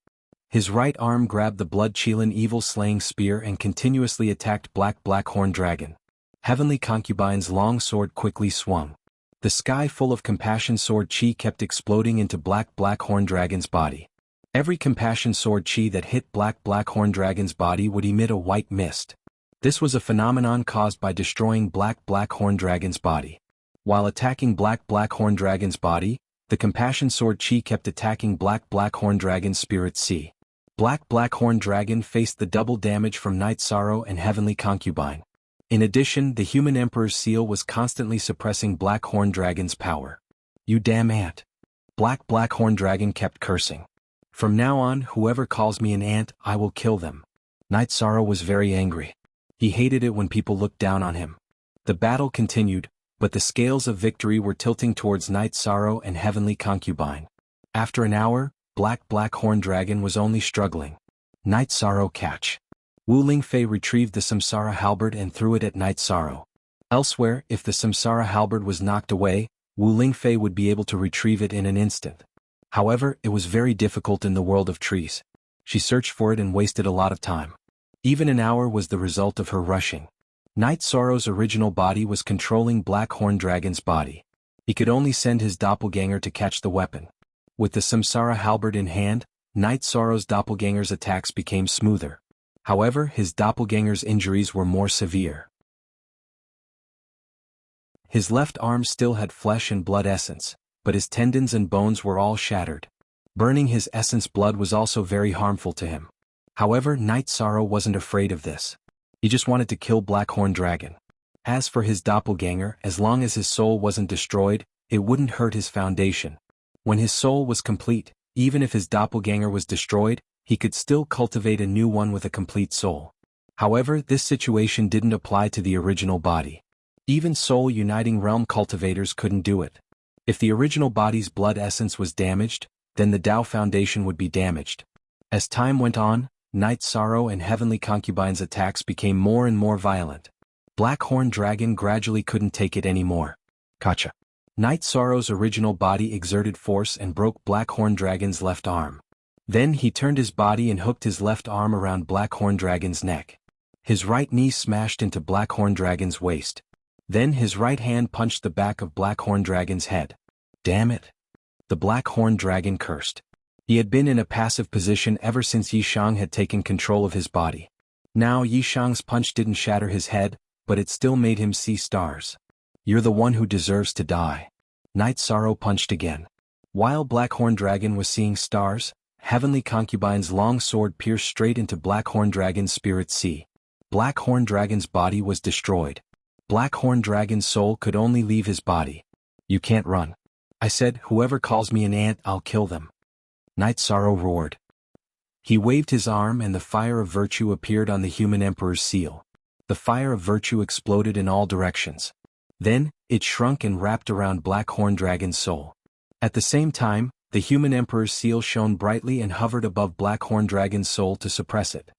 His right arm grabbed the blood Qilin evil slaying spear and continuously attacked black horn dragon. Heavenly concubine's long sword quickly swung. The sky full of compassion sword chi kept exploding into black horn dragon's body. Every compassion sword chi that hit black horn dragon's body would emit a white mist. This was a phenomenon caused by destroying black horn dragon's body. While attacking black horn dragon's body, the compassion sword chi kept attacking black horn dragon's spirit sea. Black Horn Dragon faced the double damage from Night Sorrow and Heavenly Concubine. In addition, the human Emperor's seal was constantly suppressing Black Horn Dragon's power. "You damn ant." Black Horn Dragon kept cursing. "From now on, whoever calls me an ant, I will kill them." Night Sorrow was very angry. He hated it when people looked down on him. The battle continued, but the scales of victory were tilting towards Night Sorrow and Heavenly Concubine. After an hour, Black Horn Dragon was only struggling. Night Sorrow catch. Wu Lingfei retrieved the Samsara halberd and threw it at Night Sorrow. Elsewhere, if the Samsara halberd was knocked away, Wu Lingfei would be able to retrieve it in an instant. However, it was very difficult in the world of trees. She searched for it and wasted a lot of time. Even an hour was the result of her rushing. Night Sorrow's original body was controlling Black Horn Dragon's body. He could only send his doppelganger to catch the weapon. With the Samsara halberd in hand, Night Sorrow's doppelganger's attacks became smoother. However, his doppelganger's injuries were more severe. His left arm still had flesh and blood essence, but his tendons and bones were all shattered. Burning his essence blood was also very harmful to him. However, Night Sorrow wasn't afraid of this. He just wanted to kill Black Horn Dragon. As for his doppelganger, as long as his soul wasn't destroyed, it wouldn't hurt his foundation. When his soul was complete, even if his doppelganger was destroyed, he could still cultivate a new one with a complete soul. However, this situation didn't apply to the original body. Even soul-uniting realm cultivators couldn't do it. If the original body's blood essence was damaged, then the Tao Foundation would be damaged. As time went on, Night Sorrow and Heavenly Concubine's attacks became more and more violent. Black Horn Dragon gradually couldn't take it anymore. Gotcha. Night Sorrow's original body exerted force and broke Black Horn Dragon's left arm. Then he turned his body and hooked his left arm around Black Horn Dragon's neck. His right knee smashed into Black Horn Dragon's waist. Then his right hand punched the back of Black Horn Dragon's head. Damn it! The Black Horn Dragon cursed. He had been in a passive position ever since Yishang had taken control of his body. Now Yishang's punch didn't shatter his head, but it still made him see stars. "You're the one who deserves to die." Night Sorrow punched again. While Black Horn Dragon was seeing stars, Heavenly Concubine's long sword pierced straight into Black Horn Dragon's spirit sea. Black Horn Dragon's body was destroyed. Black Horn Dragon's soul could only leave his body. "You can't run." I said, "Whoever calls me an ant, I'll kill them." Night Sorrow roared. He waved his arm and the fire of virtue appeared on the human emperor's seal. The fire of virtue exploded in all directions. Then, it shrunk and wrapped around Black Horn Dragon's soul. At the same time, the human emperor's seal shone brightly and hovered above Black Horn Dragon's soul to suppress it.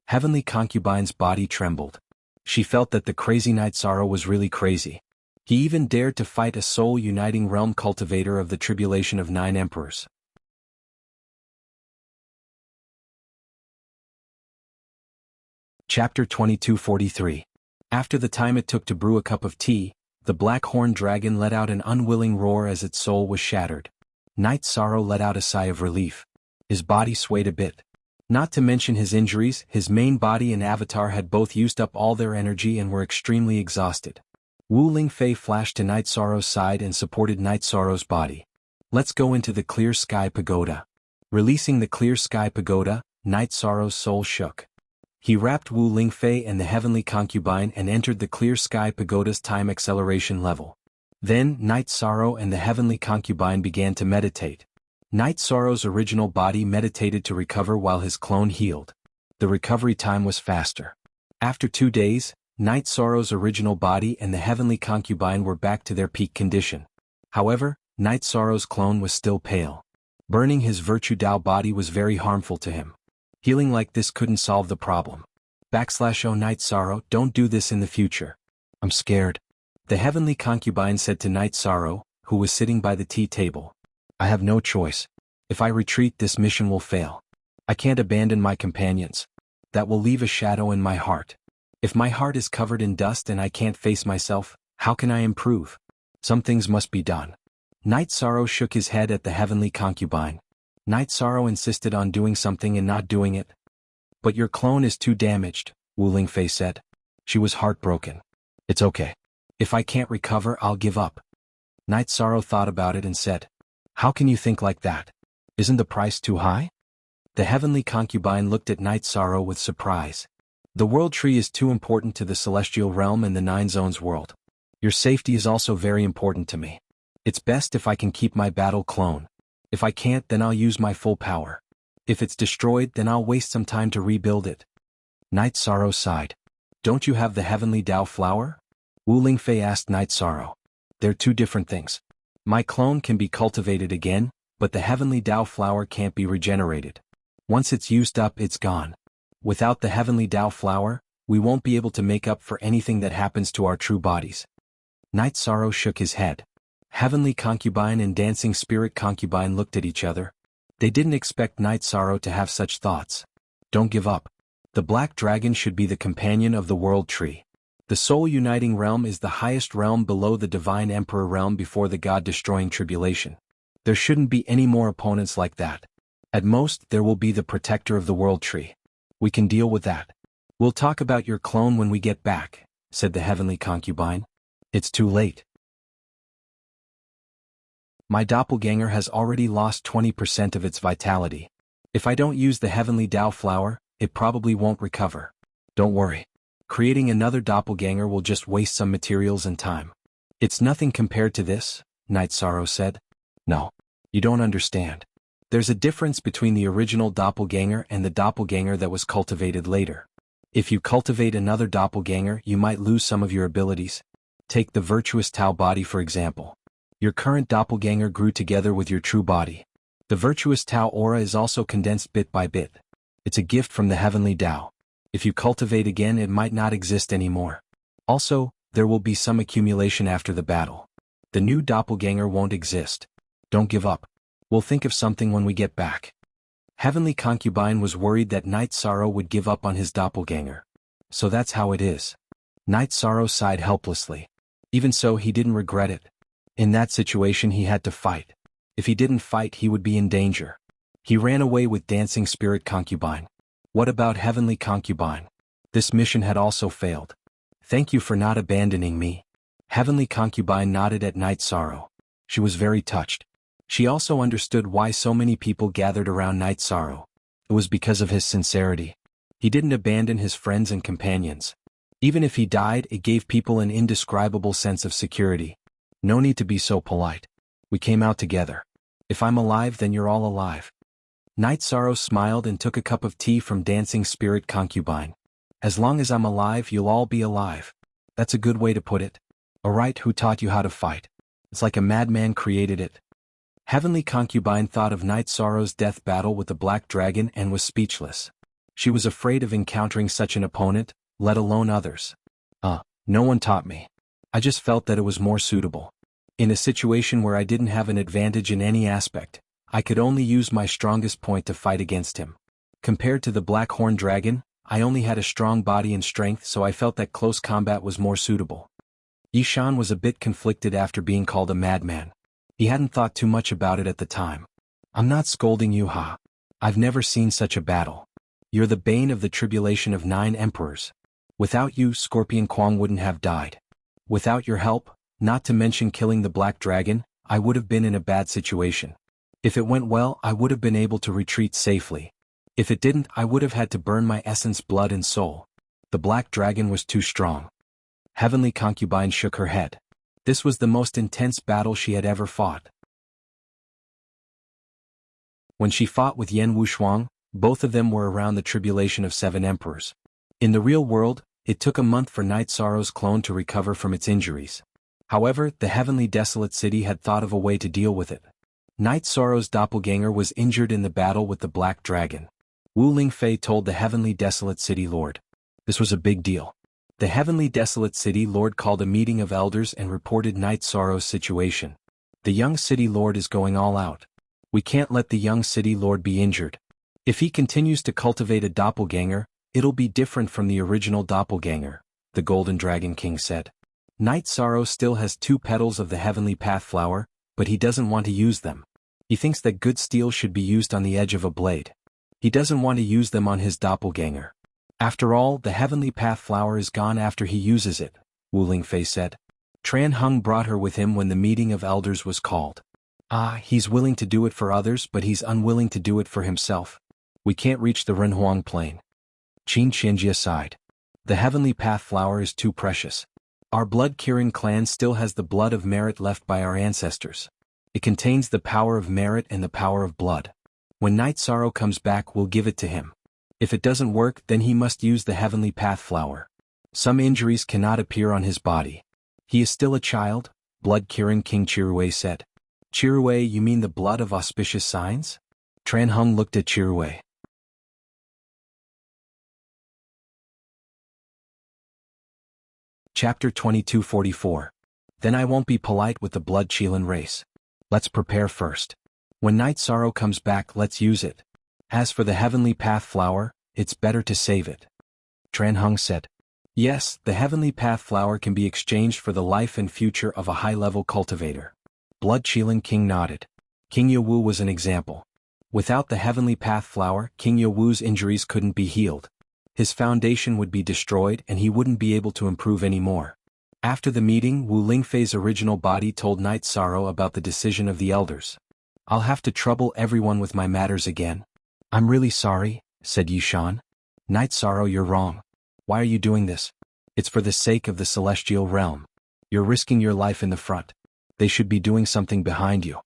Heavenly Concubine's body trembled. She felt that the crazy Night Sorrow was really crazy. He even dared to fight a soul-uniting realm cultivator of the tribulation of 9 emperors. Chapter 2243. After the time it took to brew a cup of tea, the Black Horn Dragon let out an unwilling roar as its soul was shattered. Night Sorrow let out a sigh of relief. His body swayed a bit. Not to mention his injuries, his main body and avatar had both used up all their energy and were extremely exhausted. Wu Lingfei flashed to Night Sorrow's side and supported Night Sorrow's body. "Let's go into the Clear Sky Pagoda." Releasing the Clear Sky Pagoda, Night Sorrow's soul shook. He wrapped Wu Lingfei and the Heavenly Concubine and entered the Clear Sky Pagoda's time acceleration level. Then, Night Sorrow and the Heavenly Concubine began to meditate. Night Sorrow's original body meditated to recover while his clone healed. The recovery time was faster. After 2 days, Night Sorrow's original body and the Heavenly Concubine were back to their peak condition. However, Night Sorrow's clone was still pale. Burning his Virtue Tao body was very harmful to him. Healing like this couldn't solve the problem. /Oh Night Sorrow, don't do this in the future. I'm scared. The Heavenly Concubine said to Night Sorrow, who was sitting by the tea table. "I have no choice. If I retreat, this mission will fail. I can't abandon my companions. That will leave a shadow in my heart. If my heart is covered in dust and I can't face myself, how can I improve? Some things must be done." Night Sorrow shook his head at the Heavenly Concubine. Night Sorrow insisted on doing something and not doing it. "But your clone is too damaged," Wu Lingfei said. She was heartbroken. "It's okay. If I can't recover, I'll give up." Night Sorrow thought about it and said, "How can you think like that? Isn't the price too high?" The heavenly concubine looked at Night Sorrow with surprise. The world tree is too important to the celestial realm and the Nine Zones world. Your safety is also very important to me. It's best if I can keep my battle clone. If I can't, then I'll use my full power. If it's destroyed, then I'll waste some time to rebuild it. Night Sorrow sighed. Don't you have the heavenly Tao flower? Wu Lingfei asked Night Sorrow. They're two different things. My clone can be cultivated again, but the heavenly Tao flower can't be regenerated. Once it's used up, it's gone. Without the heavenly Tao flower, we won't be able to make up for anything that happens to our true bodies. Night Sorrow shook his head. Heavenly concubine and dancing spirit concubine looked at each other. They didn't expect Night Sorrow to have such thoughts. Don't give up. The black dragon should be the companion of the world tree. The soul-uniting realm is the highest realm below the divine emperor realm before the God-destroying tribulation. There shouldn't be any more opponents like that. At most, there will be the protector of the world tree. We can deal with that. We'll talk about your clone when we get back, said the heavenly concubine. It's too late. My doppelganger has already lost 20% of its vitality. If I don't use the heavenly Tao flower, it probably won't recover. Don't worry. Creating another doppelganger will just waste some materials and time. It's nothing compared to this, Night Sorrow said. No. You don't understand. There's a difference between the original doppelganger and the doppelganger that was cultivated later. If you cultivate another doppelganger, you might lose some of your abilities. Take the virtuous Tao body for example. Your current doppelganger grew together with your true body. The virtuous Tao aura is also condensed bit by bit. It's a gift from the heavenly Tao. If you cultivate again, it might not exist anymore. Also, there will be some accumulation after the battle. The new doppelganger won't exist. Don't give up. We'll think of something when we get back. Heavenly concubine was worried that Night Sorrow would give up on his doppelganger. So that's how it is. Night Sorrow sighed helplessly. Even so, he didn't regret it. In that situation, he had to fight. If he didn't fight, he would be in danger. He ran away with dancing spirit concubine. What about heavenly concubine? This mission had also failed. Thank you for not abandoning me. Heavenly concubine nodded at Night Sorrow. She was very touched. She also understood why so many people gathered around Night Sorrow. It was because of his sincerity. He didn't abandon his friends and companions. Even if he died, it gave people an indescribable sense of security. No need to be so polite. We came out together. If I'm alive, then you're all alive. Night Sorrow smiled and took a cup of tea from dancing spirit concubine. As long as I'm alive, you'll all be alive. That's a good way to put it. Alright, who taught you how to fight? It's like a madman created it. Heavenly concubine thought of Night Sorrow's death battle with the black dragon and was speechless. She was afraid of encountering such an opponent, let alone others. No one taught me. I just felt that it was more suitable. In a situation where I didn't have an advantage in any aspect, I could only use my strongest point to fight against him. Compared to the black horn dragon, I only had a strong body and strength, so I felt that close combat was more suitable. Yishan was a bit conflicted after being called a madman. He hadn't thought too much about it at the time. I'm not scolding you, Ha. I've never seen such a battle. You're the bane of the tribulation of 9 emperors. Without you, Scorpion Kwang wouldn't have died. Without your help, not to mention killing the black dragon, I would have been in a bad situation. If it went well, I would have been able to retreat safely. If it didn't, I would have had to burn my essence, blood and soul. The black dragon was too strong. Heavenly concubine shook her head. This was the most intense battle she had ever fought. When she fought with Yan Wushuang, both of them were around the tribulation of 7 emperors. In the real world, it took a month for Night Sorrow's clone to recover from its injuries. However, the heavenly desolate city had thought of a way to deal with it. Night Sorrow's doppelganger was injured in the battle with the black dragon. Wu Lingfei told the heavenly desolate city lord. This was a big deal. The heavenly desolate city lord called a meeting of elders and reported Night Sorrow's situation. The young city lord is going all out. We can't let the young city lord be injured. If he continues to cultivate a doppelganger, it'll be different from the original doppelganger, the Golden Dragon King said. Night Sorrow still has 2 petals of the heavenly path flower, but he doesn't want to use them. He thinks that good steel should be used on the edge of a blade. He doesn't want to use them on his doppelganger. After all, the heavenly path flower is gone after he uses it, Wu Lingfei said. Tran Hung brought her with him when the meeting of elders was called. He's willing to do it for others, but he's unwilling to do it for himself. We can't reach the Renhuang Plain. Qin Qianjia sighed. The heavenly path flower is too precious. Our blood-Kirin clan still has the blood of merit left by our ancestors. It contains the power of merit and the power of blood. When Night Sorrow comes back, we'll give it to him. If it doesn't work, then he must use the heavenly path flower. Some injuries cannot appear on his body. He is still a child, blood-Kirin King Chirue said. Chirue, you mean the blood of auspicious signs? Tranhung looked at Chirue. Chapter 2244. Then I won't be polite with the blood Qilin race. Let's prepare first. When Night Sorrow comes back, let's use it. As for the heavenly path flower, it's better to save it. Tranhung said. Yes, the heavenly path flower can be exchanged for the life and future of a high-level cultivator. Blood Qilin King nodded. King Yawu was an example. Without the heavenly path flower, King Yawu's injuries couldn't be healed. His foundation would be destroyed and he wouldn't be able to improve anymore. After the meeting, Wu Lingfei's original body told Night Sorrow about the decision of the elders. I'll have to trouble everyone with my matters again. I'm really sorry, said Yishan. Night Sorrow, you're wrong. Why are you doing this? It's for the sake of the celestial realm. You're risking your life in the front. They should be doing something behind you.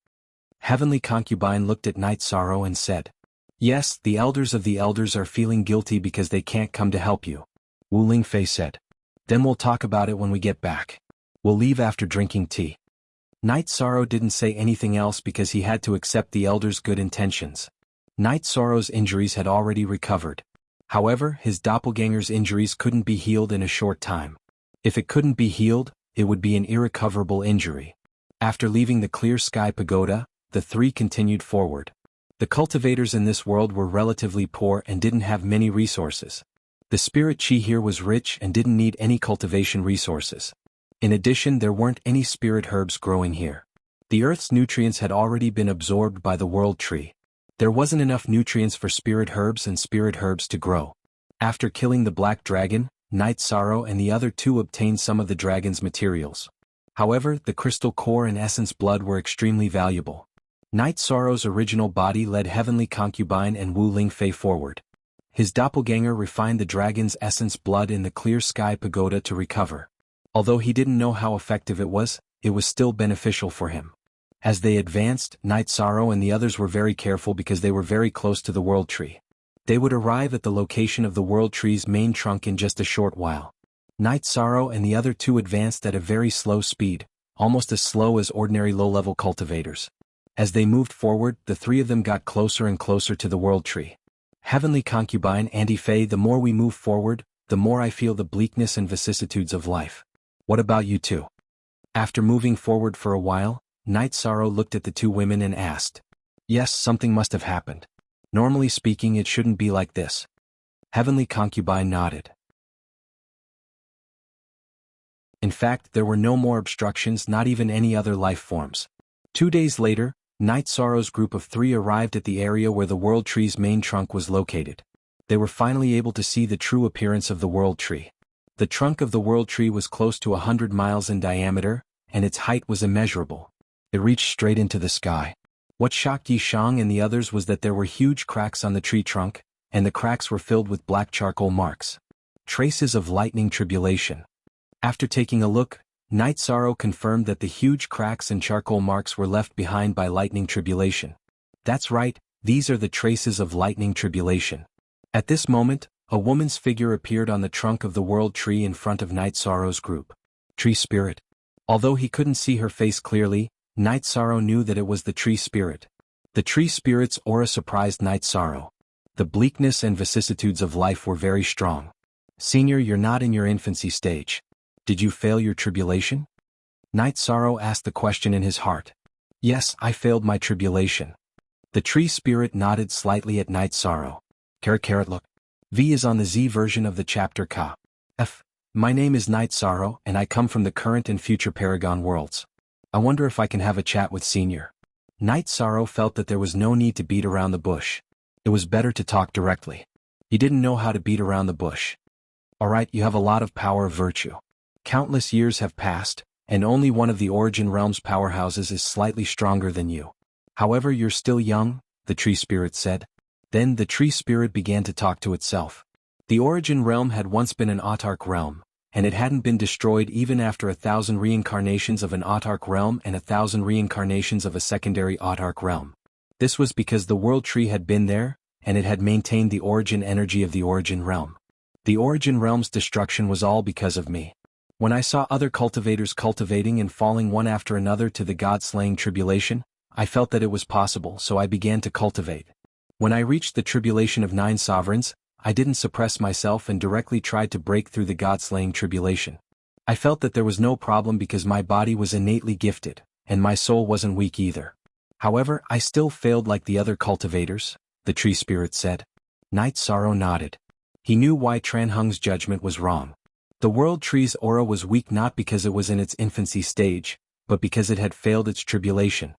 Heavenly Concubine looked at Night Sorrow and said, Yes, the elders of the elders are feeling guilty because they can't come to help you. Wu Lingfei said. Then we'll talk about it when we get back. We'll leave after drinking tea. Night Sorrow didn't say anything else because he had to accept the elders' good intentions. Night Sorrow's injuries had already recovered. However, his doppelganger's injuries couldn't be healed in a short time. If it couldn't be healed, it would be an irrecoverable injury. After leaving the Clear Sky Pagoda, the three continued forward. The cultivators in this world were relatively poor and didn't have many resources. The spirit chi here was rich and didn't need any cultivation resources. In addition, there weren't any spirit herbs growing here. The earth's nutrients had already been absorbed by the world tree. There wasn't enough nutrients for spirit herbs to grow. After killing the black dragon, Night Sorrow and the other two obtained some of the dragon's materials. However, the crystal core and essence blood were extremely valuable. Night Sorrow's original body led Heavenly Concubine and Wu Lingfei forward. His doppelganger refined the dragon's essence blood in the Clear Sky Pagoda to recover. Although he didn't know how effective it was still beneficial for him. As they advanced, Night Sorrow and the others were very careful because they were very close to the world tree. They would arrive at the location of the world tree's main trunk in just a short while. Night Sorrow and the other two advanced at a very slow speed, almost as slow as ordinary low-level cultivators. As they moved forward, the three of them got closer and closer to the world tree. Heavenly Concubine, Auntie Fei, the more we move forward, the more I feel the bleakness and vicissitudes of life. What about you two? After moving forward for a while, Night Sorrow looked at the two women and asked. Yes, something must have happened. Normally speaking, it shouldn't be like this. Heavenly Concubine nodded. In fact, there were no more obstructions, not even any other life forms. 2 days later, Night Sorrow's group of three arrived at the area where the world tree's main trunk was located. They were finally able to see the true appearance of the world tree. The trunk of the world tree was close to 100 miles in diameter, and its height was immeasurable. It reached straight into the sky. What shocked Yishang and the others was that there were huge cracks on the tree trunk, and the cracks were filled with black charcoal marks. Traces of lightning tribulation. After taking a look, Night Sorrow confirmed that the huge cracks and charcoal marks were left behind by lightning tribulation. That's right, these are the traces of lightning tribulation. At this moment, a woman's figure appeared on the trunk of the world tree in front of Night Sorrow's group. Tree Spirit. Although he couldn't see her face clearly, Night Sorrow knew that it was the Tree Spirit. The Tree Spirit's aura surprised Night Sorrow. The bleakness and vicissitudes of life were very strong. Senior, you're not in your infancy stage. Did you fail your tribulation? Night Sorrow asked the question in his heart. Yes, I failed my tribulation. The Tree Spirit nodded slightly at Night Sorrow. Carrot look. V is on the Z version of the chapter Ka. F. My name is Night Sorrow and I come from the current and future Paragon worlds. I wonder if I can have a chat with Senior. Night Sorrow felt that there was no need to beat around the bush. It was better to talk directly. He didn't know how to beat around the bush. Alright, you have a lot of power of virtue. Countless years have passed, and only one of the Origin Realm's powerhouses is slightly stronger than you. However, you're still young, the Tree Spirit said. Then the tree spirit began to talk to itself. The origin realm had once been an autark realm, and it hadn't been destroyed even after 1,000 reincarnations of an autark realm and 1,000 reincarnations of a secondary autark realm. This was because the world tree had been there, and it had maintained the origin energy of the origin realm. The origin realm's destruction was all because of me. When I saw other cultivators cultivating and falling one after another to the God-slaying tribulation, I felt that it was possible, so I began to cultivate. When I reached the tribulation of 9 sovereigns, I didn't suppress myself and directly tried to break through the God-slaying tribulation. I felt that there was no problem because my body was innately gifted, and my soul wasn't weak either. However, I still failed like the other cultivators, the tree spirit said. Night Sorrow nodded. He knew why Tranhung's judgment was wrong. The world tree's aura was weak not because it was in its infancy stage, but because it had failed its tribulation.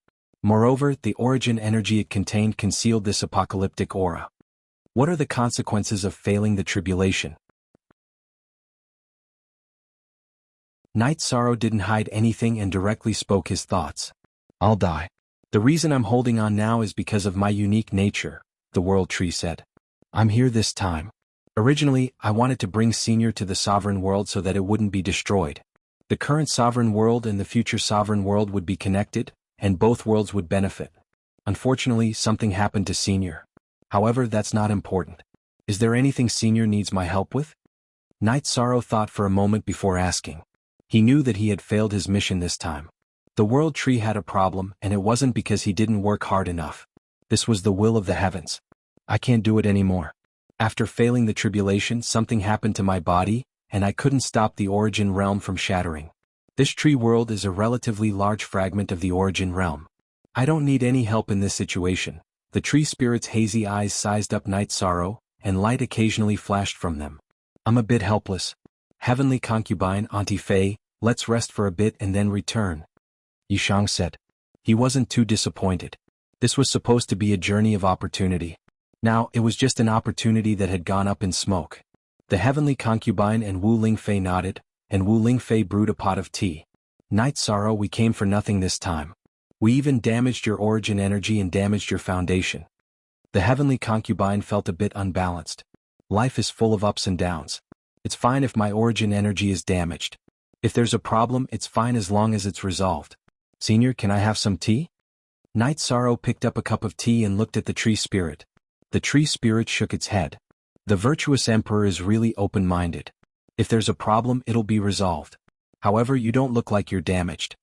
Moreover, the origin energy it contained concealed this apocalyptic aura. What are the consequences of failing the tribulation? Night Sorrow didn't hide anything and directly spoke his thoughts. I'll die. The reason I'm holding on now is because of my unique nature, the world tree said. I'm here this time. Originally, I wanted to bring Senior to the sovereign world so that it wouldn't be destroyed. The current sovereign world and the future sovereign world would be connected, and both worlds would benefit. Unfortunately, something happened to Senior. However, that's not important. Is there anything Senior needs my help with? Night Sorrow thought for a moment before asking. He knew that he had failed his mission this time. The world tree had a problem, and it wasn't because he didn't work hard enough. This was the will of the heavens. I can't do it anymore. After failing the tribulation, something happened to my body, and I couldn't stop the origin realm from shattering. This tree world is a relatively large fragment of the origin realm. I don't need any help in this situation. The tree spirit's hazy eyes sized up Night Sorrow, and light occasionally flashed from them. I'm a bit helpless. Heavenly concubine Auntie Faye, let's rest for a bit and then return. Yishang said. He wasn't too disappointed. This was supposed to be a journey of opportunity. Now, it was just an opportunity that had gone up in smoke. The heavenly concubine and Wu Lingfei nodded, and Wu Lingfei brewed a pot of tea. Night Sorrow, we came for nothing this time. We even damaged your origin energy and damaged your foundation. The heavenly concubine felt a bit unbalanced. Life is full of ups and downs. It's fine if my origin energy is damaged. If there's a problem, it's fine as long as it's resolved. Senior, can I have some tea? Night Sorrow picked up a cup of tea and looked at the tree spirit. The tree spirit shook its head. The virtuous emperor is really open-minded. If there's a problem, it'll be resolved. However, you don't look like you're damaged.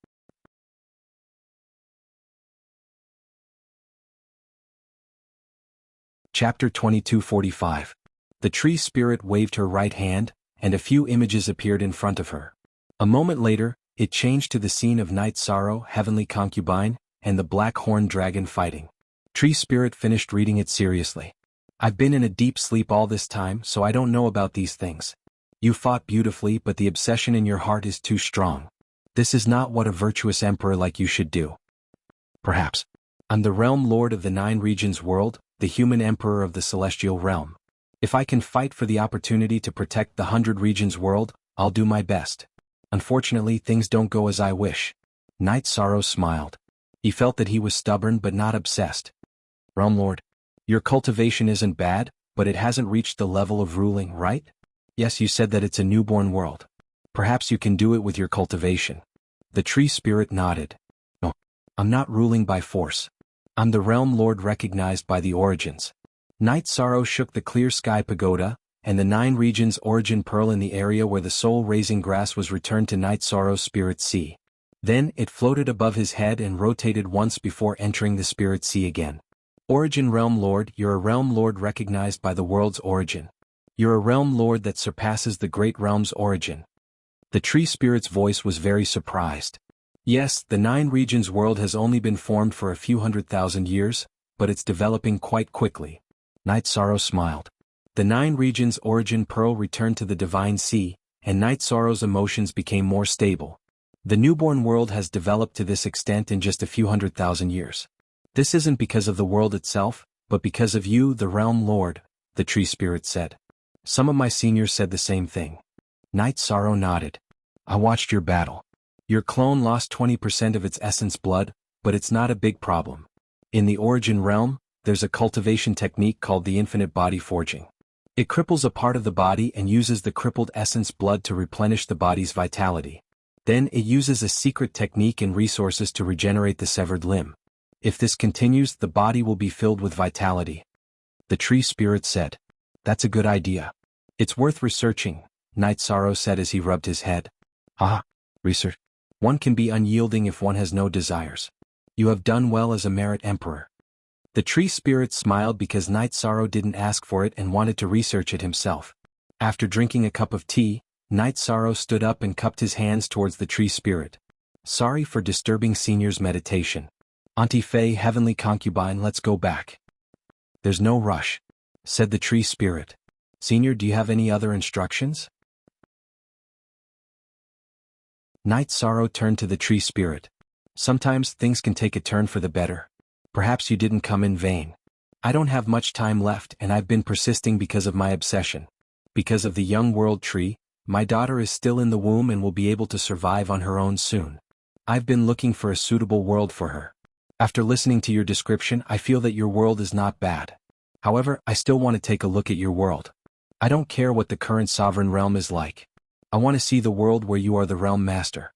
Chapter 2245. The tree spirit waved her right hand, and a few images appeared in front of her. A moment later, it changed to the scene of Night Sorrow, heavenly concubine, and the black horned dragon fighting. Tree spirit finished reading it seriously. I've been in a deep sleep all this time, so I don't know about these things. You fought beautifully, but the obsession in your heart is too strong. This is not what a virtuous emperor like you should do. Perhaps. I'm the realm lord of the 9 regions world, the human emperor of the celestial realm. If I can fight for the opportunity to protect the 100 regions world, I'll do my best. Unfortunately, things don't go as I wish. Night Sorrow smiled. He felt that he was stubborn but not obsessed. Realm lord, your cultivation isn't bad, but it hasn't reached the level of ruling, right? Yes, you said that it's a newborn world. Perhaps you can do it with your cultivation. The tree spirit nodded. No, I'm not ruling by force. I'm the realm lord recognized by the origins. Night Sorrow shook the clear sky pagoda, and the 9 regions origin pearl in the area where the soul-raising grass was returned to Night Sorrow's spirit sea. Then it floated above his head and rotated once before entering the spirit sea again. Origin Realm Lord, you're a realm lord recognized by the world's origin. You're a realm lord that surpasses the great realm's origin. The tree spirit's voice was very surprised. Yes, the 9 regions world has only been formed for a few 100,000 years, but it's developing quite quickly. Night Sorrow smiled. The 9 regions origin pearl returned to the divine sea, and Night Sorrow's emotions became more stable. The newborn world has developed to this extent in just a few 100,000 years. This isn't because of the world itself, but because of you, the realm lord, the tree spirit said. Some of my seniors said the same thing. Night Sorrow nodded. I watched your battle. Your clone lost 20% of its essence blood, but it's not a big problem. In the origin realm, there's a cultivation technique called the infinite body forging. It cripples a part of the body and uses the crippled essence blood to replenish the body's vitality. Then it uses a secret technique and resources to regenerate the severed limb. If this continues, the body will be filled with vitality. The tree spirit said. That's a good idea. It's worth researching, Night Sorrow said as he rubbed his head. Ah, research. One can be unyielding if one has no desires. You have done well as a merit emperor. The tree spirit smiled because Night Sorrow didn't ask for it and wanted to research it himself. After drinking a cup of tea, Night Sorrow stood up and cupped his hands towards the tree spirit. Sorry for disturbing Senior's meditation. Auntie Faye, heavenly concubine, let's go back. There's no rush, said the tree spirit. Senior, do you have any other instructions? Night Sorrow turned to the tree spirit. Sometimes things can take a turn for the better. Perhaps you didn't come in vain. I don't have much time left and I've been persisting because of my obsession. Because of the young world tree, my daughter is still in the womb and will be able to survive on her own soon. I've been looking for a suitable world for her. After listening to your description, I feel that your world is not bad. However, I still want to take a look at your world. I don't care what the current sovereign realm is like. I want to see the world where you are the realm master.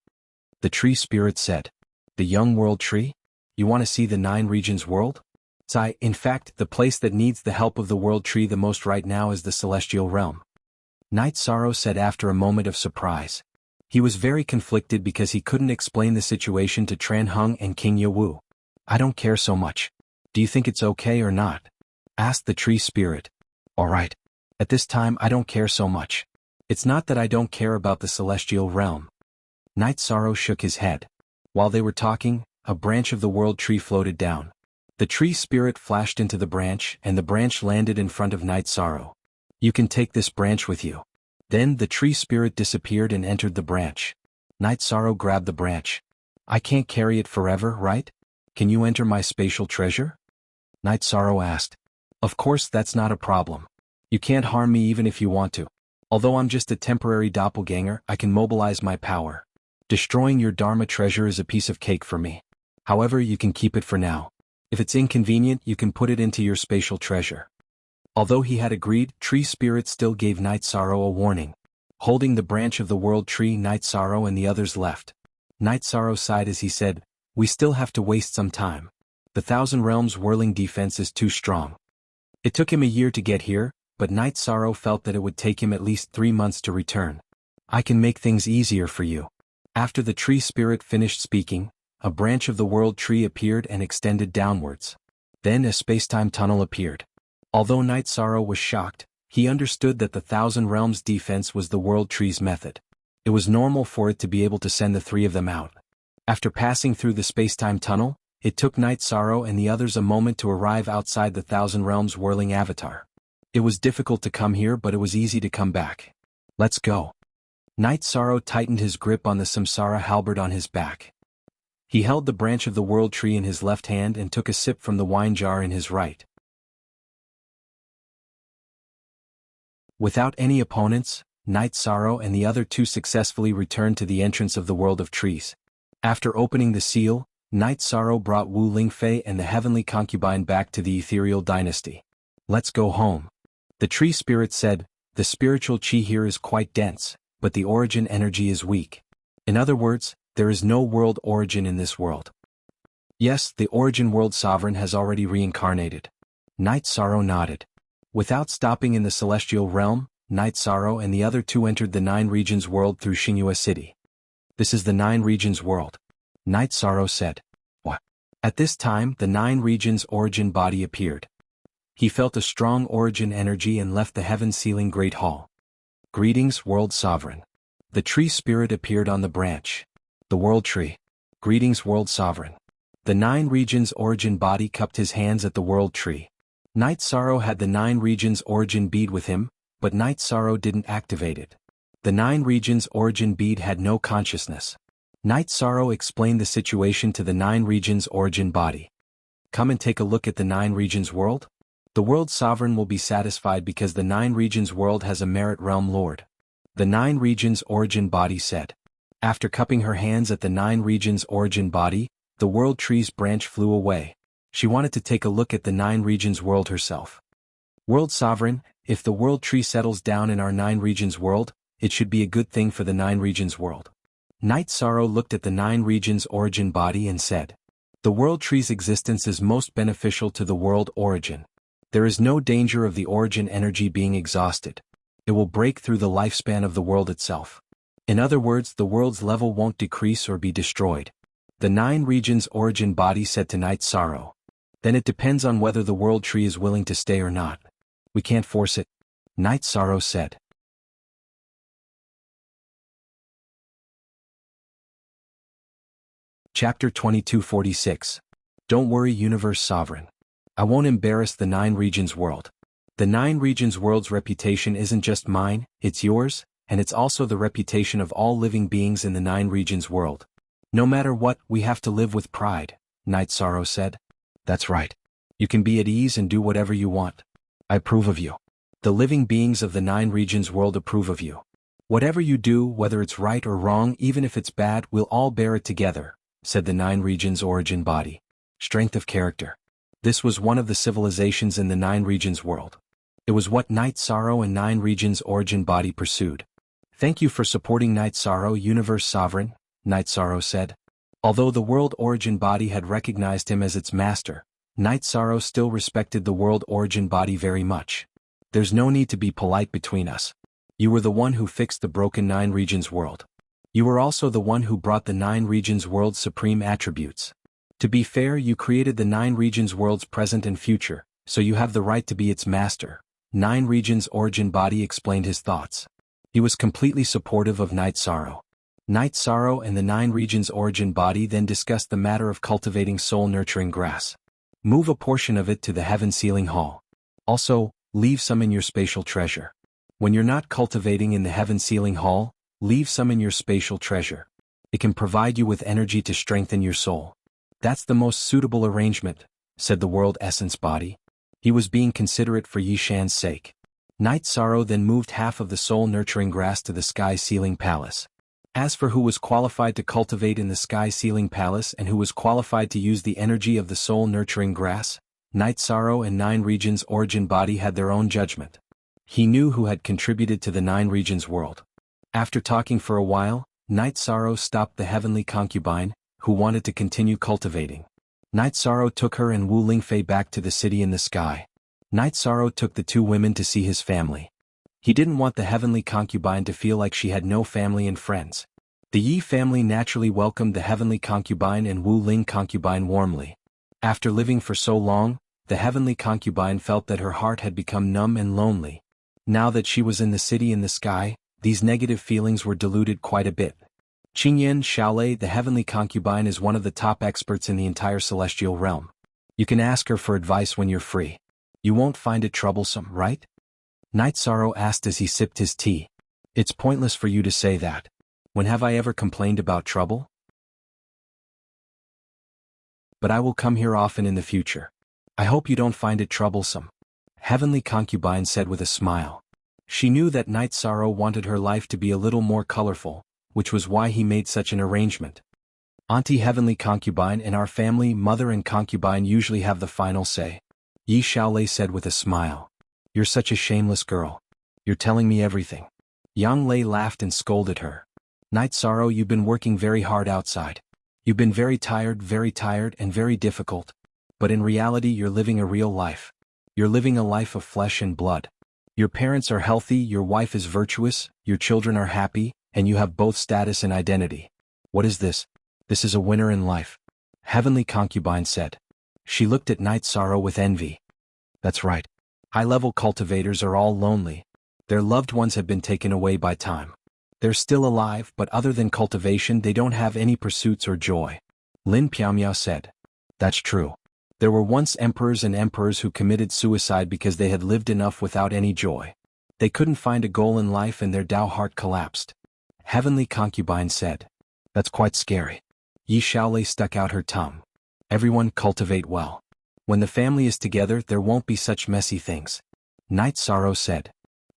The tree spirit said. The young world tree? You want to see the 9 regions world? In fact, the place that needs the help of the world tree the most right now is the celestial realm. Night Sorrow said after a moment of surprise. He was very conflicted because he couldn't explain the situation to Tran Hung and King Yawu. I don't care so much. Do you think it's okay or not? Asked the tree spirit. All right. At this time I don't care so much. It's not that I don't care about the celestial realm. Night Sorrow shook his head. While they were talking, a branch of the world tree floated down. The tree spirit flashed into the branch and the branch landed in front of Night Sorrow. You can take this branch with you. Then the tree spirit disappeared and entered the branch. Night Sorrow grabbed the branch. I can't carry it forever, right? Can you enter my spatial treasure? Night Sorrow asked. Of course, that's not a problem. You can't harm me even if you want to. Although I'm just a temporary doppelganger, I can mobilize my power. Destroying your Dharma treasure is a piece of cake for me. However, you can keep it for now. If it's inconvenient, you can put it into your spatial treasure. Although he had agreed, Tree Spirit still gave Night Sorrow a warning. Holding the branch of the world tree, Night Sorrow and the others left. Night Sorrow sighed as he said, we still have to waste some time. The Thousand Realms whirling defense is too strong. It took him a year to get here, but Night Sorrow felt that it would take him at least 3 months to return. I can make things easier for you. After the tree spirit finished speaking, a branch of the world tree appeared and extended downwards. Then a spacetime tunnel appeared. Although Night Sorrow was shocked, he understood that the Thousand Realms defense was the world tree's method. It was normal for it to be able to send the 3 of them out. After passing through the spacetime tunnel, it took Night Sorrow and the others a moment to arrive outside the Thousand Realms whirling avatar. It was difficult to come here, but it was easy to come back. Let's go. Night Sorrow tightened his grip on the Samsara halberd on his back. He held the branch of the world tree in his left hand and took a sip from the wine jar in his right. Without any opponents, Night Sorrow and the other 2 successfully returned to the entrance of the world of trees. After opening the seal, Night Sorrow brought Wu Lingfei and the heavenly concubine back to the ethereal dynasty. Let's go home. The tree spirit said, the spiritual chi here is quite dense, but the origin energy is weak. In other words, there is no world origin in this world. Yes, the origin world sovereign has already reincarnated. Night Sorrow nodded. Without stopping in the celestial realm, Night Sorrow and the other 2 entered the 9 regions world through Xinhua City. This is the 9 regions world. Night Sorrow said. What? At this time, the 9 regions origin body appeared. He felt a strong origin energy and left the heaven-sealing great hall. Greetings, world sovereign. The tree spirit appeared on the branch. The world tree. Greetings, world sovereign. The 9 regions origin body cupped his hands at the world tree. Night Sorrow had the 9 regions origin bead with him, but Night Sorrow didn't activate it. The 9 regions origin bead had no consciousness. Night Sorrow explained the situation to the 9 regions origin body. Come and take a look at the 9 regions world? The world sovereign will be satisfied because the 9 regions world has a merit realm lord. The 9 regions origin body said. After cupping her hands at the 9 regions origin body, the world tree's branch flew away. She wanted to take a look at the Nine Regions world herself. World Sovereign, if the world tree settles down in our Nine Regions world, it should be a good thing for the Nine Regions world. Night Sorrow looked at the Nine Regions origin body and said, the world tree's existence is most beneficial to the world origin. There is no danger of the origin energy being exhausted. It will break through the lifespan of the world itself. In other words, the world's level won't decrease or be destroyed. The Nine Regions origin body said to Night Sorrow. Then it depends on whether the world tree is willing to stay or not. We can't force it. Night Sorrow said. Chapter 2246. Don't worry, Universe Sovereign. I won't embarrass the Nine Regions world. The Nine Regions world's reputation isn't just mine, it's yours, and it's also the reputation of all living beings in the Nine Regions world. No matter what, we have to live with pride, Night Sorrow said. That's right. You can be at ease and do whatever you want. I approve of you. The living beings of the Nine Regions world approve of you. Whatever you do, whether it's right or wrong, even if it's bad, we'll all bear it together, said the Nine Regions origin body. Strength of character. This was one of the civilizations in the Nine Regions world. It was what Night Sorrow and Nine Regions origin body pursued. Thank you for supporting Night Sorrow, Universe Sovereign, Night Sorrow said. Although the world origin body had recognized him as its master, Night Sorrow still respected the world origin body very much. There's no need to be polite between us. You were the one who fixed the broken Nine Regions world. You were also the one who brought the Nine Regions world's supreme attributes. To be fair, you created the Nine Regions world's present and future, so you have the right to be its master. Nine Regions origin body explained his thoughts. He was completely supportive of Night Sorrow. Night Sorrow and the Nine Regions origin body then discussed the matter of cultivating soul-nurturing grass. Move a portion of it to the Heaven Sealing Hall. Also, leave some in your spatial treasure. When you're not cultivating in the Heaven Sealing Hall, leave some in your spatial treasure. It can provide you with energy to strengthen your soul. That's the most suitable arrangement, said the World Essence body. He was being considerate for Yishan's sake. Night Sorrow then moved half of the soul-nurturing grass to the Sky Sealing Palace. As for who was qualified to cultivate in the Sky Sealing Palace and who was qualified to use the energy of the soul-nurturing grass, Night Sorrow and Nine Regions origin body had their own judgment. He knew who had contributed to the Nine Regions world. After talking for a while, Night Sorrow stopped the heavenly concubine, who wanted to continue cultivating. Night Sorrow took her and Wu Lingfei back to the city in the sky. Night Sorrow took the two women to see his family. He didn't want the heavenly concubine to feel like she had no family and friends. The Yi family naturally welcomed the heavenly concubine and Wu Ling concubine warmly. After living for so long, the heavenly concubine felt that her heart had become numb and lonely. Now that she was in the city in the sky, these negative feelings were diluted quite a bit. Qingyan Shaolei, the heavenly concubine, is one of the top experts in the entire celestial realm. You can ask her for advice when you're free. You won't find it troublesome, right? Night Sorrow asked as he sipped his tea. It's pointless for you to say that. When have I ever complained about trouble? But I will come here often in the future. I hope you don't find it troublesome. Heavenly concubine said with a smile. She knew that Night Sorrow wanted her life to be a little more colorful, which was why he made such an arrangement. Auntie Heavenly Concubine and our family, mother and concubine, usually have the final say. Yi Shaolei said with a smile. You're such a shameless girl. You're telling me everything. Yang Lei laughed and scolded her. Night Sorrow, you've been working very hard outside. You've been very tired and very difficult. But in reality you're living a real life. You're living a life of flesh and blood. Your parents are healthy, your wife is virtuous, your children are happy, and you have both status and identity. What is this? This is a winner in life. Heavenly Concubine said. She looked at Night Sorrow with envy. That's right. High-level cultivators are all lonely. Their loved ones have been taken away by time. They're still alive, but other than cultivation they don't have any pursuits or joy. Lin Piaomiao said. That's true. There were once emperors and emperors who committed suicide because they had lived enough without any joy. They couldn't find a goal in life and their Tao heart collapsed. Heavenly Concubine said. That's quite scary. Yi Shaolei stuck out her tongue. Everyone cultivate well. When the family is together there won't be such messy things. Night Sorrow said.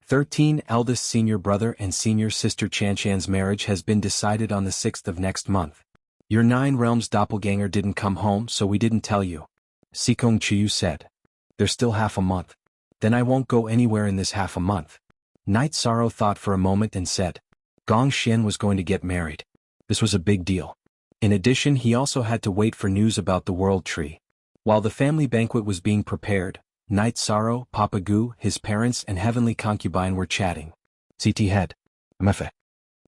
13 Eldest senior brother and senior sister Chanshan's marriage has been decided on the 6th of next month. Your 9 realms doppelganger didn't come home, so we didn't tell you. Sikong Chiyu said. There's still half a month. Then I won't go anywhere in this half a month. Night Sorrow thought for a moment and said. Gong Xian was going to get married. This was a big deal. In addition, he also had to wait for news about the World Tree. While the family banquet was being prepared, Night Sorrow, Papa Gu, his parents and Heavenly Concubine were chatting. CT head. MFA.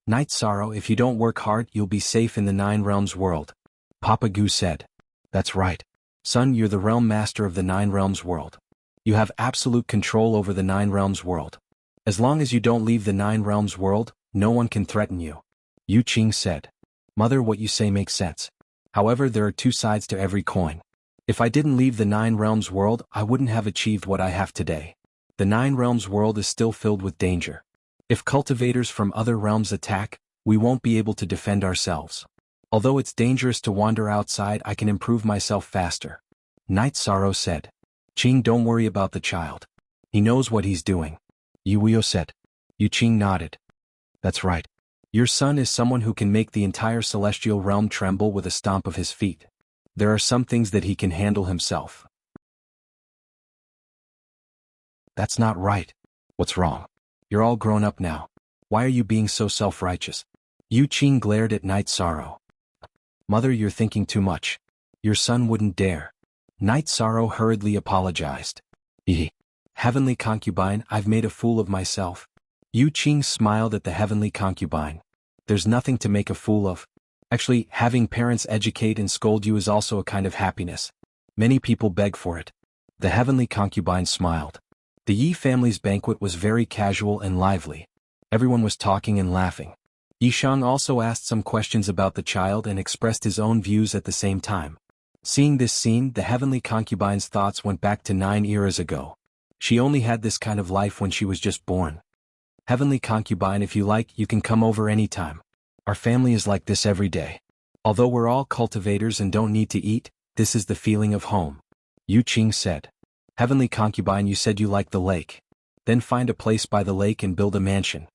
Night Sorrow, if you don't work hard, you'll be safe in the Nine Realms world. Papa Gu said. That's right. Son, you're the realm master of the Nine Realms world. You have absolute control over the Nine Realms world. As long as you don't leave the Nine Realms world, no one can threaten you. Yu Qing said. Mother, what you say makes sense. However, there are two sides to every coin. If I didn't leave the Nine Realms world, I wouldn't have achieved what I have today. The Nine Realms world is still filled with danger. If cultivators from other realms attack, we won't be able to defend ourselves. Although it's dangerous to wander outside, I can improve myself faster. Night Sorrow said. Qing, don't worry about the child. He knows what he's doing. Yu Weo said. Yu Qing nodded. That's right. Your son is someone who can make the entire celestial realm tremble with a stomp of his feet. There are some things that he can handle himself. That's not right. What's wrong? You're all grown up now. Why are you being so self-righteous? Yu Qing glared at Night Sorrow. Mother, you're thinking too much. Your son wouldn't dare. Night Sorrow hurriedly apologized. Heavenly Concubine, I've made a fool of myself. Yu Qing smiled at the Heavenly Concubine. There's nothing to make a fool of. Actually, having parents educate and scold you is also a kind of happiness. Many people beg for it. The Heavenly Concubine smiled. The Yi family's banquet was very casual and lively. Everyone was talking and laughing. Yishang also asked some questions about the child and expressed his own views at the same time. Seeing this scene, the Heavenly Concubine's thoughts went back to 9 eras ago. She only had this kind of life when she was just born. Heavenly Concubine, if you like, you can come over anytime. Our family is like this every day. Although we're all cultivators and don't need to eat, this is the feeling of home. Yu Qing said. Heavenly Concubine, you said you like the lake. Then find a place by the lake and build a mansion.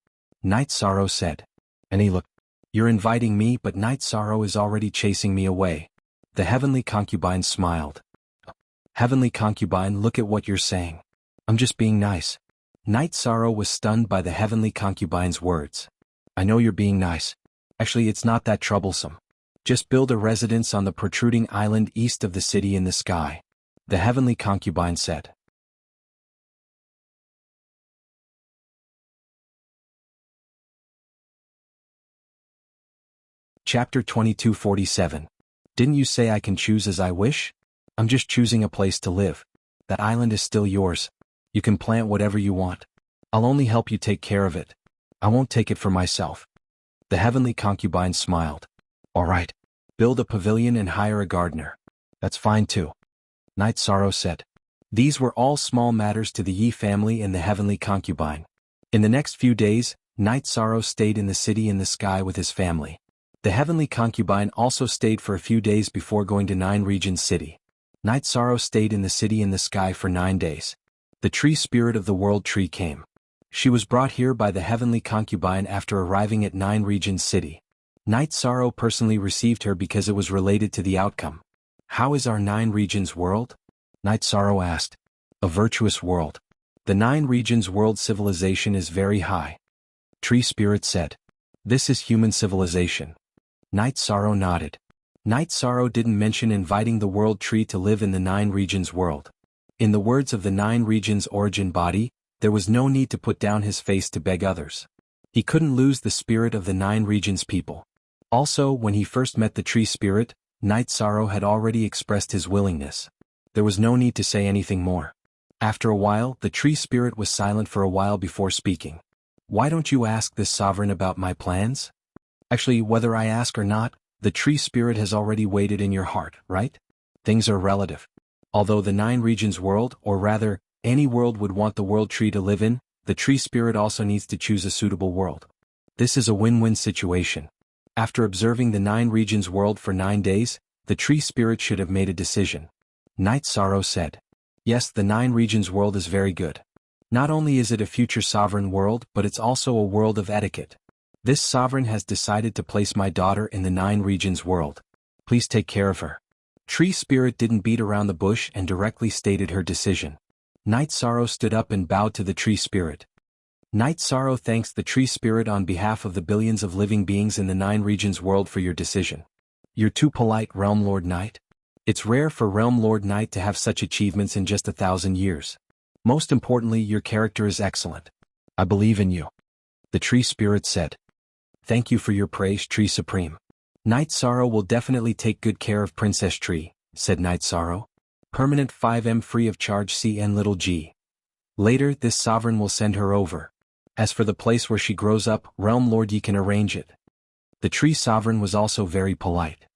Night Sorrow said. And he looked. You're inviting me, but Night Sorrow is already chasing me away. The Heavenly Concubine smiled. Heavenly Concubine, look at what you're saying. I'm just being nice. Night Sorrow was stunned by the Heavenly Concubine's words. I know you're being nice. Actually, it's not that troublesome. Just build a residence on the protruding island east of the city in the sky. The Heavenly Concubine said. Chapter 2247. Didn't you say I can choose as I wish? I'm just choosing a place to live. That island is still yours. You can plant whatever you want. I'll only help you take care of it. I won't take it for myself. The Heavenly Concubine smiled. All right. Build a pavilion and hire a gardener. That's fine too. Night Sorrow said. These were all small matters to the Yi family and the Heavenly Concubine. In the next few days, Night Sorrow stayed in the city in the sky with his family. The Heavenly Concubine also stayed for a few days before going to Nine Regions City. Night Sorrow stayed in the city in the sky for 9 days. The tree spirit of the World Tree came. She was brought here by the Heavenly Concubine after arriving at Nine Regions City. Night Sorrow personally received her because it was related to the outcome. How is our Nine Regions world? Night Sorrow asked. A virtuous world. The Nine Regions world civilization is very high. Tree Spirit said. This is human civilization. Night Sorrow nodded. Night Sorrow didn't mention inviting the World Tree to live in the Nine Regions world. In the words of the Nine Regions origin body, there was no need to put down his face to beg others. He couldn't lose the spirit of the Nine Regions people. Also, when he first met the Tree Spirit, Night Sorrow had already expressed his willingness. There was no need to say anything more. After a while, the Tree Spirit was silent for a while before speaking. Why don't you ask this sovereign about my plans? Actually, whether I ask or not, the Tree Spirit has already waited in your heart, right? Things are relative. Although the Nine Regions world, or rather, any world would want the World Tree to live in, the Tree Spirit also needs to choose a suitable world. This is a win-win situation. After observing the Nine Regions world for 9 days, the Tree Spirit should have made a decision. Night Sorrow said. Yes, the Nine Regions world is very good. Not only is it a future sovereign world, but it's also a world of etiquette. This sovereign has decided to place my daughter in the Nine Regions world. Please take care of her. Tree Spirit didn't beat around the bush and directly stated her decision. Night Sorrow stood up and bowed to the Tree Spirit. Night Sorrow thanks the Tree Spirit on behalf of the billions of living beings in the 9 regions world for your decision. You're too polite, Realm Lord Knight. It's rare for Realm Lord Knight to have such achievements in just 1,000 years. Most importantly, your character is excellent. I believe in you. The Tree Spirit said. Thank you for your praise, Tree Supreme. Night Sorrow will definitely take good care of Princess Tree, said Night Sorrow. Permanent 5M free of charge CN(g). Later, this sovereign will send her over. As for the place where she grows up, Realm Lord, ye can arrange it. The Tree Sovereign was also very polite.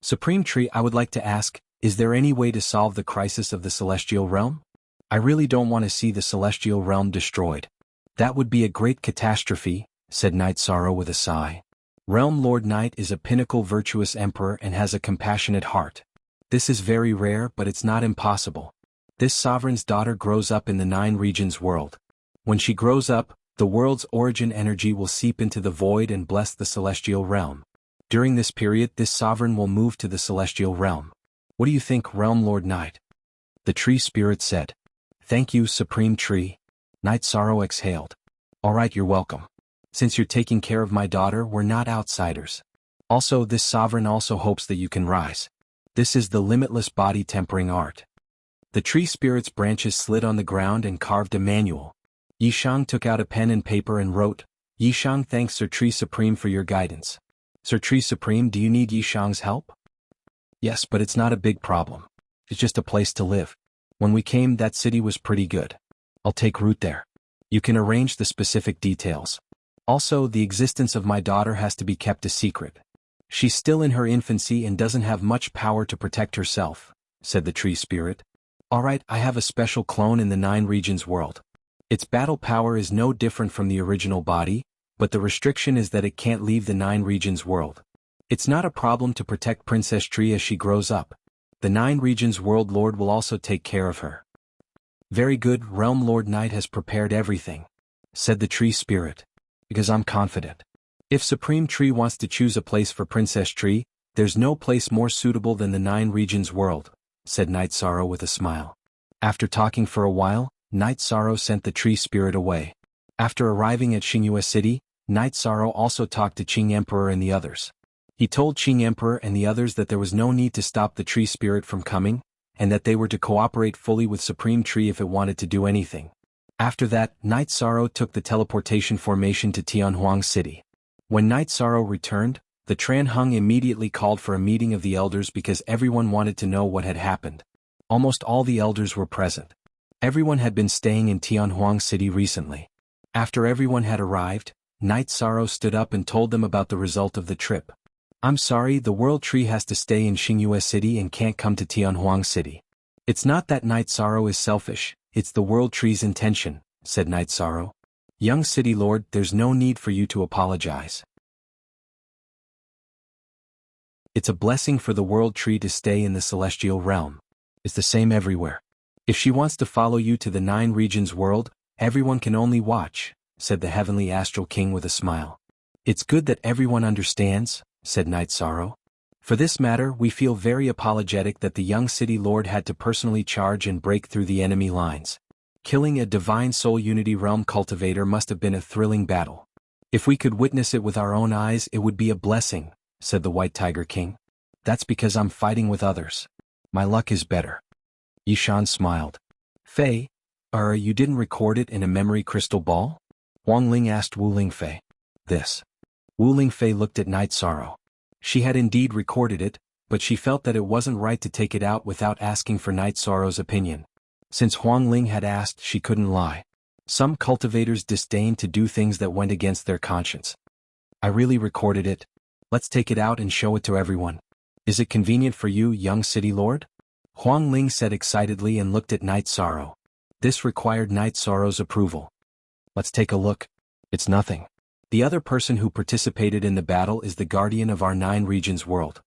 Supreme Tree, I would like to ask, is there any way to solve the crisis of the Celestial Realm? I really don't want to see the Celestial Realm destroyed. That would be a great catastrophe, said Night Sorrow with a sigh. Realm Lord Knight is a pinnacle virtuous emperor and has a compassionate heart. This is very rare, but it's not impossible. This sovereign's daughter grows up in the 9 regions world. When she grows up, the world's origin energy will seep into the void and bless the Celestial Realm. During this period, this sovereign will move to the Celestial Realm. What do you think, Realm Lord Knight? The Tree Spirit said. Thank you, Supreme Tree. Night Sorrow exhaled. Alright, you're welcome. Since you're taking care of my daughter, we're not outsiders. Also, this sovereign also hopes that you can rise. This is the limitless body tempering art. The Tree Spirit's branches slid on the ground and carved a manual. Yishang took out a pen and paper and wrote, Yishang thanks Sir Tree Supreme for your guidance. Sir Tree Supreme, do you need Yishang's help? Yes, but it's not a big problem. It's just a place to live. When we came, that city was pretty good. I'll take root there. You can arrange the specific details. Also, the existence of my daughter has to be kept a secret. She's still in her infancy and doesn't have much power to protect herself, said the Tree Spirit. Alright, I have a special clone in the 9 regions world. Its battle power is no different from the original body, but the restriction is that it can't leave the 9 regions world. It's not a problem to protect Princess Tree as she grows up. The 9 regions world lord will also take care of her. Very good, Realm Lord Knight has prepared everything, said the Tree Spirit. Because I'm confident. If Supreme Tree wants to choose a place for Princess Tree, there's no place more suitable than the 9 regions world, said Night Sorrow with a smile. After talking for a while, Night Sorrow sent the Tree Spirit away. After arriving at Xingyue City, Night Sorrow also talked to Qing Emperor and the others. He told Qing Emperor and the others that there was no need to stop the Tree Spirit from coming, and that they were to cooperate fully with Supreme Tree if it wanted to do anything. After that, Night Sorrow took the teleportation formation to Tianhuang City. When Night Sorrow returned, the Tran Hung immediately called for a meeting of the elders because everyone wanted to know what had happened. Almost all the elders were present. Everyone had been staying in Tianhuang City recently. After everyone had arrived, Night Sorrow stood up and told them about the result of the trip. I'm sorry, the World Tree has to stay in Xingyue City and can't come to Tianhuang City. It's not that Night Sorrow is selfish. It's the World Tree's intention, said Night Sorrow. Young City Lord, there's no need for you to apologize. It's a blessing for the World Tree to stay in the Celestial Realm. It's the same everywhere. If she wants to follow you to the 9 regions world, everyone can only watch, said the Heavenly Astral King with a smile. It's good that everyone understands, said Night Sorrow. For this matter, we feel very apologetic that the young city lord had to personally charge and break through the enemy lines. Killing a divine soul unity realm cultivator must have been a thrilling battle. If we could witness it with our own eyes, it would be a blessing, said the White Tiger King. That's because I'm fighting with others. My luck is better. Yishan smiled. Fei, you didn't record it in a memory crystal ball? Huang Ling asked Wu Lingfei. This. Wu Lingfei looked at Night Sorrow. She had indeed recorded it, but she felt that it wasn't right to take it out without asking for Night Sorrow's opinion. Since Huang Ling had asked, she couldn't lie. Some cultivators disdained to do things that went against their conscience. I really recorded it. Let's take it out and show it to everyone. Is it convenient for you, young city lord? Huang Ling said excitedly and looked at Night Sorrow. This required Night Sorrow's approval. Let's take a look. It's nothing. The other person who participated in the battle is the guardian of our 9 regions world.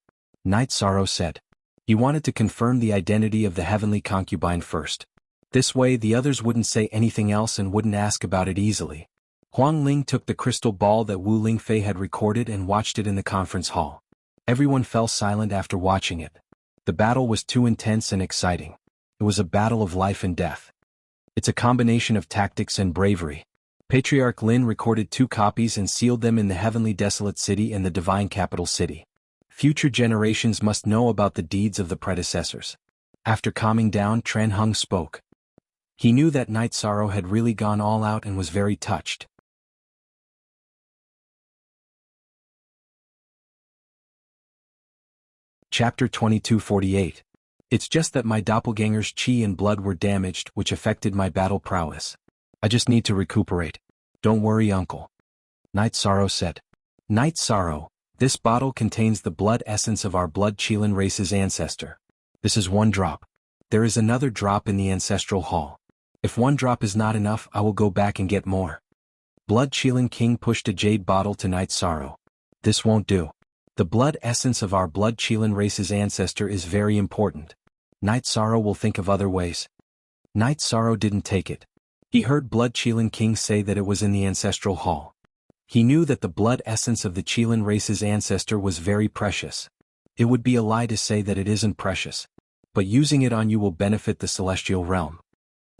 Night Sorrow said. He wanted to confirm the identity of the heavenly concubine first. This way the others wouldn't say anything else and wouldn't ask about it easily. Huang Ling took the crystal ball that Wu Lingfei had recorded and watched it in the conference hall. Everyone fell silent after watching it. The battle was too intense and exciting. It was a battle of life and death. It's a combination of tactics and bravery. Patriarch Lin recorded 2 copies and sealed them in the heavenly desolate city and the divine capital city. Future generations must know about the deeds of the predecessors. After calming down, Tran Hung spoke. He knew that Night Sorrow had really gone all out and was very touched. Chapter 2248. It's just that my doppelganger's chi and blood were damaged, which affected my battle prowess. I just need to recuperate. Don't worry, uncle. Night Sorrow said. Night Sorrow, this bottle contains the blood essence of our blood Qilin race's ancestor. This is 1 drop. There is another drop in the ancestral hall. If 1 drop is not enough, I will go back and get more. Blood Qilin King pushed a jade bottle to Night Sorrow. This won't do. The blood essence of our blood Qilin race's ancestor is very important. Night Sorrow will think of other ways. Night Sorrow didn't take it. He heard Blood Qilin King say that it was in the ancestral hall. He knew that the blood essence of the Qilin race's ancestor was very precious. It would be a lie to say that it isn't precious. But using it on you will benefit the celestial realm.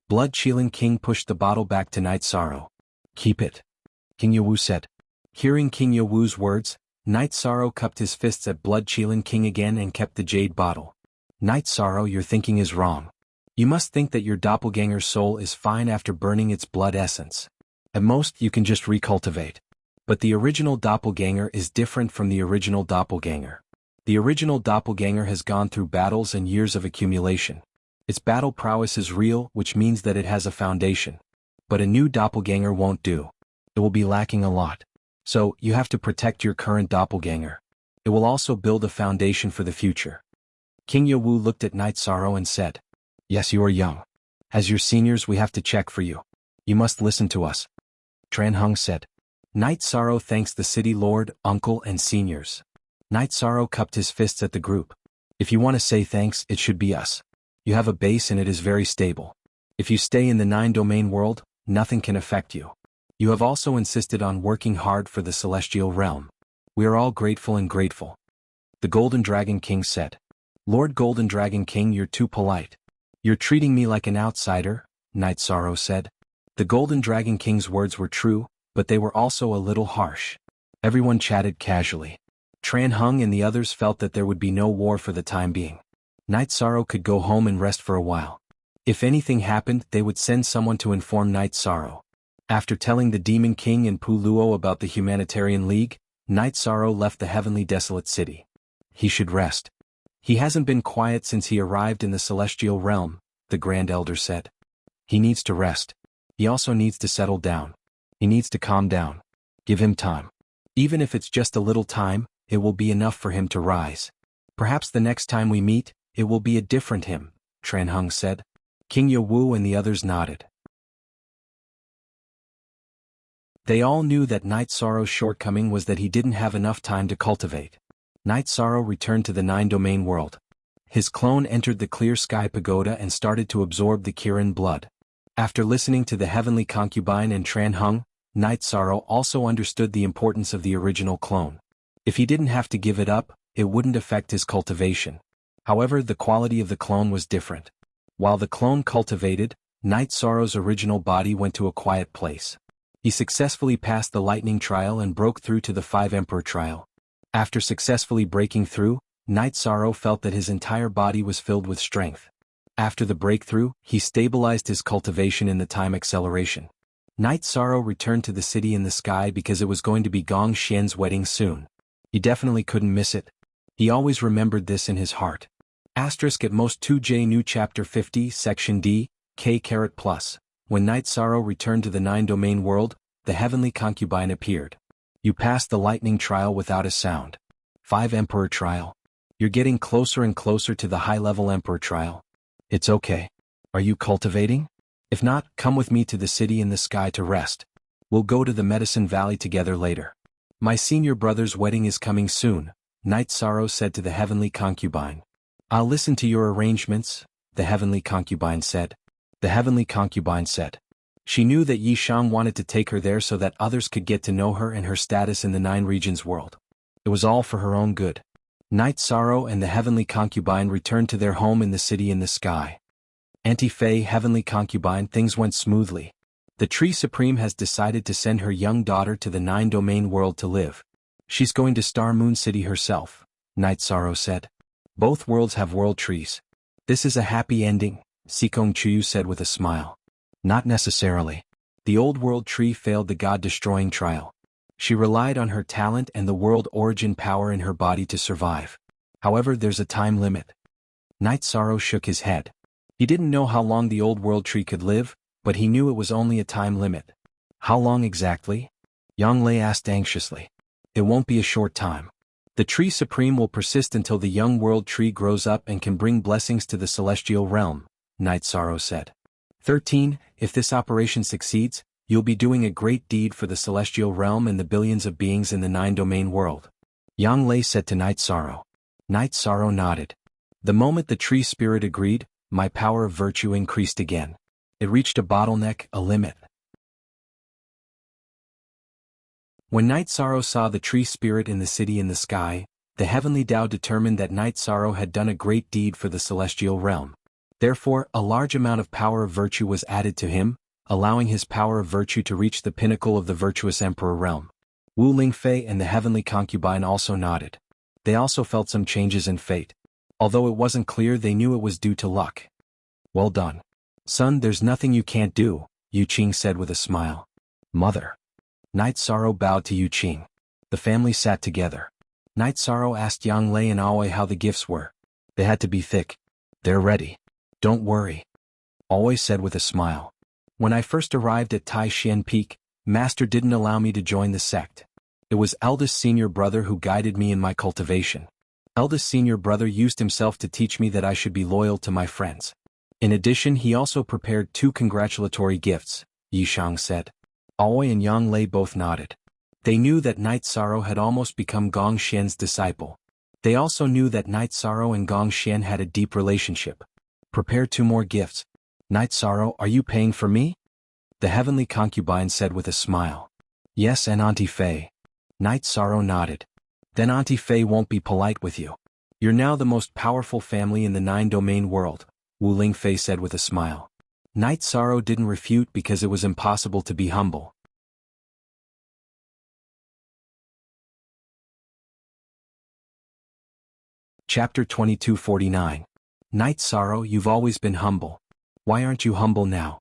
Blood Qilin King pushed the bottle back to Night Sorrow. Keep it. King Yawu said. Hearing King Yawu's words, Night Sorrow cupped his fists at Blood Qilin King again and kept the jade bottle. Night Sorrow, your thinking is wrong. You must think that your doppelganger's soul is fine after burning its blood essence. At most, you can just recultivate. But the original doppelganger is different from the original doppelganger. The original doppelganger has gone through battles and years of accumulation. Its battle prowess is real, which means that it has a foundation. But a new doppelganger won't do. It will be lacking a lot. So, you have to protect your current doppelganger. It will also build a foundation for the future. King Yawu looked at Night Sorrow and said, Yes, you are young. As your seniors, we have to check for you. You must listen to us. Tran Hung said. Night Sorrow thanks the city lord, uncle and seniors. Night Sorrow cupped his fists at the group. If you want to say thanks, it should be us. You have a base and it is very stable. If you stay in the 9-domain world, nothing can affect you. You have also insisted on working hard for the celestial realm. We are all grateful and grateful. The Golden Dragon King said. Lord Golden Dragon King, you're too polite. You're treating me like an outsider, Night Sorrow said. The Golden Dragon King's words were true, but they were also a little harsh. Everyone chatted casually. Tran Hung and the others felt that there would be no war for the time being. Night Sorrow could go home and rest for a while. If anything happened, they would send someone to inform Night Sorrow. After telling the Demon King and Pu Luo about the Humanitarian League, Night Sorrow left the heavenly desolate city. He should rest. He hasn't been quiet since he arrived in the celestial realm, the Grand Elder said. He needs to rest. He also needs to settle down. He needs to calm down. Give him time. Even if it's just a little time, it will be enough for him to rise. Perhaps the next time we meet, it will be a different him, Tran Hung said. King Yawu and the others nodded. They all knew that Night Sorrow's shortcoming was that he didn't have enough time to cultivate. Night Sorrow returned to the 9-domain world. His clone entered the clear sky pagoda and started to absorb the Kirin blood. After listening to the heavenly concubine and Tran Hung, Night Sorrow also understood the importance of the original clone. If he didn't have to give it up, it wouldn't affect his cultivation. However, the quality of the clone was different. While the clone cultivated, Night Sorrow's original body went to a quiet place. He successfully passed the lightning trial and broke through to the 5 Emperor trial. After successfully breaking through, Night Sorrow felt that his entire body was filled with strength. After the breakthrough, he stabilized his cultivation in the time acceleration. Night Sorrow returned to the city in the sky because it was going to be Gong Xian's wedding soon. He definitely couldn't miss it. He always remembered this in his heart. Asterisk at most 2J New Chapter 50 Section D, K caret plus. When Night Sorrow returned to the 9-domain world, the heavenly concubine appeared. You passed the lightning trial without a sound. 5 Emperor trial. You're getting closer and closer to the high-level Emperor trial. It's okay. Are you cultivating? If not, come with me to the city in the sky to rest. We'll go to the Medicine Valley together later. My senior brother's wedding is coming soon, Night Sorrow said to the heavenly concubine. I'll listen to your arrangements, the heavenly concubine said. The heavenly concubine said. She knew that Yi Shang wanted to take her there so that others could get to know her and her status in the 9 regions world. It was all for her own good. Night Sorrow and the heavenly concubine returned to their home in the city in the sky. Anti-Fae, heavenly concubine, things went smoothly. The Tree Supreme has decided to send her young daughter to the 9-domain world to live. She's going to Star Moon City herself, Night Sorrow said. Both worlds have world trees. This is a happy ending, Sikong Chuyu said with a smile. Not necessarily. The old world tree failed the god-destroying trial. She relied on her talent and the world origin power in her body to survive. However, there's a time limit. Night Sorrow shook his head. He didn't know how long the old world tree could live, but he knew it was only a time limit. How long exactly? Yang Lei asked anxiously. It won't be a short time. The Tree Supreme will persist until the young world tree grows up and can bring blessings to the celestial realm, Night Sorrow said. 13. If this operation succeeds, you'll be doing a great deed for the celestial realm and the billions of beings in the 9-domain world, Yang Lei said to Night Sorrow. Night Sorrow nodded. The moment the tree spirit agreed, my power of virtue increased again. It reached a bottleneck, a limit. When Night Sorrow saw the tree spirit in the city in the sky, the heavenly Tao determined that Night Sorrow had done a great deed for the celestial realm. Therefore, a large amount of power of virtue was added to him, allowing his power of virtue to reach the pinnacle of the virtuous emperor realm. Wu Lingfei and the heavenly concubine also nodded. They also felt some changes in fate. Although it wasn't clear, they knew it was due to luck. Well done. Son, there's nothing you can't do, Yu Qing said with a smile. Mother. Night Sorrow bowed to Yu Qing. The family sat together. Night Sorrow asked Yang Lei and Aoi how the gifts were. They had to be thick. They're ready. Don't worry. Aoi said with a smile. When I first arrived at Tai Xian Peak, Master didn't allow me to join the sect. It was eldest senior brother who guided me in my cultivation. Eldest senior brother used himself to teach me that I should be loyal to my friends. In addition, he also prepared 2 congratulatory gifts, Yishang said. Aoi and Yang Lei both nodded. They knew that Night Sorrow had almost become Gong Xian's disciple. They also knew that Night Sorrow and Gong Xian had a deep relationship. Prepare 2 more gifts. Night Sorrow, are you paying for me? The heavenly concubine said with a smile. Yes, and Auntie Faye. Night Sorrow nodded. Then Auntie Faye won't be polite with you. You're now the most powerful family in the 9-domain world, Wu Lingfei said with a smile. Night Sorrow didn't refute because it was impossible to be humble. Chapter 2249. Night Sorrow, you've always been humble. Why aren't you humble now?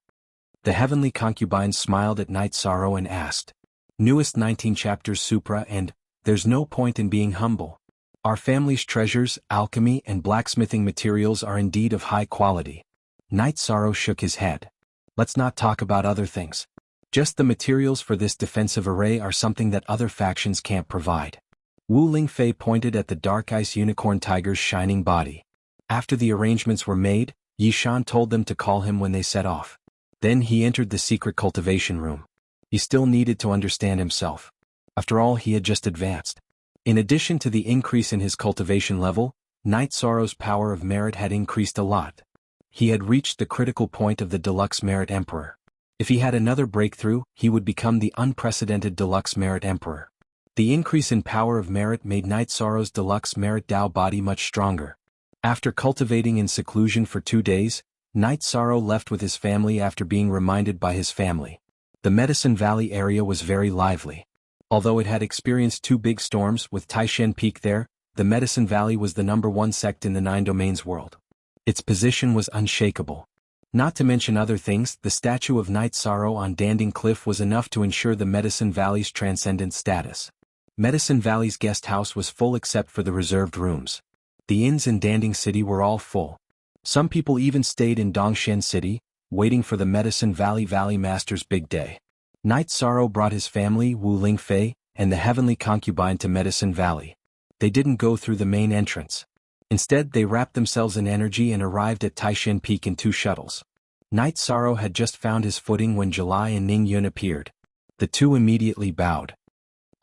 The heavenly concubine smiled at Night Sorrow and asked. Newest 19 chapters Supra and, there's no point in being humble. Our family's treasures, alchemy and blacksmithing materials are indeed of high quality. Night Sorrow shook his head. Let's not talk about other things. Just the materials for this defensive array are something that other factions can't provide. Wu Lingfei pointed at the dark ice unicorn tiger's shining body. After the arrangements were made, Yishan told them to call him when they set off. Then he entered the secret cultivation room. He still needed to understand himself. After all, he had just advanced. In addition to the increase in his cultivation level, Night Sorrow's power of merit had increased a lot. He had reached the critical point of the Deluxe Merit Emperor. If he had another breakthrough, he would become the unprecedented Deluxe Merit Emperor. The increase in power of merit made Night Sorrow's Deluxe Merit Tao body much stronger. After cultivating in seclusion for 2 days, Night Sorrow left with his family after being reminded by his family. The Medicine Valley area was very lively. Although it had experienced 2 big storms with Taishan Peak there, the Medicine Valley was the #1 sect in the 9 domains world. Its position was unshakable. Not to mention other things, the statue of Night Sorrow on Danding Cliff was enough to ensure the Medicine Valley's transcendent status. Medicine Valley's guest house was full except for the reserved rooms. The inns in Danding City were all full. Some people even stayed in Dongshan City, waiting for the Medicine Valley Master's big day. Night Sorrow brought his family, Wu Lingfei, and the heavenly concubine to Medicine Valley. They didn't go through the main entrance. Instead, they wrapped themselves in energy and arrived at Taishan Peak in 2 shuttles. Night Sorrow had just found his footing when July and Ning Yun appeared. The 2 immediately bowed.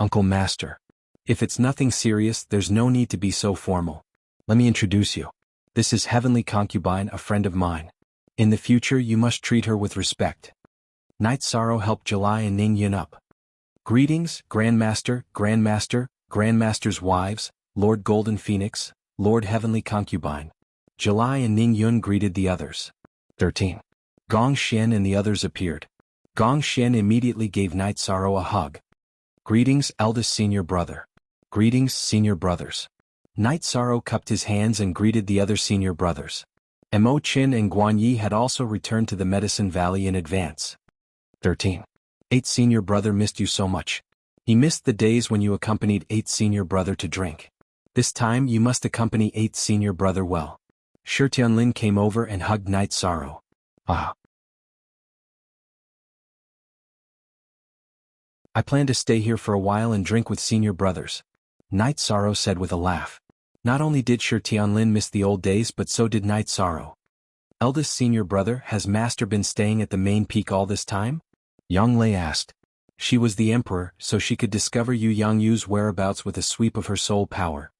Uncle Master. If it's nothing serious, there's no need to be so formal. Let me introduce you. This is Heavenly Concubine, a friend of mine. In the future, you must treat her with respect. Night Sorrow helped July and Ning Yun up. Greetings, Grandmaster, Grandmaster's wives, Lord Golden Phoenix, Lord Heavenly Concubine. July and Ning Yun greeted the others. 13. Gong Xian and the others appeared. Gong Xian immediately gave Night Sorrow a hug. Greetings, eldest senior brother. Greetings, senior brothers. Night Sorrow cupped his hands and greeted the other senior brothers. Mo Qin and Guan Yi had also returned to the Medicine Valley in advance. 13. 8th senior brother missed you so much. He missed the days when you accompanied 8th senior brother to drink. This time you must accompany 8th senior brother well. Shi Tianlin came over and hugged Night Sorrow. Ah. I plan to stay here for a while and drink with senior brothers. Night Sorrow said with a laugh. Not only did Shi Tianlin miss the old days but so did Night Sorrow. Eldest senior brother, has Master been staying at the main peak all this time? Yang Lei asked. She was the emperor, so she could discover Yu Yangyu's whereabouts with a sweep of her soul power.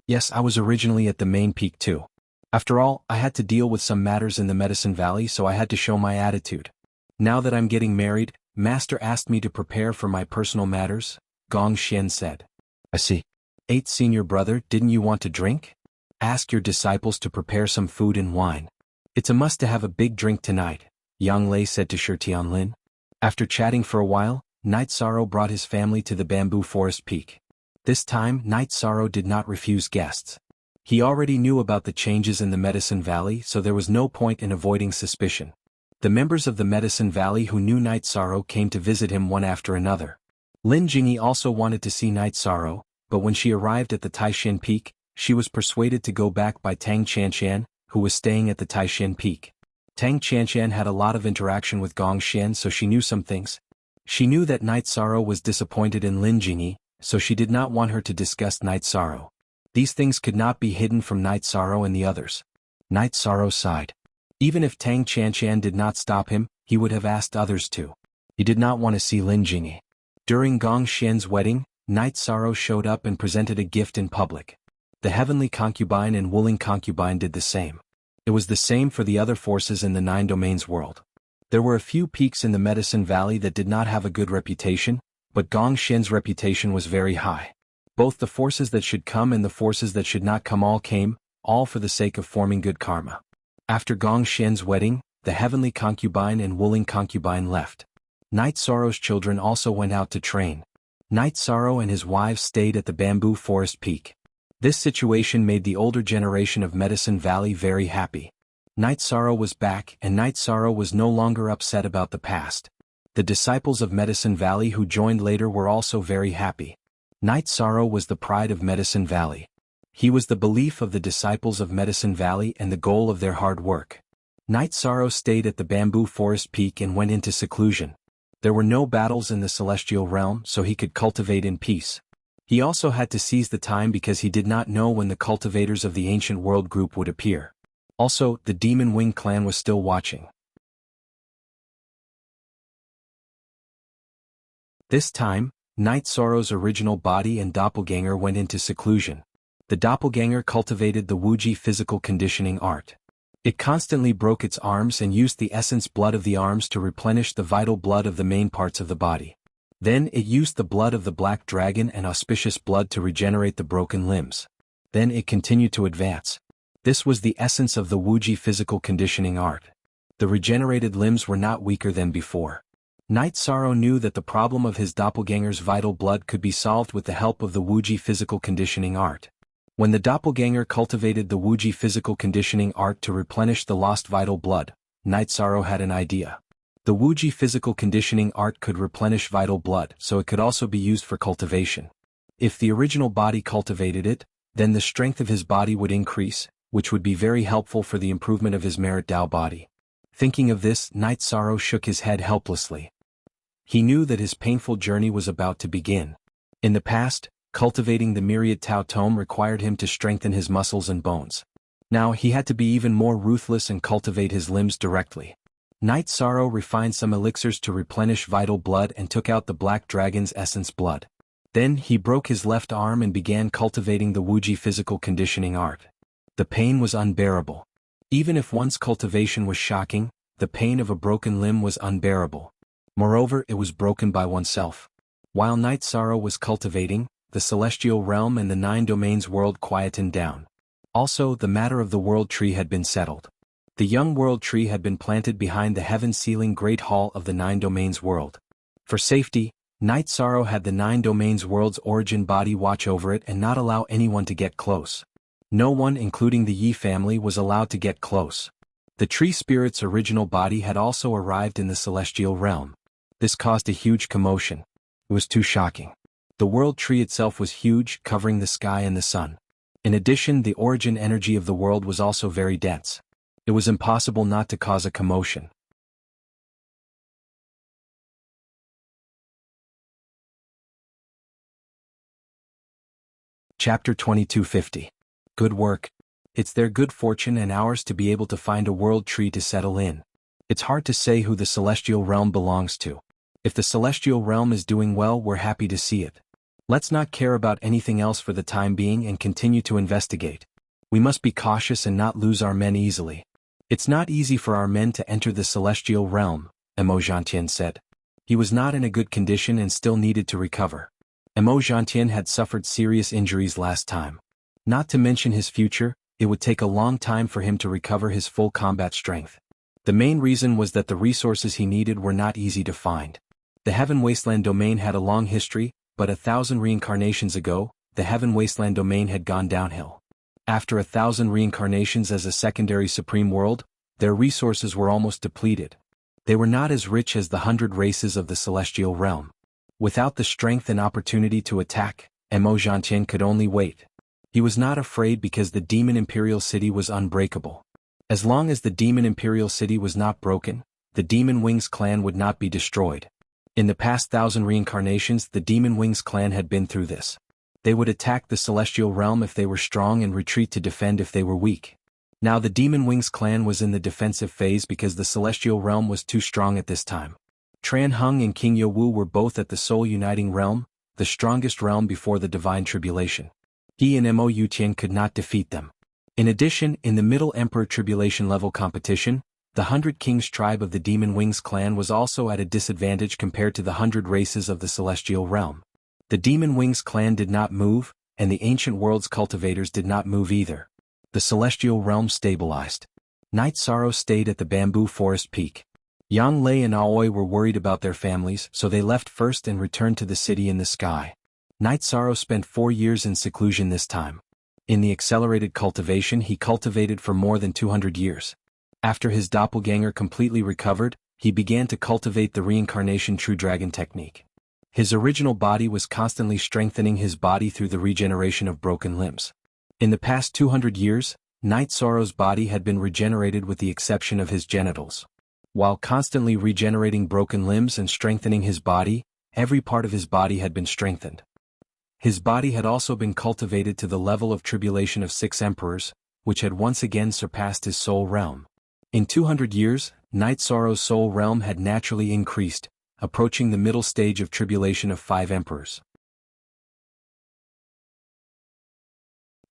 Yes, I was originally at the main peak too. After all, I had to deal with some matters in the Medicine Valley, so I had to show my attitude. Now that I'm getting married, Master asked me to prepare for my personal matters, Gong Xian said. I see. 8th senior brother, didn't you want to drink? Ask your disciples to prepare some food and wine. It's a must to have a big drink tonight, Yang Lei said to Shi Tianlin. After chatting for a while, Night Sorrow brought his family to the bamboo forest peak. This time, Night Sorrow did not refuse guests. He already knew about the changes in the Medicine Valley, so there was no point in avoiding suspicion. The members of the Medicine Valley who knew Night Sorrow came to visit him one after another. Lin Jingyi also wanted to see Night Sorrow, but when she arrived at the Taishan Peak, she was persuaded to go back by Tang Qianshan, who was staying at the Taishan Peak. Tang Qianshan had a lot of interaction with Gong Xian, so she knew some things. She knew that Night Sorrow was disappointed in Lin Jingyi, so she did not want her to discuss Night Sorrow. These things could not be hidden from Night Sorrow and the others. Night Sorrow sighed. Even if Tang Qianshan did not stop him, he would have asked others to. He did not want to see Lin Jingyi. During Gong Xian's wedding, Night Sorrow showed up and presented a gift in public. The Heavenly Concubine and Wuling Concubine did the same. It was the same for the other forces in the 9 domains world. There were a few peaks in the Medicine Valley that did not have a good reputation, but Gong Xian's reputation was very high. Both the forces that should come and the forces that should not come all came, all for the sake of forming good karma. After Gong Xian's wedding, the Heavenly Concubine and Wuling Concubine left. Night Sorrow's children also went out to train. Night Sorrow and his wives stayed at the bamboo forest peak. This situation made the older generation of Medicine Valley very happy. Night Sorrow was back, and Night Sorrow was no longer upset about the past. The disciples of Medicine Valley who joined later were also very happy. Night Sorrow was the pride of Medicine Valley. He was the belief of the disciples of Medicine Valley and the goal of their hard work. Night Sorrow stayed at the bamboo forest peak and went into seclusion. There were no battles in the celestial realm, so he could cultivate in peace. He also had to seize the time because he did not know when the cultivators of the ancient world group would appear. Also, the Demon Wing clan was still watching. This time, Night Sorrow's original body and doppelganger went into seclusion. The doppelganger cultivated the Wuji physical conditioning art. It constantly broke its arms and used the essence blood of the arms to replenish the vital blood of the main parts of the body. Then it used the blood of the black dragon and auspicious blood to regenerate the broken limbs. Then it continued to advance. This was the essence of the Wuji physical conditioning art. The regenerated limbs were not weaker than before. Night Sorrow knew that the problem of his doppelganger's vital blood could be solved with the help of the Wuji physical conditioning art. When the doppelganger cultivated the Wuji physical conditioning art to replenish the lost vital blood, Night Sorrow had an idea. The Wuji physical conditioning art could replenish vital blood, so it could also be used for cultivation. If the original body cultivated it, then the strength of his body would increase, which would be very helpful for the improvement of his merit Dao body. Thinking of this, Night Sorrow shook his head helplessly. He knew that his painful journey was about to begin. In the past, cultivating the myriad Tao Tome required him to strengthen his muscles and bones. Now he had to be even more ruthless and cultivate his limbs directly. Night Sorrow refined some elixirs to replenish vital blood and took out the black dragon's essence blood. Then he broke his left arm and began cultivating the Wuji physical conditioning art. The pain was unbearable. Even if one's cultivation was shocking, the pain of a broken limb was unbearable. Moreover, it was broken by oneself. While Night Sorrow was cultivating, the celestial realm and the 9 domains world quietened down. Also, the matter of the world tree had been settled. The young world tree had been planted behind the heaven-sealing great hall of the 9 domains world. For safety, Night Sorrow had the 9 domains world's origin body watch over it and not allow anyone to get close. No one, including the Yi family, was allowed to get close. The tree spirit's original body had also arrived in the celestial realm. This caused a huge commotion. It was too shocking. The world tree itself was huge, covering the sky and the sun. In addition, the origin energy of the world was also very dense. It was impossible not to cause a commotion. Chapter 2250. Good work. It's their good fortune and ours to be able to find a world tree to settle in. It's hard to say who the celestial realm belongs to. If the celestial realm is doing well, we're happy to see it. Let's not care about anything else for the time being and continue to investigate. We must be cautious and not lose our men easily. It's not easy for our men to enter the celestial realm, Emo Gentian said. He was not in a good condition and still needed to recover. Emo Gentian had suffered serious injuries last time. Not to mention his future, it would take a long time for him to recover his full combat strength. The main reason was that the resources he needed were not easy to find. The Heaven Wasteland domain had a long history, but 1,000 reincarnations ago, the Heaven Wasteland domain had gone downhill. After 1,000 reincarnations as a secondary supreme world, their resources were almost depleted. They were not as rich as the 100 races of the celestial realm. Without the strength and opportunity to attack, Emo Gentian could only wait. He was not afraid because the Demon Imperial City was unbreakable. As long as the Demon Imperial City was not broken, the Demon Wings clan would not be destroyed. In the past 1,000 reincarnations, the Demon Wings clan had been through this. They would attack the celestial realm if they were strong and retreat to defend if they were weak. Now the Demon Wings clan was in the defensive phase because the celestial realm was too strong at this time. Tran Hung and King Yo Wu were both at the Soul Uniting Realm, the strongest realm before the Divine Tribulation. He and Mo Yutian could not defeat them. In addition, in the Middle Emperor Tribulation level competition, the 100 Kings tribe of the Demon Wings clan was also at a disadvantage compared to the 100 races of the Celestial Realm. The Demon Wings clan did not move, and the Ancient World's cultivators did not move either. The Celestial Realm stabilized. Night Sorrow stayed at the Bamboo Forest Peak. Yang Lei and Aoi were worried about their families, so they left first and returned to the city in the sky. Night Sorrow spent 4 years in seclusion this time. In the accelerated cultivation, he cultivated for more than 200 years. After his doppelganger completely recovered, he began to cultivate the reincarnation true dragon technique. His original body was constantly strengthening his body through the regeneration of broken limbs. In the past 200 years, Night Sorrow's body had been regenerated with the exception of his genitals. While constantly regenerating broken limbs and strengthening his body, every part of his body had been strengthened. His body had also been cultivated to the level of tribulation of 6 emperors, which had once again surpassed his soul realm. In 200 years, Night Sorrow's soul realm had naturally increased, approaching the middle stage of tribulation of 5 emperors.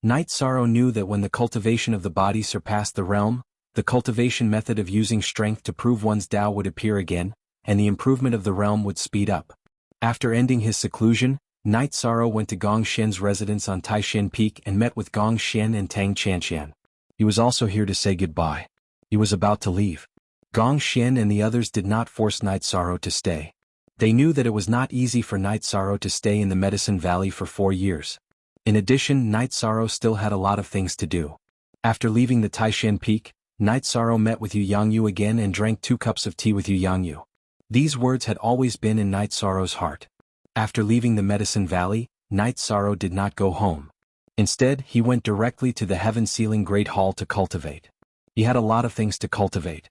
Night Sorrow knew that when the cultivation of the body surpassed the realm, the cultivation method of using strength to prove one's Tao would appear again, and the improvement of the realm would speed up. After ending his seclusion, Night Sorrow went to Gong Xian's residence on Taishan Peak and met with Gong Xian and Tang Chanxian. He was also here to say goodbye. He was about to leave. Gong Xian and the others did not force Night Sorrow to stay. They knew that it was not easy for Night Sorrow to stay in the Medicine Valley for 4 years. In addition, Night Sorrow still had a lot of things to do. After leaving the Taishan Peak, Night Sorrow met with Yu Yangyu again and drank 2 cups of tea with Yu Yangyu. These words had always been in Night Sorrow's heart. After leaving the Medicine Valley, Night Sorrow did not go home. Instead, he went directly to the Heaven-Sealing Great Hall to cultivate. He had a lot of things to cultivate.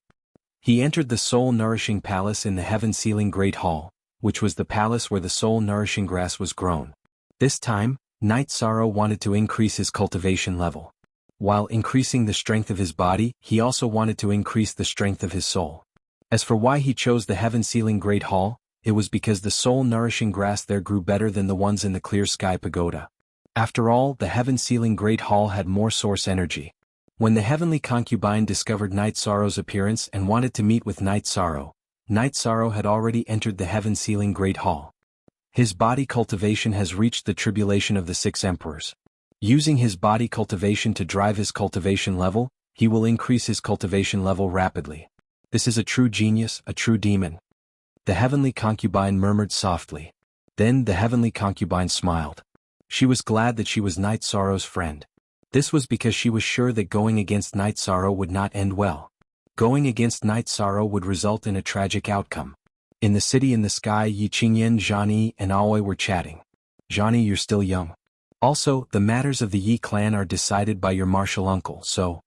He entered the soul-nourishing palace in the Heaven-Sealing Great Hall, which was the palace where the soul-nourishing grass was grown. This time, Night Sorrow wanted to increase his cultivation level. While increasing the strength of his body, he also wanted to increase the strength of his soul. As for why he chose the Heaven-Sealing Great Hall, it was because the soul-nourishing grass there grew better than the ones in the Clear Sky Pagoda. After all, the Heaven-Sealing Great Hall had more source energy. When the heavenly concubine discovered Night Sorrow's appearance and wanted to meet with Night Sorrow had already entered the Heaven-Sealing Great Hall. His body cultivation has reached the tribulation of the 6 emperors. Using his body cultivation to drive his cultivation level, he will increase his cultivation level rapidly. This is a true genius, a true demon. The heavenly concubine murmured softly. Then the heavenly concubine smiled. She was glad that she was Night Sorrow's friend. This was because she was sure that going against Night Sorrow would not end well. Going against Night Sorrow would result in a tragic outcome. In the city in the sky, Yi Qingyan, Zhani, and Aoi were chatting. Zhani, you're still young. Also, the matters of the Yi clan are decided by your martial uncle, so...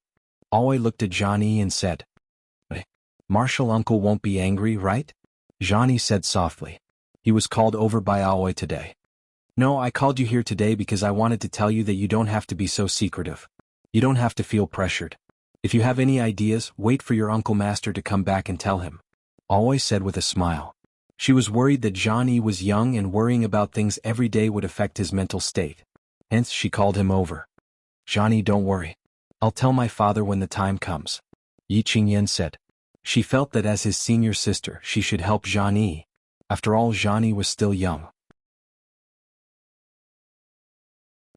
Aoi looked at Zhani and said, Martial uncle won't be angry, right? Zhani said softly. He was called over by Aoi today. No, I called you here today because I wanted to tell you that you don't have to be so secretive. You don't have to feel pressured. If you have any ideas, wait for your uncle master to come back and tell him. Aoi said with a smile. She was worried that Zhani was young and worrying about things every day would affect his mental state. Hence she called him over. Zhani, don't worry. I'll tell my father when the time comes. Yi Qingyan said. She felt that as his senior sister she should help Zhani. After all, Zhani was still young.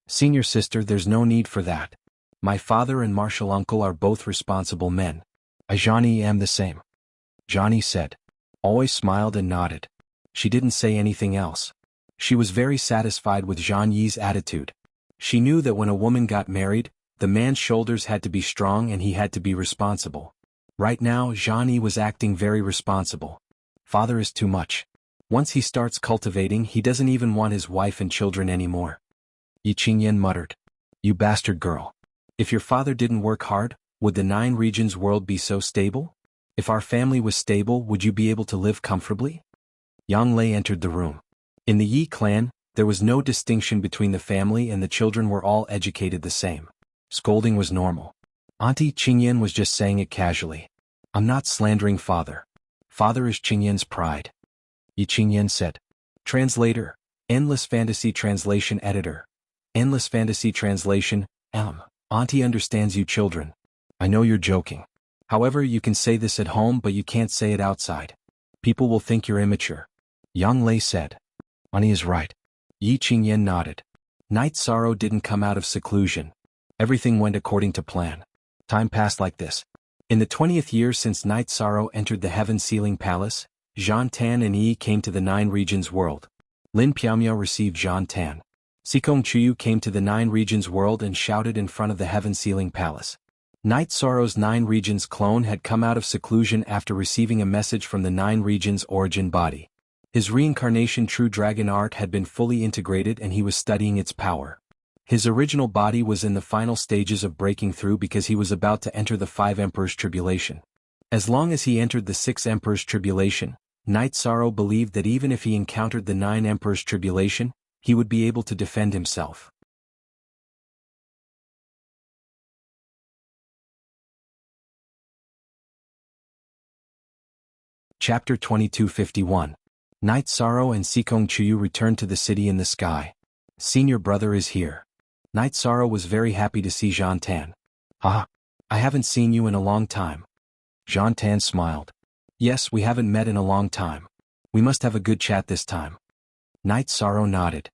Senior sister, there's no need for that. My father and martial uncle are both responsible men. I, Zhani, am the same. Zhani said. Aoi smiled and nodded. She didn't say anything else. She was very satisfied with Zhang Yi's attitude. She knew that when a woman got married, the man's shoulders had to be strong and he had to be responsible. Right now, Zhani was acting very responsible. Father is too much. Once he starts cultivating, he doesn't even want his wife and children anymore. Yi Qingyan muttered. You bastard girl. If your father didn't work hard, would the 9 regions world be so stable? If our family was stable, would you be able to live comfortably? Yang Lei entered the room. In the Yi clan, there was no distinction between the family and the children were all educated the same. Scolding was normal. Auntie Qingyan was just saying it casually. I'm not slandering father. Father is Qingyan's pride. Yi Qingyan said. Translator. Endless Fantasy Translation Editor. Endless Fantasy Translation. Auntie understands you children. I know you're joking. However, you can say this at home but you can't say it outside. People will think you're immature. Yang Lei said. Auntie is right. Yi Qingyan nodded. Night Sorrow didn't come out of seclusion. Everything went according to plan. Time passed like this. In the 20th year since Night Sorrow entered the Heaven Sealing Palace, Zhan Tan and Yi came to the 9 regions world. Lin Piaomiao received Zhan Tan. Sikong Chuyu came to the 9 regions world and shouted in front of the Heaven Sealing Palace. Night Sorrow's 9 regions clone had come out of seclusion after receiving a message from the 9 regions origin body. His reincarnation True Dragon art had been fully integrated and he was studying its power. His original body was in the final stages of breaking through because he was about to enter the 5 Emperors' Tribulation. As long as he entered the 6 Emperors' Tribulation, Night Sorrow believed that even if he encountered the 9 Emperors' Tribulation, he would be able to defend himself. Chapter 2251. Night Sorrow and Sikong Chuyu returned to the city in the sky. Senior brother is here. Night Sorrow was very happy to see Zhan Tan. I haven't seen you in a long time. Zhan Tan smiled. Yes, we haven't met in a long time. We must have a good chat this time. Night Sorrow nodded.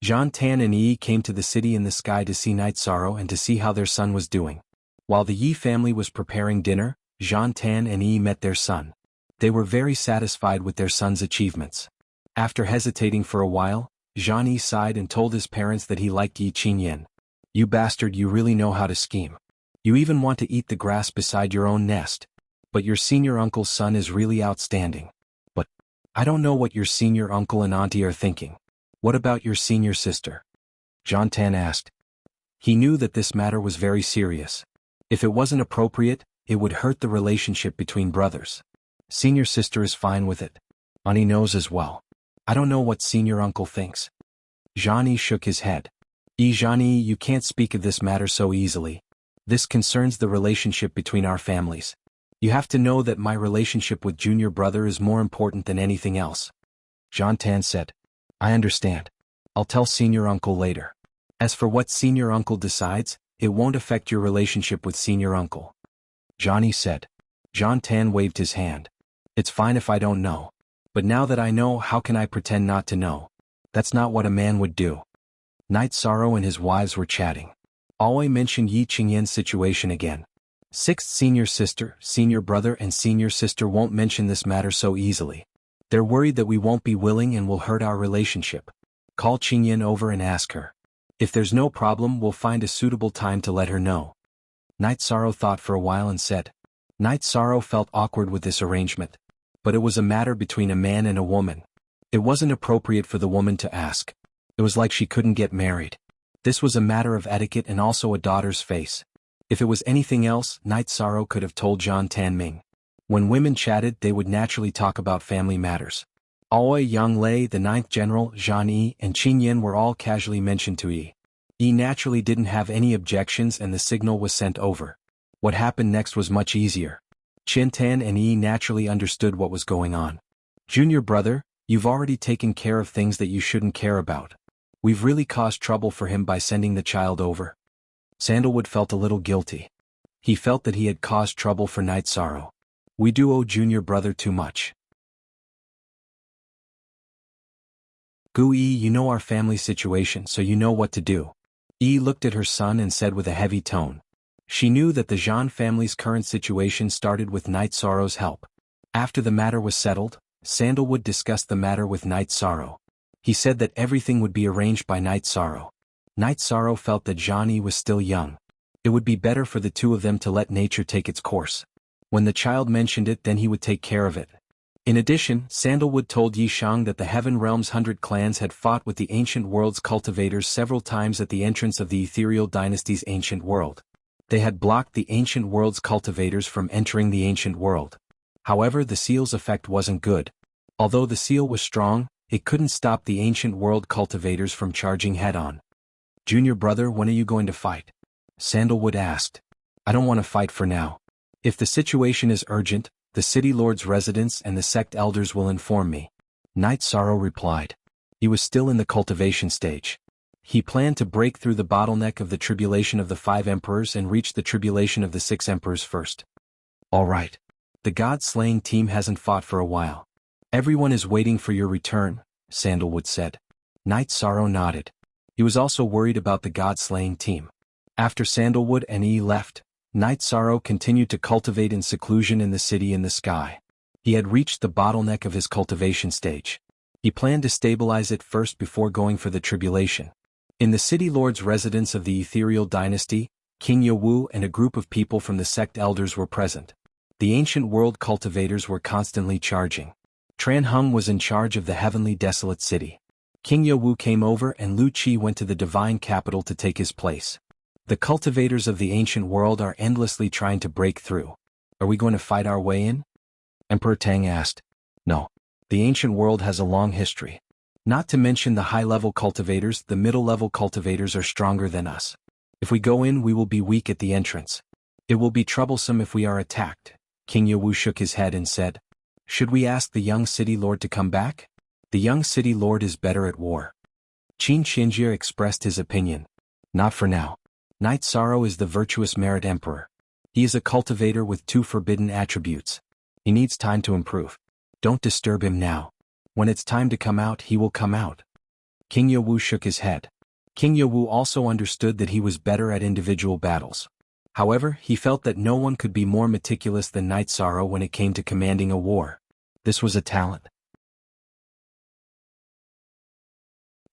Zhan Tan and Yi came to the city in the sky to see Night Sorrow and to see how their son was doing. While the Yi family was preparing dinner, Zhan Tan and Yi met their son. They were very satisfied with their son's achievements. After hesitating for a while, Zhan Yi sighed and told his parents that he liked Yi Qingyan. You bastard, you really know how to scheme. You even want to eat the grass beside your own nest. But your senior uncle's son is really outstanding. But I don't know what your senior uncle and auntie are thinking. What about your senior sister? Zhan Tan asked. He knew that this matter was very serious. If it wasn't appropriate, it would hurt the relationship between brothers. Senior sister is fine with it. Auntie knows as well. I don't know what senior uncle thinks. Zhan Yi shook his head. Zhan Yi, you can't speak of this matter so easily. This concerns the relationship between our families. You have to know that my relationship with junior brother is more important than anything else. Zhan Tan said. I understand. I'll tell senior uncle later. As for what senior uncle decides, it won't affect your relationship with senior uncle. Zhan Yi said. Zhan Tan waved his hand. It's fine if I don't know. But now that I know, how can I pretend not to know? That's not what a man would do. Night Sorrow and his wives were chatting. Aoi mentioned Yi Qingyan's situation again. Sixth senior sister, senior brother and senior sister won't mention this matter so easily. They're worried that we won't be willing and will hurt our relationship. Call Qingyan over and ask her. If there's no problem, we'll find a suitable time to let her know. Night Sorrow thought for a while and said. Night Sorrow felt awkward with this arrangement. But it was a matter between a man and a woman. It wasn't appropriate for the woman to ask. It was like she couldn't get married. This was a matter of etiquette and also a daughter's face. If it was anything else, Night Sorrow could have told Zhang Tanming. When women chatted, they would naturally talk about family matters. Aoi, Yang Lei, the 9th General, Zhan Yi, and Qingyan were all casually mentioned to Yi. Yi naturally didn't have any objections and the signal was sent over. What happened next was much easier. Qintan and Yi naturally understood what was going on. Junior brother, you've already taken care of things that you shouldn't care about. We've really caused trouble for him by sending the child over. Sandalwood felt a little guilty. He felt that he had caused trouble for Night Sorrow. We do owe junior brother too much. Gu Yi, you know our family situation, so you know what to do. Yi looked at her son and said with a heavy tone. She knew that the Zhan family's current situation started with Night Sorrow's help. After the matter was settled, Sandalwood discussed the matter with Night Sorrow. He said that everything would be arranged by Night Sorrow. Night Sorrow felt that Zhan Yi was still young. It would be better for the two of them to let nature take its course. When the child mentioned it, then he would take care of it. In addition, Sandalwood told Yi Shang that the Heaven Realm's 100 clans had fought with the ancient world's cultivators several times at the entrance of the Ethereal Dynasty's ancient world. They had blocked the ancient world's cultivators from entering the ancient world. However, the seal's effect wasn't good. Although the seal was strong, it couldn't stop the ancient world cultivators from charging head-on. Junior brother, when are you going to fight? Sandalwood asked. I don't want to fight for now. If the situation is urgent, the city lord's residents and the sect elders will inform me. Night Sorrow replied. He was still in the cultivation stage. He planned to break through the bottleneck of the tribulation of the 5 emperors and reach the tribulation of the 6 emperors first. All right. The god-slaying team hasn't fought for a while. Everyone is waiting for your return, Sandalwood said. Night Sorrow nodded. He was also worried about the god-slaying team. After Sandalwood and Yi left, Night Sorrow continued to cultivate in seclusion in the city in the sky. He had reached the bottleneck of his cultivation stage. He planned to stabilize it first before going for the tribulation. In the city lord's residence of the Ethereal Dynasty, King Yowu and a group of people from the sect elders were present. The ancient world cultivators were constantly charging. Tran Hung was in charge of the heavenly desolate city. King Yowu came over and Lu Qi went to the divine capital to take his place. The cultivators of the ancient world are endlessly trying to break through. Are we going to fight our way in? Emperor Tang asked. No. The ancient world has a long history. Not to mention the high-level cultivators, the middle-level cultivators are stronger than us. If we go in, we will be weak at the entrance. It will be troublesome if we are attacked. King Yowu shook his head and said. Should we ask the young city lord to come back? The young city lord is better at war. Qin Xinjie expressed his opinion. Not for now. Night Sorrow is the virtuous merit emperor. He is a cultivator with 2 forbidden attributes. He needs time to improve. Don't disturb him now. When it's time to come out, he will come out. King Yowu shook his head. King Yowu also understood that he was better at individual battles. However, he felt that no one could be more meticulous than Night Sorrow when it came to commanding a war. This was a talent.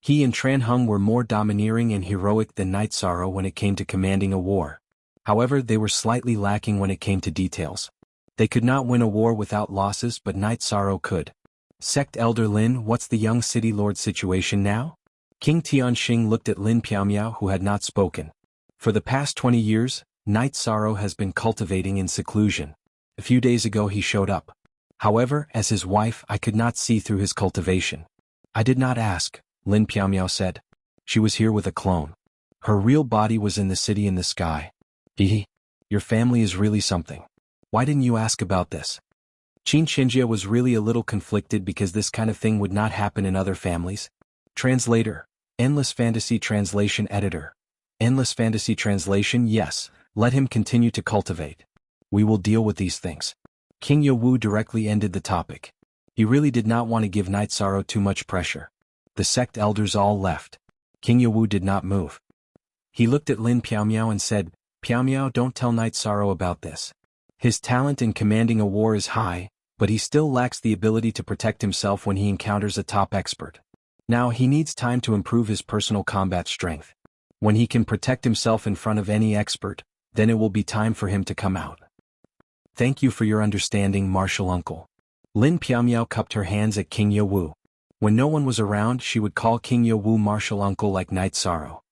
He and Tran Hung were more domineering and heroic than Night Sorrow when it came to commanding a war. However, they were slightly lacking when it came to details. They could not win a war without losses, but Night Sorrow could. Sect Elder Lin, what's the young city lord's situation now? King Tianxing looked at Lin Piaomiao, who had not spoken. For the past 20 years, Night Sorrow has been cultivating in seclusion. A few days ago he showed up. However, as his wife, I could not see through his cultivation. I did not ask, Lin Piaomiao said. She was here with a clone. Her real body was in the city in the sky. Your family is really something. Why didn't you ask about this? Qin Xinjie was really a little conflicted because this kind of thing would not happen in other families. Translator. Endless Fantasy Translation Editor. Endless Fantasy Translation, yes, let him continue to cultivate. We will deal with these things. King Yowu directly ended the topic. He really did not want to give Night Sorrow too much pressure. The sect elders all left. King Yawu did not move. He looked at Lin Piaomiao and said, "Piaomiao, don't tell Knight Sorrow about this. His talent in commanding a war is high, but he still lacks the ability to protect himself when he encounters a top expert. Now he needs time to improve his personal combat strength. When he can protect himself in front of any expert, then it will be time for him to come out." "Thank you for your understanding, Martial Uncle." Lin Piaomiao cupped her hands at King Yawu. When no one was around, she would call King Yawu Martial Uncle like Knight Sorrow.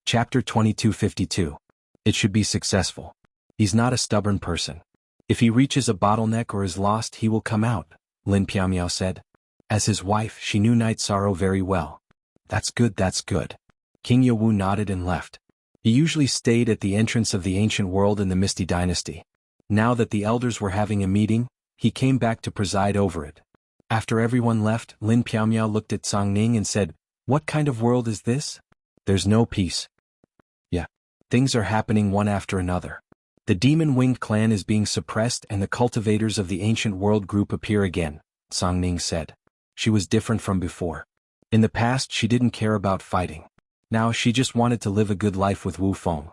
Chapter 2252. It should be successful. He's not a stubborn person. If he reaches a bottleneck or is lost, he will come out, Lin Piaomiao said. As his wife, she knew Knight Sorrow very well. That's good, that's good. King Yawu nodded and left. He usually stayed at the entrance of the ancient world in the Misty Dynasty. Now that the elders were having a meeting, he came back to preside over it. After everyone left, Lin Piaomiao looked at Song Ning and said, "What kind of world is this? There's no peace. Yeah. Things are happening one after another. The demon-winged clan is being suppressed and the cultivators of the ancient world group appear again," Song Ning said. She was different from before. In the past she didn't care about fighting. Now she just wanted to live a good life with Wu Feng.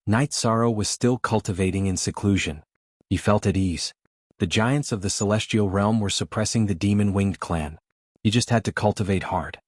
Knight Sorrow was still cultivating in seclusion. He felt at ease. The giants of the celestial realm were suppressing the demon-winged clan. He just had to cultivate hard.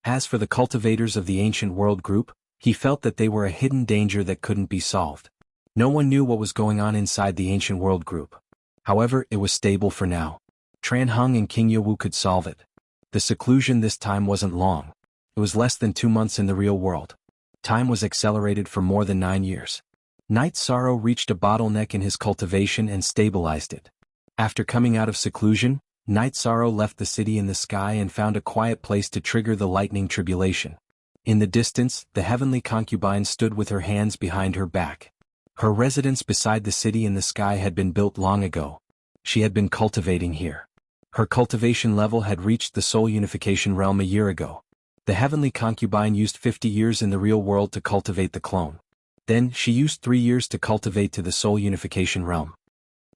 As for the cultivators of the ancient world group, he felt that they were a hidden danger that couldn't be solved. No one knew what was going on inside the ancient world group. However, it was stable for now. Tran Hung and King Yawu could solve it. The seclusion this time wasn't long. It was less than 2 months in the real world. Time was accelerated for more than 9 years. Knight Sorrow reached a bottleneck in his cultivation and stabilized it. After coming out of seclusion, Knight Sorrow left the city in the sky and found a quiet place to trigger the lightning tribulation. In the distance, the heavenly concubine stood with her hands behind her back. Her residence beside the city in the sky had been built long ago. She had been cultivating here. Her cultivation level had reached the soul unification realm a year ago. The heavenly concubine used 50 years in the real world to cultivate the clone. Then, she used 3 years to cultivate to the soul unification realm.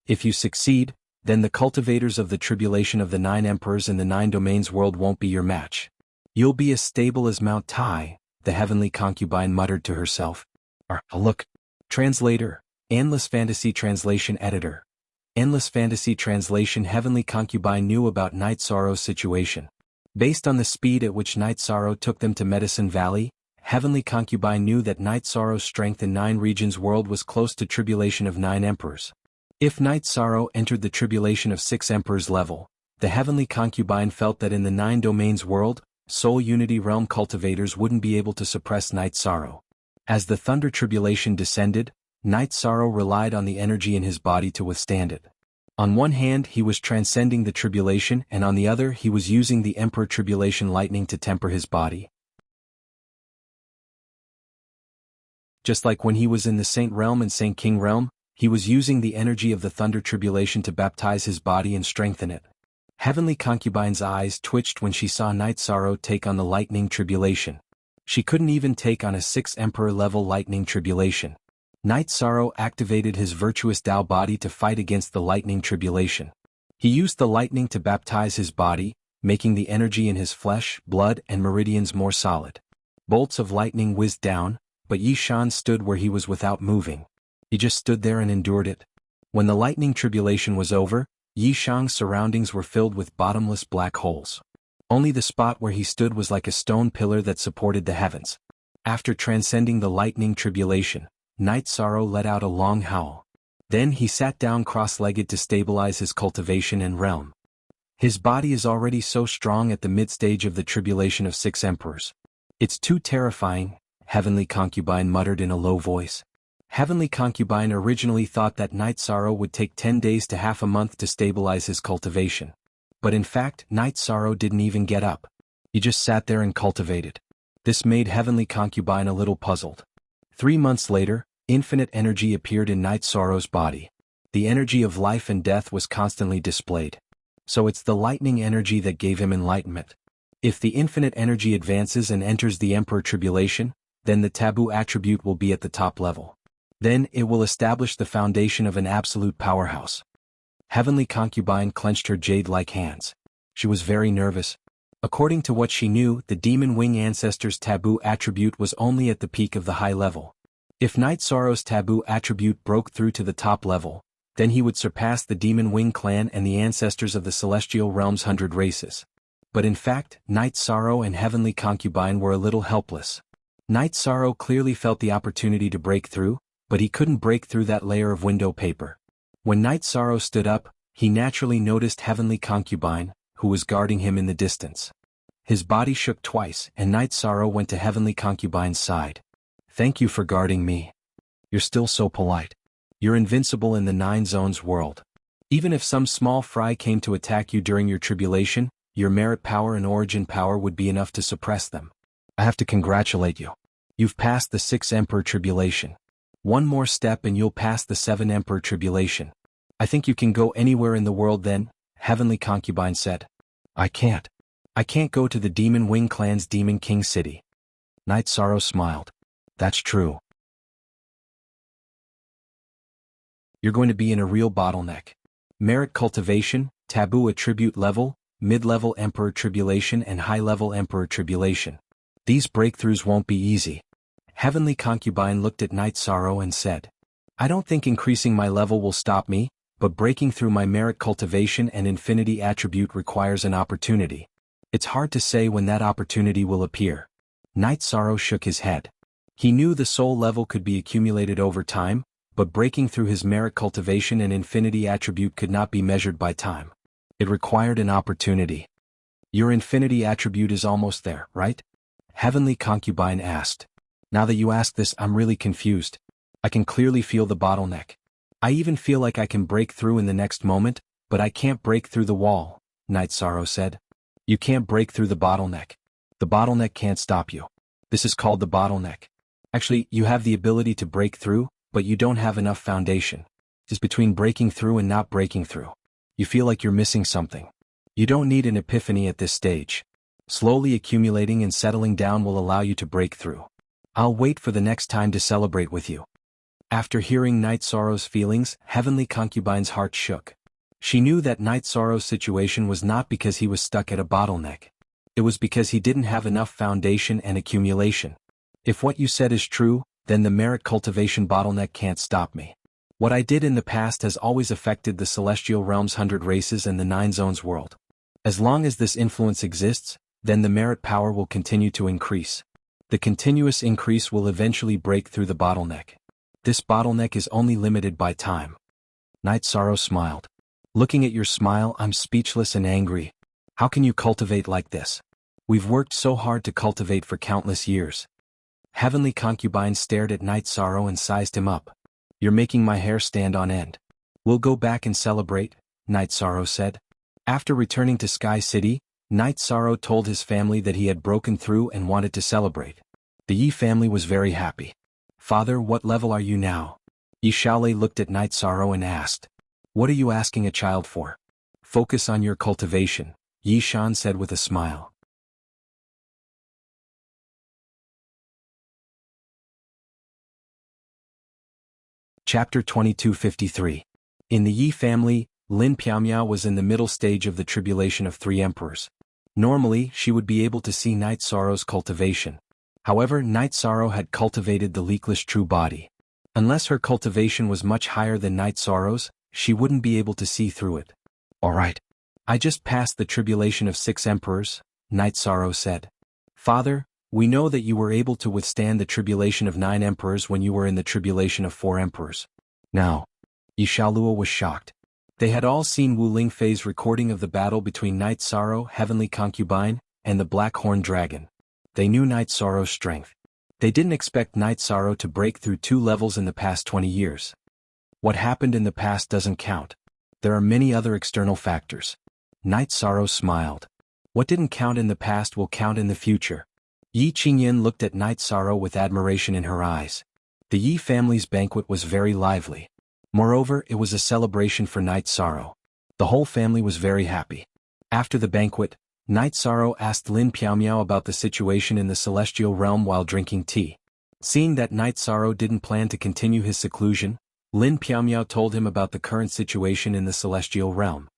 If you succeed, then the cultivators of the tribulation of the 9 emperors in the 9 domains world won't be your match. You'll be as stable as Mount Tai, the heavenly concubine muttered to herself. Look. Translator, Endless Fantasy Translation Editor. Endless Fantasy Translation. Heavenly concubine knew about Knight Sorrow's situation. Based on the speed at which Knight Sorrow took them to Medicine Valley, Heavenly concubine knew that Knight Sorrow's strength in 9 regions world was close to tribulation of 9 emperors. If Knight Sorrow entered the tribulation of 6 emperors level, the heavenly concubine felt that in the 9 domains world, soul unity realm cultivators wouldn't be able to suppress Knight Sorrow. As the thunder tribulation descended, Knight Sorrow relied on the energy in his body to withstand it. On one hand he was transcending the tribulation and on the other he was using the emperor tribulation lightning to temper his body. Just like when he was in the Saint Realm and Saint King Realm, he was using the energy of the thunder tribulation to baptize his body and strengthen it. Heavenly concubine's eyes twitched when she saw Knight Sorrow take on the lightning tribulation. She couldn't even take on a 6 emperor level lightning tribulation. Knight Sorrow activated his virtuous Tao body to fight against the lightning tribulation. He used the lightning to baptize his body, making the energy in his flesh, blood, and meridians more solid. Bolts of lightning whizzed down, but Yi Shan stood where he was without moving. He just stood there and endured it. When the lightning tribulation was over, Yi Shang's surroundings were filled with bottomless black holes. Only the spot where he stood was like a stone pillar that supported the heavens. After transcending the lightning tribulation, Knight Sorrow let out a long howl. Then he sat down cross-legged to stabilize his cultivation and realm. His body is already so strong at the mid-stage of the tribulation of 6 emperors. It's too terrifying, Heavenly Concubine muttered in a low voice. Heavenly Concubine originally thought that Knight Sorrow would take 10 days to half a month to stabilize his cultivation. But in fact, Knight Sorrow didn't even get up. He just sat there and cultivated. This made Heavenly Concubine a little puzzled. 3 months later, infinite energy appeared in Knight Sorrow's body. The energy of life and death was constantly displayed. So it's the lightning energy that gave him enlightenment. If the infinite energy advances and enters the Emperor Tribulation, then the taboo attribute will be at the top level. Then it will establish the foundation of an absolute powerhouse. Heavenly Concubine clenched her jade-like hands. She was very nervous. According to what she knew, the Demon Wing ancestors' taboo attribute was only at the peak of the high level. If Night Sorrow's taboo attribute broke through to the top level, then he would surpass the Demon Wing clan and the ancestors of the Celestial Realm's 100 races. But in fact, Night Sorrow and Heavenly Concubine were a little helpless. Night Sorrow clearly felt the opportunity to break through, but he couldn't break through that layer of window paper. When Night Sorrow stood up, he naturally noticed Heavenly Concubine, who was guarding him in the distance. His body shook twice, and Night Sorrow went to Heavenly Concubine's side. "Thank you for guarding me. You're still so polite. You're invincible in the 9 zones world. Even if some small fry came to attack you during your tribulation, your merit power and origin power would be enough to suppress them. I have to congratulate you. You've passed the 6 Emperor Tribulation. One more step and you'll pass the 7 Emperor Tribulation. I think you can go anywhere in the world then," Heavenly Concubine said. I can't go to the Demon Wing clan's Demon King City." Night Sorrow smiled. "That's true. You're going to be in a real bottleneck. Merit cultivation, taboo attribute level, mid-level Emperor Tribulation and high-level Emperor Tribulation. These breakthroughs won't be easy." Heavenly Concubine looked at Night Sorrow and said, "I don't think increasing my level will stop me, but breaking through my merit cultivation and infinity attribute requires an opportunity. It's hard to say when that opportunity will appear." Night Sorrow shook his head. He knew the soul level could be accumulated over time, but breaking through his merit cultivation and infinity attribute could not be measured by time. It required an opportunity. "Your infinity attribute is almost there, right?" Heavenly Concubine asked. "Now that you ask this, I'm really confused. I can clearly feel the bottleneck. I even feel like I can break through in the next moment, but I can't break through the wall," Night Sorrow said. "You can't break through the bottleneck. The bottleneck can't stop you. This is called the bottleneck. Actually, you have the ability to break through, but you don't have enough foundation. It's between breaking through and not breaking through. You feel like you're missing something. You don't need an epiphany at this stage. Slowly accumulating and settling down will allow you to break through. I'll wait for the next time to celebrate with you." After hearing Night Sorrow's feelings, Heavenly Concubine's heart shook. She knew that Night Sorrow's situation was not because he was stuck at a bottleneck. It was because he didn't have enough foundation and accumulation. "If what you said is true, then the merit cultivation bottleneck can't stop me. What I did in the past has always affected the Celestial Realm's 100 races and the 9 zones world. As long as this influence exists, then the merit power will continue to increase. The continuous increase will eventually break through the bottleneck. This bottleneck is only limited by time." Night Sorrow smiled. "Looking at your smile, I'm speechless and angry. How can you cultivate like this? We've worked so hard to cultivate for countless years." Heavenly Concubine stared at Night Sorrow and sized him up. "You're making my hair stand on end. We'll go back and celebrate," Night Sorrow said. After returning to Sky City, Night Sorrow told his family that he had broken through and wanted to celebrate. The Yi family was very happy. "Father, what level are you now?" Yi Shaolei looked at Night Sorrow and asked. "What are you asking a child for?" "Focus on your cultivation," Yi Shan said with a smile. Chapter 2253. In the Yi family, Lin Piaomiao was in the middle stage of the tribulation of 3 emperors. Normally, she would be able to see Night Sorrow's cultivation. However, Night Sorrow had cultivated the leakless true body. Unless her cultivation was much higher than Night Sorrow's, she wouldn't be able to see through it. "All right. I just passed the tribulation of 6 emperors," Night Sorrow said. "Father, we know that you were able to withstand the tribulation of 9 emperors when you were in the tribulation of 4 emperors. Now." Yi Shaoluo was shocked. They had all seen Wu Lingfei's recording of the battle between Night Sorrow, Heavenly Concubine, and the Black Horned Dragon. They knew Night Sorrow's strength. They didn't expect Night Sorrow to break through 2 levels in the past 20 years. What happened in the past doesn't count. There are many other external factors. Night Sorrow smiled. What didn't count in the past will count in the future. Yi Qingyan looked at Night Sorrow with admiration in her eyes. The Yi family's banquet was very lively. Moreover, it was a celebration for Night Sorrow. The whole family was very happy. After the banquet, Night Sorrow asked Lin Piaomiao about the situation in the Celestial Realm while drinking tea. Seeing that Night Sorrow didn't plan to continue his seclusion, Lin Piaomiao told him about the current situation in the celestial realm.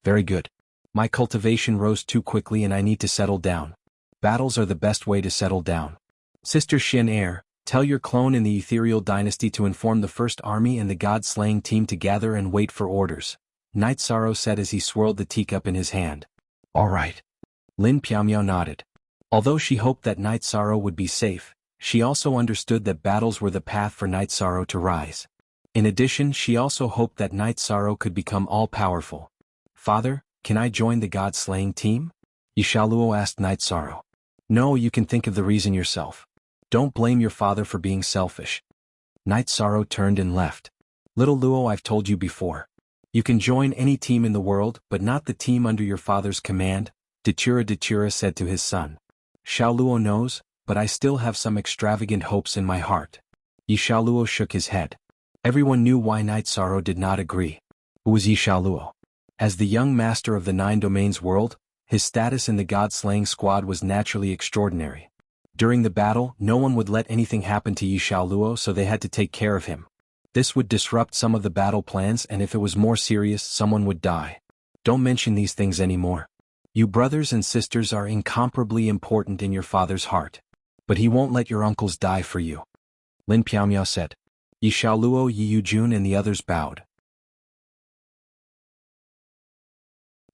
Very good. My cultivation rose too quickly and I need to settle down. Battles are the best way to settle down. Sister Xin Heir, tell your clone in the ethereal dynasty to inform the first army and the god-slaying team to gather and wait for orders, Night Sorrow said as he swirled the teacup in his hand. All right. Lin Piaomiao nodded. Although she hoped that Night Sorrow would be safe, she also understood that battles were the path for Night Sorrow to rise. In addition, she also hoped that Night Sorrow could become all-powerful. Father, can I join the god-slaying team? Yishaluo asked Night Sorrow. No, you can think of the reason yourself. Don't blame your father for being selfish. Night Sorrow turned and left. Little Luo, I've told you before. You can join any team in the world, but not the team under your father's command, Datura said to his son. Xiao Luo knows, but I still have some extravagant hopes in my heart. Xiao Luo shook his head. Everyone knew why Night Sorrow did not agree. Who was Xiao Luo? As the young master of the Nine Domains world, his status in the god-slaying squad was naturally extraordinary. During the battle, no one would let anything happen to Xiao Luo, so they had to take care of him. This would disrupt some of the battle plans, and if it was more serious, someone would die. Don't mention these things anymore. You brothers and sisters are incomparably important in your father's heart. But he won't let your uncles die for you. Lin Piaomiao said. Xiao Luo, Yi Yujun and the others bowed.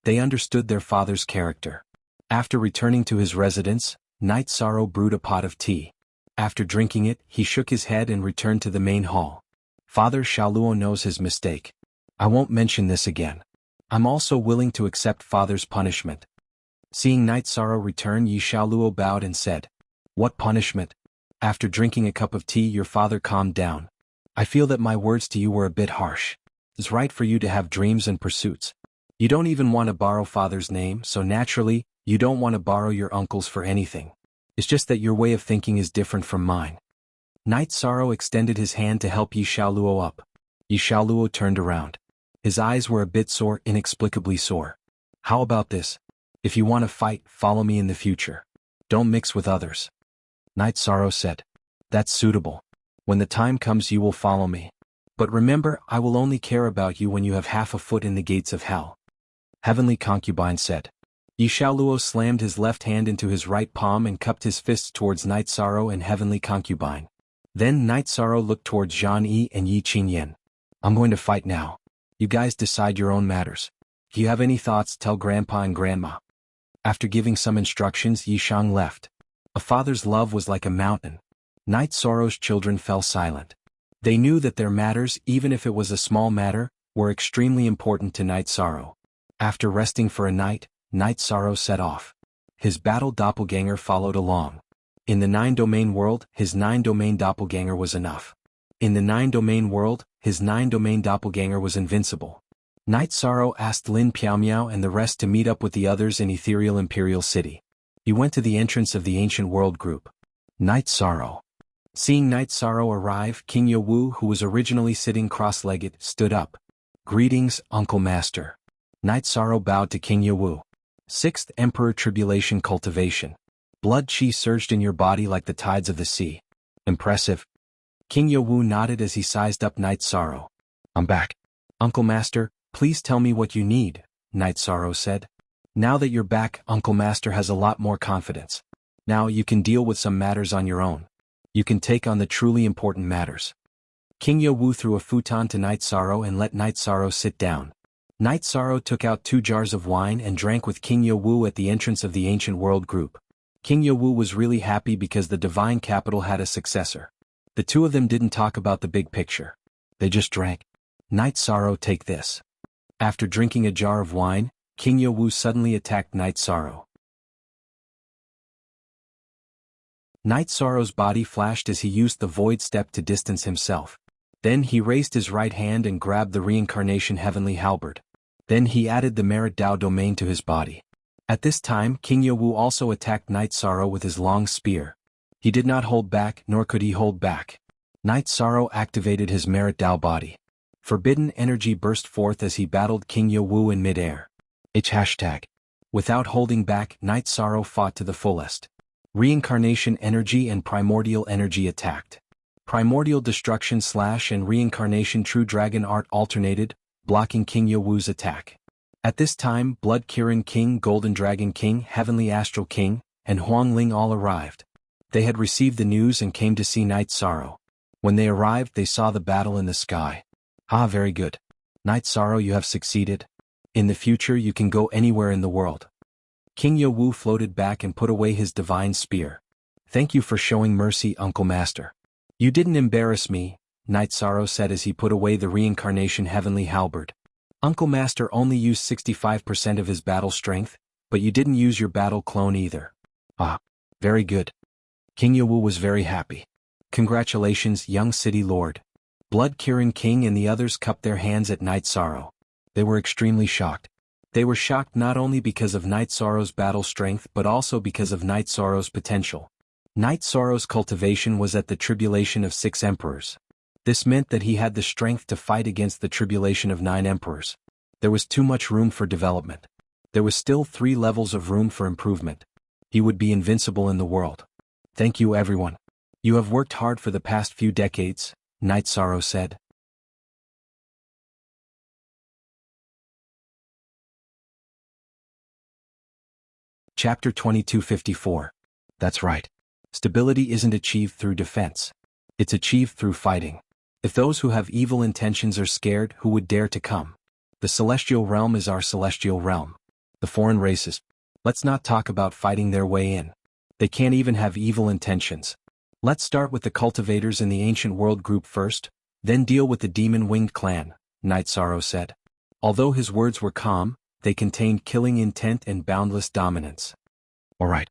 They understood their father's character. After returning to his residence, Night Sorrow brewed a pot of tea. After drinking it, he shook his head and returned to the main hall. Father Xiao Luo knows his mistake. I won't mention this again. I'm also willing to accept father's punishment. Seeing Night Sorrow return, Xiao Luo bowed and said, What punishment? After drinking a cup of tea, your father calmed down. I feel that my words to you were a bit harsh. It's right for you to have dreams and pursuits. You don't even want to borrow father's name, so naturally, you don't want to borrow your uncle's for anything. It's just that your way of thinking is different from mine. Night Sorrow extended his hand to help Xiao Luo up. Xiao Luo turned around. His eyes were a bit sore, inexplicably sore. How about this? If you want to fight, follow me in the future. Don't mix with others. Night Sorrow said. That's suitable. When the time comes you will follow me. But remember, I will only care about you when you have half a foot in the gates of hell. Heavenly Concubine said. Xiao Luo slammed his left hand into his right palm and cupped his fists towards Night Sorrow and Heavenly Concubine. Then Night Sorrow looked towards Zhang Yi and Yi Qingyan. I'm going to fight now. You guys decide your own matters. If you have any thoughts, tell Grandpa and Grandma. After giving some instructions, Yi Shang left. A father's love was like a mountain. Night Sorrow's children fell silent. They knew that their matters, even if it was a small matter, were extremely important to Night Sorrow. After resting for a night, Night Sorrow set off. His battle doppelganger followed along. In the nine-domain world, his nine-domain doppelganger was enough. In the nine-domain world, his nine-domain doppelganger was invincible. Night Sorrow asked Lin Piaomiao and the rest to meet up with the others in Ethereal Imperial City. He went to the entrance of the Ancient World Group. Night Sorrow. Seeing Night Sorrow arrive, King Wu, who was originally sitting cross-legged, stood up. Greetings, Uncle Master. Night Sorrow bowed to King Wu. Sixth Emperor Tribulation Cultivation. Blood chi surged in your body like the tides of the sea. Impressive. King Wu nodded as he sized up Night Sorrow. I'm back. Uncle Master, please tell me what you need, Night Sorrow said. Now that you're back, Uncle Master has a lot more confidence. Now you can deal with some matters on your own. You can take on the truly important matters. King Wu threw a futon to Night Sorrow and let Night Sorrow sit down. Night Sorrow took out 2 jars of wine and drank with King Wu at the entrance of the Ancient World Group. King Wu was really happy because the Divine Capital had a successor. The two of them didn't talk about the big picture. They just drank. Night Sorrow, take this. After drinking a jar of wine, King Wu suddenly attacked Night Sorrow. Night Sorrow's body flashed as he used the Void Step to distance himself. Then he raised his right hand and grabbed the Reincarnation Heavenly Halberd. Then he added the Merit Dao domain to his body. At this time, King Wu also attacked Night Sorrow with his long spear. He did not hold back, nor could he hold back. Night Sorrow activated his Merit Dao body. Forbidden energy burst forth as he battled King Wu in midair. Without holding back, Night Sorrow fought to the fullest. Reincarnation energy and primordial energy attacked. Primordial destruction / and reincarnation true dragon art alternated, blocking King Yowu's attack. At this time Blood Kirin King, Golden Dragon King, Heavenly Astral King, and Huang Ling all arrived. They had received the news and came to see Night Sorrow. When they arrived they saw the battle in the sky. Ah, very good. Night Sorrow, you have succeeded. In the future you can go anywhere in the world. King Yowu floated back and put away his divine spear. Thank you for showing mercy, Uncle Master. You didn't embarrass me, Night Sorrow said as he put away the reincarnation heavenly halberd. Uncle Master only used 65% of his battle strength, but you didn't use your battle clone either. Ah, very good. King Yowu was very happy. Congratulations, young city lord. Blood Kirin King and the others cupped their hands at Night Sorrow. They were extremely shocked. They were shocked not only because of Night Sorrow's battle strength but also because of Night Sorrow's potential. Night Sorrow's cultivation was at the tribulation of 6 emperors. This meant that he had the strength to fight against the tribulation of 9 emperors. There was too much room for development. There was still 3 levels of room for improvement. He would be invincible in the world. Thank you everyone. You have worked hard for the past few decades, Night Sorrow said. Chapter 2254. That's right. Stability isn't achieved through defense. It's achieved through fighting. If those who have evil intentions are scared, who would dare to come? The celestial realm is our celestial realm. The foreign races. Let's not talk about fighting their way in. They can't even have evil intentions. Let's start with the cultivators in the ancient world group first, then deal with the demon-winged clan, Night Sorrow said. Although his words were calm, they contained killing intent and boundless dominance. Alright.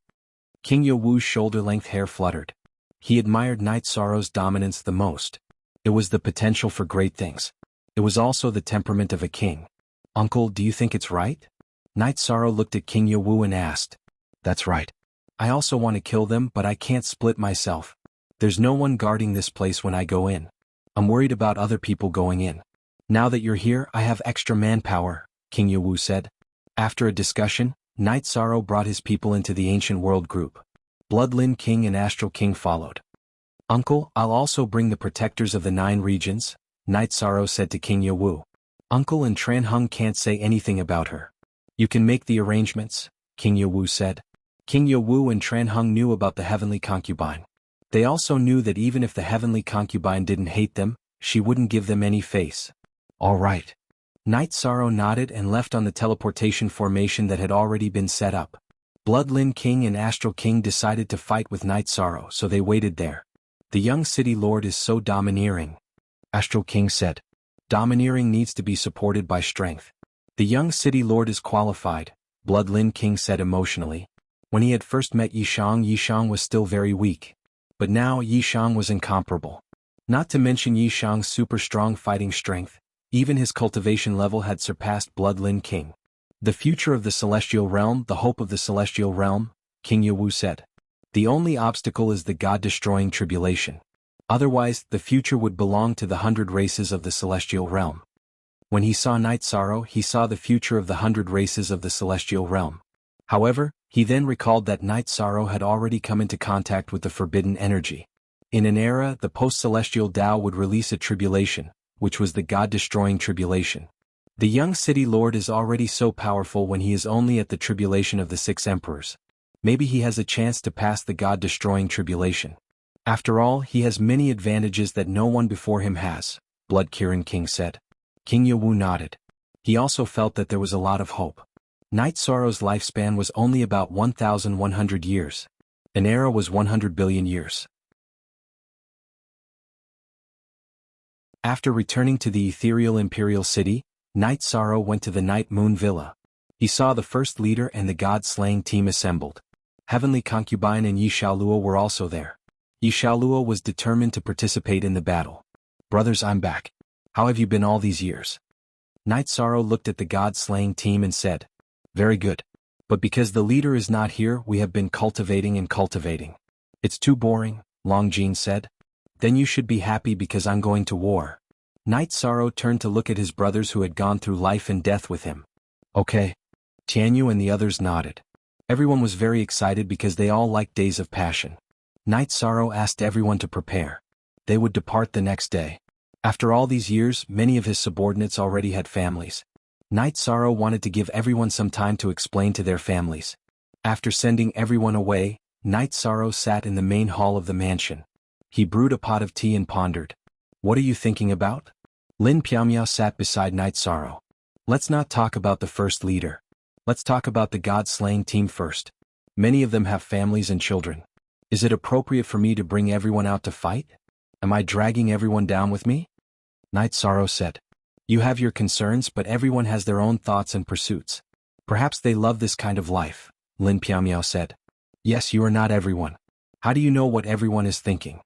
King Yowu's shoulder-length hair fluttered. He admired Night Sorrow's dominance the most. It was the potential for great things. It was also the temperament of a king. Uncle, do you think it's right? Night Sorrow looked at King Yowu and asked. That's right. I also want to kill them, but I can't split myself. There's no one guarding this place when I go in. I'm worried about other people going in. Now that you're here, I have extra manpower, King Yowu said. After a discussion, Night Sorrow brought his people into the ancient world group. Bloodlin King and Astral King followed. Uncle, I'll also bring the protectors of the 9 regions, Night Sorrow said to King Yowu. Uncle and Tran Hung can't say anything about her. You can make the arrangements, King Yowu said. King Yowu and Tran Hung knew about the heavenly concubine. They also knew that even if the heavenly concubine didn't hate them, she wouldn't give them any face. All right. Night Sorrow nodded and left on the teleportation formation that had already been set up. Bloodlin King and Astral King decided to fight with Night Sorrow, so they waited there. The young city lord is so domineering, Astral King said. Domineering needs to be supported by strength. The young city lord is qualified, Bloodlin King said emotionally. When he had first met Yishang was still very weak. But now Yishang was incomparable. Not to mention Yishang's super strong fighting strength, even his cultivation level had surpassed Bloodlin King. The future of the celestial realm, the hope of the celestial realm, King Yowu said. The only obstacle is the god-destroying tribulation. Otherwise, the future would belong to the 100 races of the celestial realm. When he saw Night Sorrow, he saw the future of the 100 races of the celestial realm. However, he then recalled that Night Sorrow had already come into contact with the forbidden energy. In an era, the post-celestial Tao would release a tribulation, which was the god-destroying tribulation. The young city lord is already so powerful when he is only at the tribulation of the 6 emperors. Maybe he has a chance to pass the god-destroying tribulation. After all, he has many advantages that no one before him has, Blood Kirin King said. King Yowu nodded. He also felt that there was a lot of hope. Night Sorrow's lifespan was only about 1,100 years. An era was 100 billion years. After returning to the ethereal imperial city, Night Sorrow went to the Night Moon Villa. He saw the first leader and the god-slaying team assembled. Heavenly Concubine and Yishaoluo were also there. Yishaoluo was determined to participate in the battle. Brothers, I'm back. How have you been all these years? Night Sorrow looked at the god-slaying team and said, very good. But because the leader is not here, we have been cultivating and cultivating. It's too boring, Longjin said. Then you should be happy because I'm going to war. Night Sorrow turned to look at his brothers who had gone through life and death with him. Okay. Tianyu and the others nodded. Everyone was very excited because they all liked Days of Passion. Night Sorrow asked everyone to prepare. They would depart the next day. After all these years, many of his subordinates already had families. Night Sorrow wanted to give everyone some time to explain to their families. After sending everyone away, Night Sorrow sat in the main hall of the mansion. He brewed a pot of tea and pondered. "What are you thinking about?" Lin Piaomiao sat beside Night Sorrow. "Let's not talk about the first leader. Let's talk about the god-slaying team first. Many of them have families and children. Is it appropriate for me to bring everyone out to fight? Am I dragging everyone down with me?" Night Sorrow said. "You have your concerns, but everyone has their own thoughts and pursuits. Perhaps they love this kind of life," Lin Piaomiao said. "Yes, you are not everyone. How do you know what everyone is thinking?"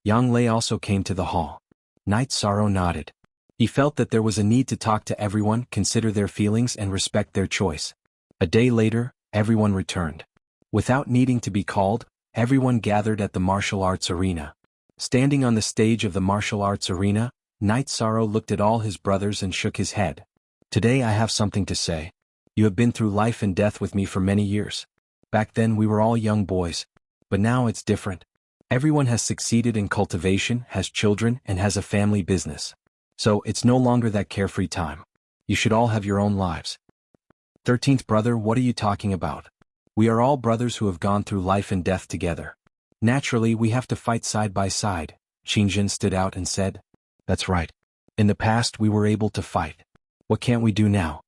Yang Lei also came to the hall. Night Sorrow nodded. He felt that there was a need to talk to everyone, consider their feelings and respect their choice. A day later, everyone returned. Without needing to be called, everyone gathered at the martial arts arena. Standing on the stage of the martial arts arena, Night Sorrow looked at all his brothers and shook his head. "Today I have something to say. You have been through life and death with me for many years. Back then we were all young boys. But now it's different. Everyone has succeeded in cultivation, has children, and has a family business. So it's no longer that carefree time. You should all have your own lives." 13th brother, what are you talking about? We are all brothers who have gone through life and death together. Naturally, we have to fight side by side. Qingjin stood out and said. "That's right. In the past we were able to fight. What can't we do now?"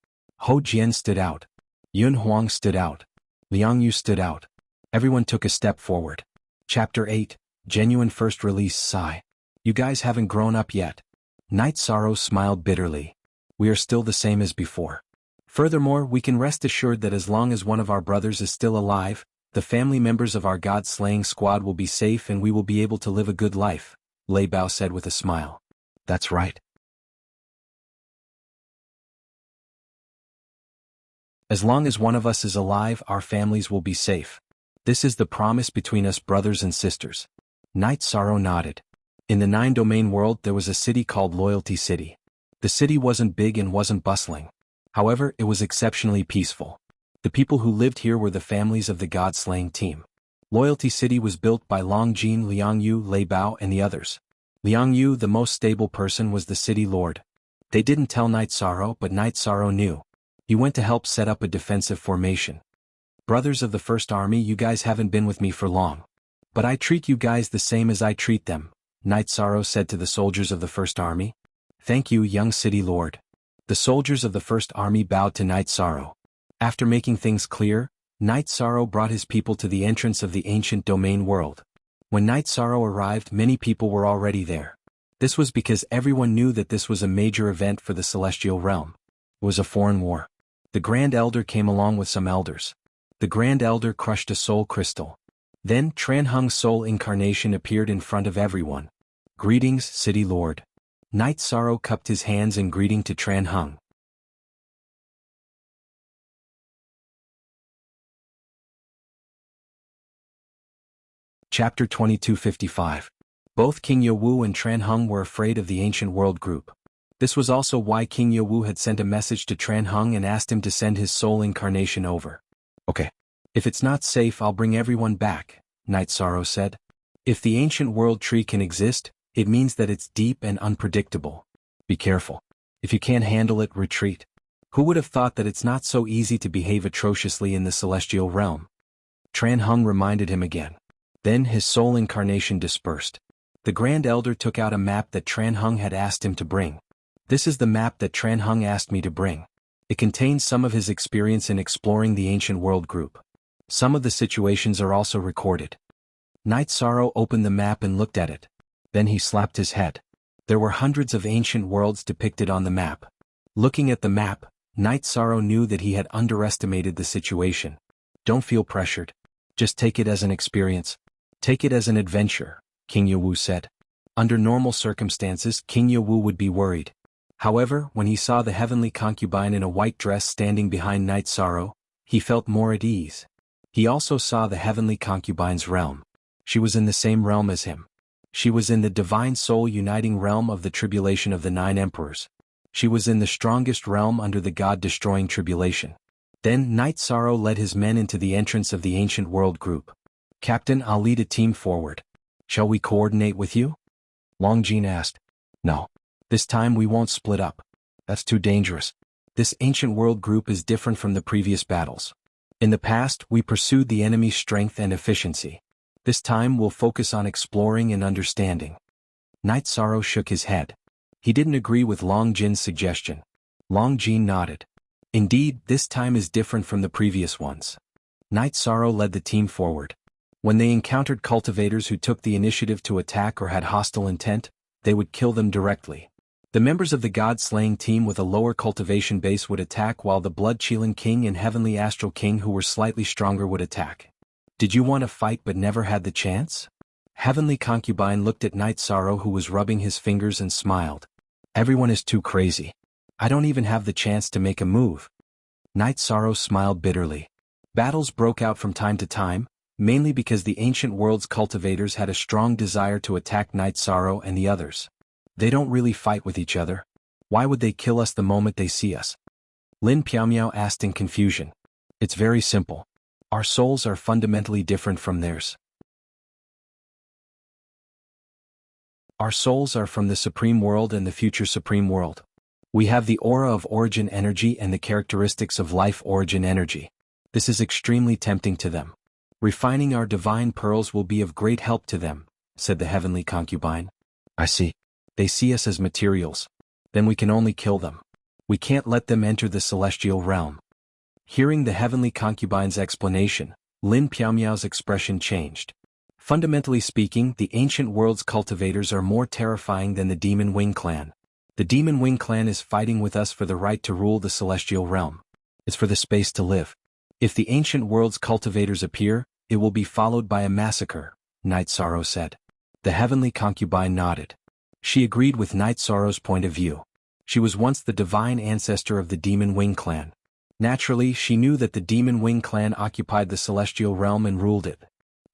Ho Jian stood out. Yun Huang stood out. Liang Yu stood out. Everyone took a step forward. Chapter 8, Genuine First Release Sigh. "You guys haven't grown up yet." Night Sorrow smiled bitterly. "We are still the same as before. Furthermore, we can rest assured that as long as one of our brothers is still alive, the family members of our god-slaying squad will be safe and we will be able to live a good life," Lei Bao said with a smile. "That's right. As long as one of us is alive, our families will be safe. This is the promise between us brothers and sisters." Night Sorrow nodded. In the 9-domain world there was a city called Loyalty City. The city wasn't big and wasn't bustling. However, it was exceptionally peaceful. The people who lived here were the families of the god-slaying team. Loyalty City was built by Long Jin, Liang Yu, Lei Bao, and the others. Liang Yu, the most stable person, was the city lord. They didn't tell Night Sorrow, but Night Sorrow knew. He went to help set up a defensive formation. "Brothers of the First Army, you guys haven't been with me for long. But I treat you guys the same as I treat them," Night Sorrow said to the soldiers of the First Army. "Thank you, young city lord." The soldiers of the First Army bowed to Night Sorrow. After making things clear, Night Sorrow brought his people to the entrance of the ancient domain world. When Night Sorrow arrived, many people were already there. This was because everyone knew that this was a major event for the celestial realm. It was a foreign war. The Grand Elder came along with some elders. The Grand Elder crushed a soul crystal. Then Tran Hung's soul incarnation appeared in front of everyone. "Greetings, City Lord." Night Sorrow cupped his hands in greeting to Tran Hung. Chapter 2255. Both King Yewu and Tran Hung were afraid of the ancient world group. This was also why King Yewu had sent a message to Tran Hung and asked him to send his soul incarnation over. "Okay. If it's not safe, I'll bring everyone back," Night Sorrow said. "If the ancient world tree can exist, it means that it's deep and unpredictable. Be careful. If you can't handle it, retreat. Who would have thought that it's not so easy to behave atrociously in the celestial realm?" Tran Hung reminded him again. Then his soul incarnation dispersed. The Grand Elder took out a map that Tran Hung had asked him to bring. "This is the map that Tran Hung asked me to bring. It contains some of his experience in exploring the ancient world group. Some of the situations are also recorded." Night Sorrow opened the map and looked at it. Then he slapped his head. There were hundreds of ancient worlds depicted on the map. Looking at the map, Night Sorrow knew that he had underestimated the situation. "Don't feel pressured. Just take it as an experience. Take it as an adventure," King Yewu said. Under normal circumstances, King Yewu would be worried. However, when he saw the heavenly concubine in a white dress standing behind Night Sorrow, he felt more at ease. He also saw the heavenly concubine's realm. She was in the same realm as him. She was in the divine soul uniting realm of the tribulation of the 9 emperors. She was in the strongest realm under the god-destroying tribulation. Then Night Sorrow led his men into the entrance of the ancient world group. "Captain, I'll lead a team forward. Shall we coordinate with you?" Long Jin asked. No. This time we won't split up. That's too dangerous. This ancient world group is different from the previous battles. In the past, we pursued the enemy's strength and efficiency. This time we'll focus on exploring and understanding. Night Sorrow shook his head. He didn't agree with Long Jin's suggestion. Long Jin nodded. Indeed, this time is different from the previous ones. Night Sorrow led the team forward. When they encountered cultivators who took the initiative to attack or had hostile intent, they would kill them directly. The members of the God-slaying team with a lower cultivation base would attack while the Blood-Chilling King and Heavenly Astral King who were slightly stronger would attack. Did you want to fight but never had the chance? Heavenly Concubine looked at Night Sorrow who was rubbing his fingers and smiled. Everyone is too crazy. I don't even have the chance to make a move. Night Sorrow smiled bitterly. Battles broke out from time to time, mainly because the ancient world's cultivators had a strong desire to attack Night Sorrow and the others. They don't really fight with each other. Why would they kill us the moment they see us? Lin Piaomiao asked in confusion. It's very simple. Our souls are fundamentally different from theirs. Our souls are from the Supreme World and the future Supreme World. We have the aura of origin energy and the characteristics of life origin energy. This is extremely tempting to them. Refining our divine pearls will be of great help to them, said the Heavenly Concubine. I see. They see us as materials. Then we can only kill them. We can't let them enter the celestial realm. Hearing the Heavenly Concubine's explanation, Lin Piaomiao's expression changed. Fundamentally speaking, the ancient world's cultivators are more terrifying than the Demon Wing clan. The Demon Wing clan is fighting with us for the right to rule the celestial realm. It's for the space to live. If the ancient world's cultivators appear, it will be followed by a massacre, Night Sorrow said. The Heavenly Concubine nodded. She agreed with Night Sorrow's point of view. She was once the divine ancestor of the Demon Wing clan. Naturally, she knew that the Demon Wing clan occupied the celestial realm and ruled it.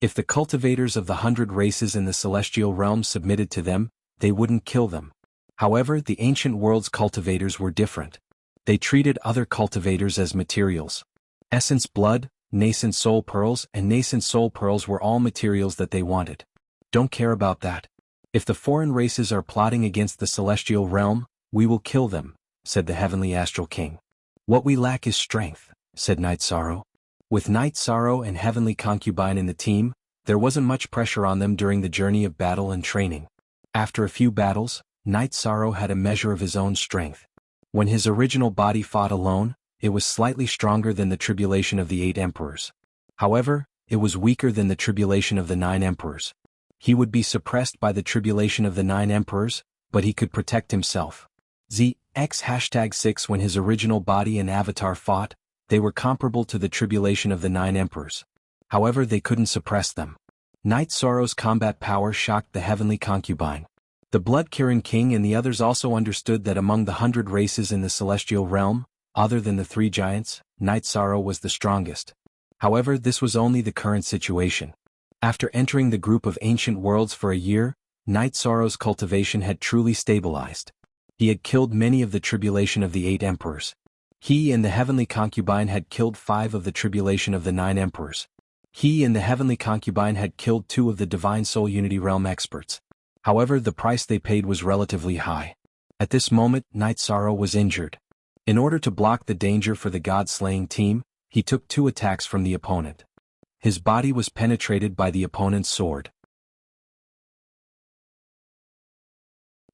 If the cultivators of the 100 races in the celestial realm submitted to them, they wouldn't kill them. However, the ancient world's cultivators were different. They treated other cultivators as materials. Essence blood, nascent soul pearls, and nascent soul pearls were all materials that they wanted. Don't care about that. If the foreign races are plotting against the celestial realm, we will kill them, said the Heavenly Astral King. What we lack is strength, said Night Sorrow. With Night Sorrow and Heavenly Concubine in the team, there wasn't much pressure on them during the journey of battle and training. After a few battles, Night Sorrow had a measure of his own strength. When his original body fought alone, it was slightly stronger than the tribulation of the 8 emperors. However, it was weaker than the tribulation of the 9 emperors. He would be suppressed by the tribulation of the 9 emperors, but he could protect himself. #6 When his original body and avatar fought, they were comparable to the tribulation of the 9 emperors. However, they couldn't suppress them. Night Sorrow's combat power shocked the Heavenly Concubine. The Blood-Kirin King and the others also understood that among the 100 races in the celestial realm, other than the 3 giants, Night Sorrow was the strongest. However, this was only the current situation. After entering the group of ancient worlds for a year, Night Sorrow's cultivation had truly stabilized. He had killed many of the tribulation of the 8 emperors. He and the Heavenly Concubine had killed 5 of the tribulation of the 9 emperors. He and the Heavenly Concubine had killed 2 of the Divine Soul Unity Realm experts. However, the price they paid was relatively high. At this moment, Night Sorrow was injured. In order to block the danger for the God-slaying team, he took 2 attacks from the opponent. His body was penetrated by the opponent's sword.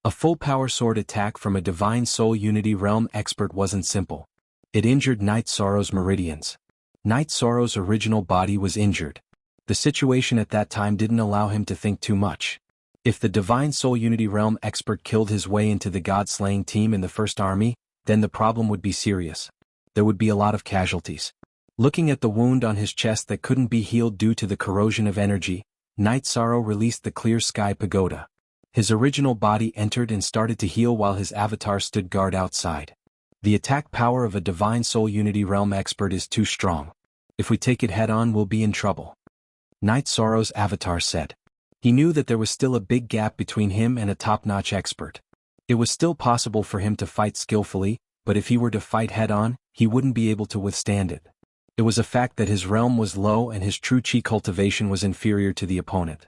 A full power sword attack from a Divine Soul Unity Realm expert wasn't simple. It injured Night Sorrow's meridians. Night Sorrow's original body was injured. The situation at that time didn't allow him to think too much. If the Divine Soul Unity Realm expert killed his way into the God-slaying team in the first army, then the problem would be serious. There would be a lot of casualties. Looking at the wound on his chest that couldn't be healed due to the corrosion of energy, Night Sorrow released the Clear Sky Pagoda. His original body entered and started to heal while his avatar stood guard outside. The attack power of a Divine Soul Unity Realm expert is too strong. If we take it head-on, we'll be in trouble. Night Sorrow's avatar said. He knew that there was still a big gap between him and a top-notch expert. It was still possible for him to fight skillfully, but if he were to fight head-on, he wouldn't be able to withstand it. It was a fact that his realm was low and his true chi cultivation was inferior to the opponent.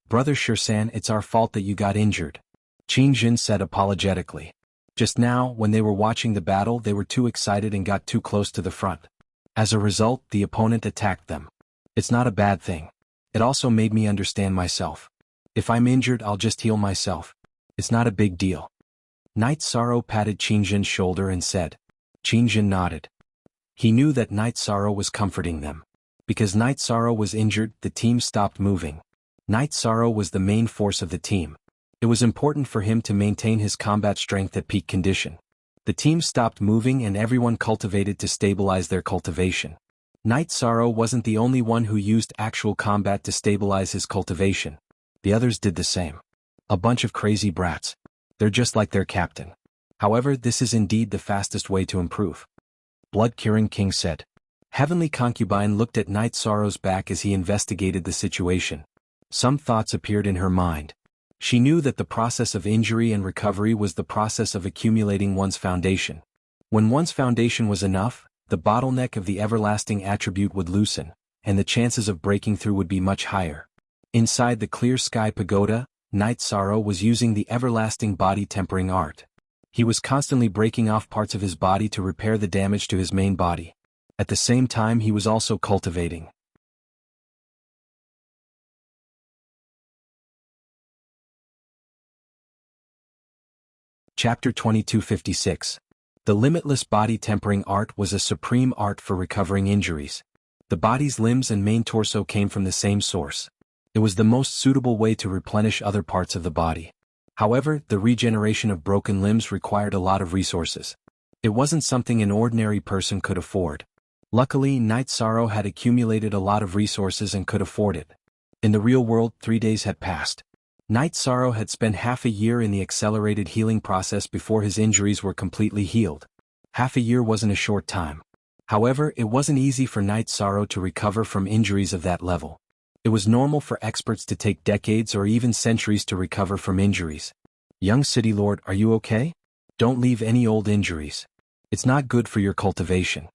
Brother Shirsan, it's our fault that you got injured, Qin Jin said apologetically. Just now, when they were watching the battle, they were too excited and got too close to the front. As a result, the opponent attacked them. It's not a bad thing. It also made me understand myself. If I'm injured, I'll just heal myself. It's not a big deal. Night Sorrow patted Qin Jin's shoulder and said. Qin Jin nodded. He knew that Night Sorrow was comforting them. Because Night Sorrow was injured, the team stopped moving. Night Sorrow was the main force of the team. It was important for him to maintain his combat strength at peak condition. The team stopped moving and everyone cultivated to stabilize their cultivation. Night Sorrow wasn't the only one who used actual combat to stabilize his cultivation. The others did the same. A bunch of crazy brats. They're just like their captain. However, this is indeed the fastest way to improve. Blood-Curing King said. Heavenly Concubine looked at Night Sorrow's back as he investigated the situation. Some thoughts appeared in her mind. She knew that the process of injury and recovery was the process of accumulating one's foundation. When one's foundation was enough, the bottleneck of the everlasting attribute would loosen, and the chances of breaking through would be much higher. Inside the clear sky pagoda, Night Sorrow was using the everlasting body tempering art. He was constantly breaking off parts of his body to repair the damage to his main body. At the same time, he was also cultivating. Chapter 2256. The limitless body tempering art was a supreme art for recovering injuries. The body's limbs and main torso came from the same source. It was the most suitable way to replenish other parts of the body. However, the regeneration of broken limbs required a lot of resources. It wasn't something an ordinary person could afford. Luckily, Night Sorrow had accumulated a lot of resources and could afford it. In the real world, 3 days had passed. Night Sorrow had spent half a year in the accelerated healing process before his injuries were completely healed. Half a year wasn't a short time. However, it wasn't easy for Night Sorrow to recover from injuries of that level. It was normal for experts to take decades or even centuries to recover from injuries. Young City Lord, are you okay? Don't leave any old injuries. It's not good for your cultivation.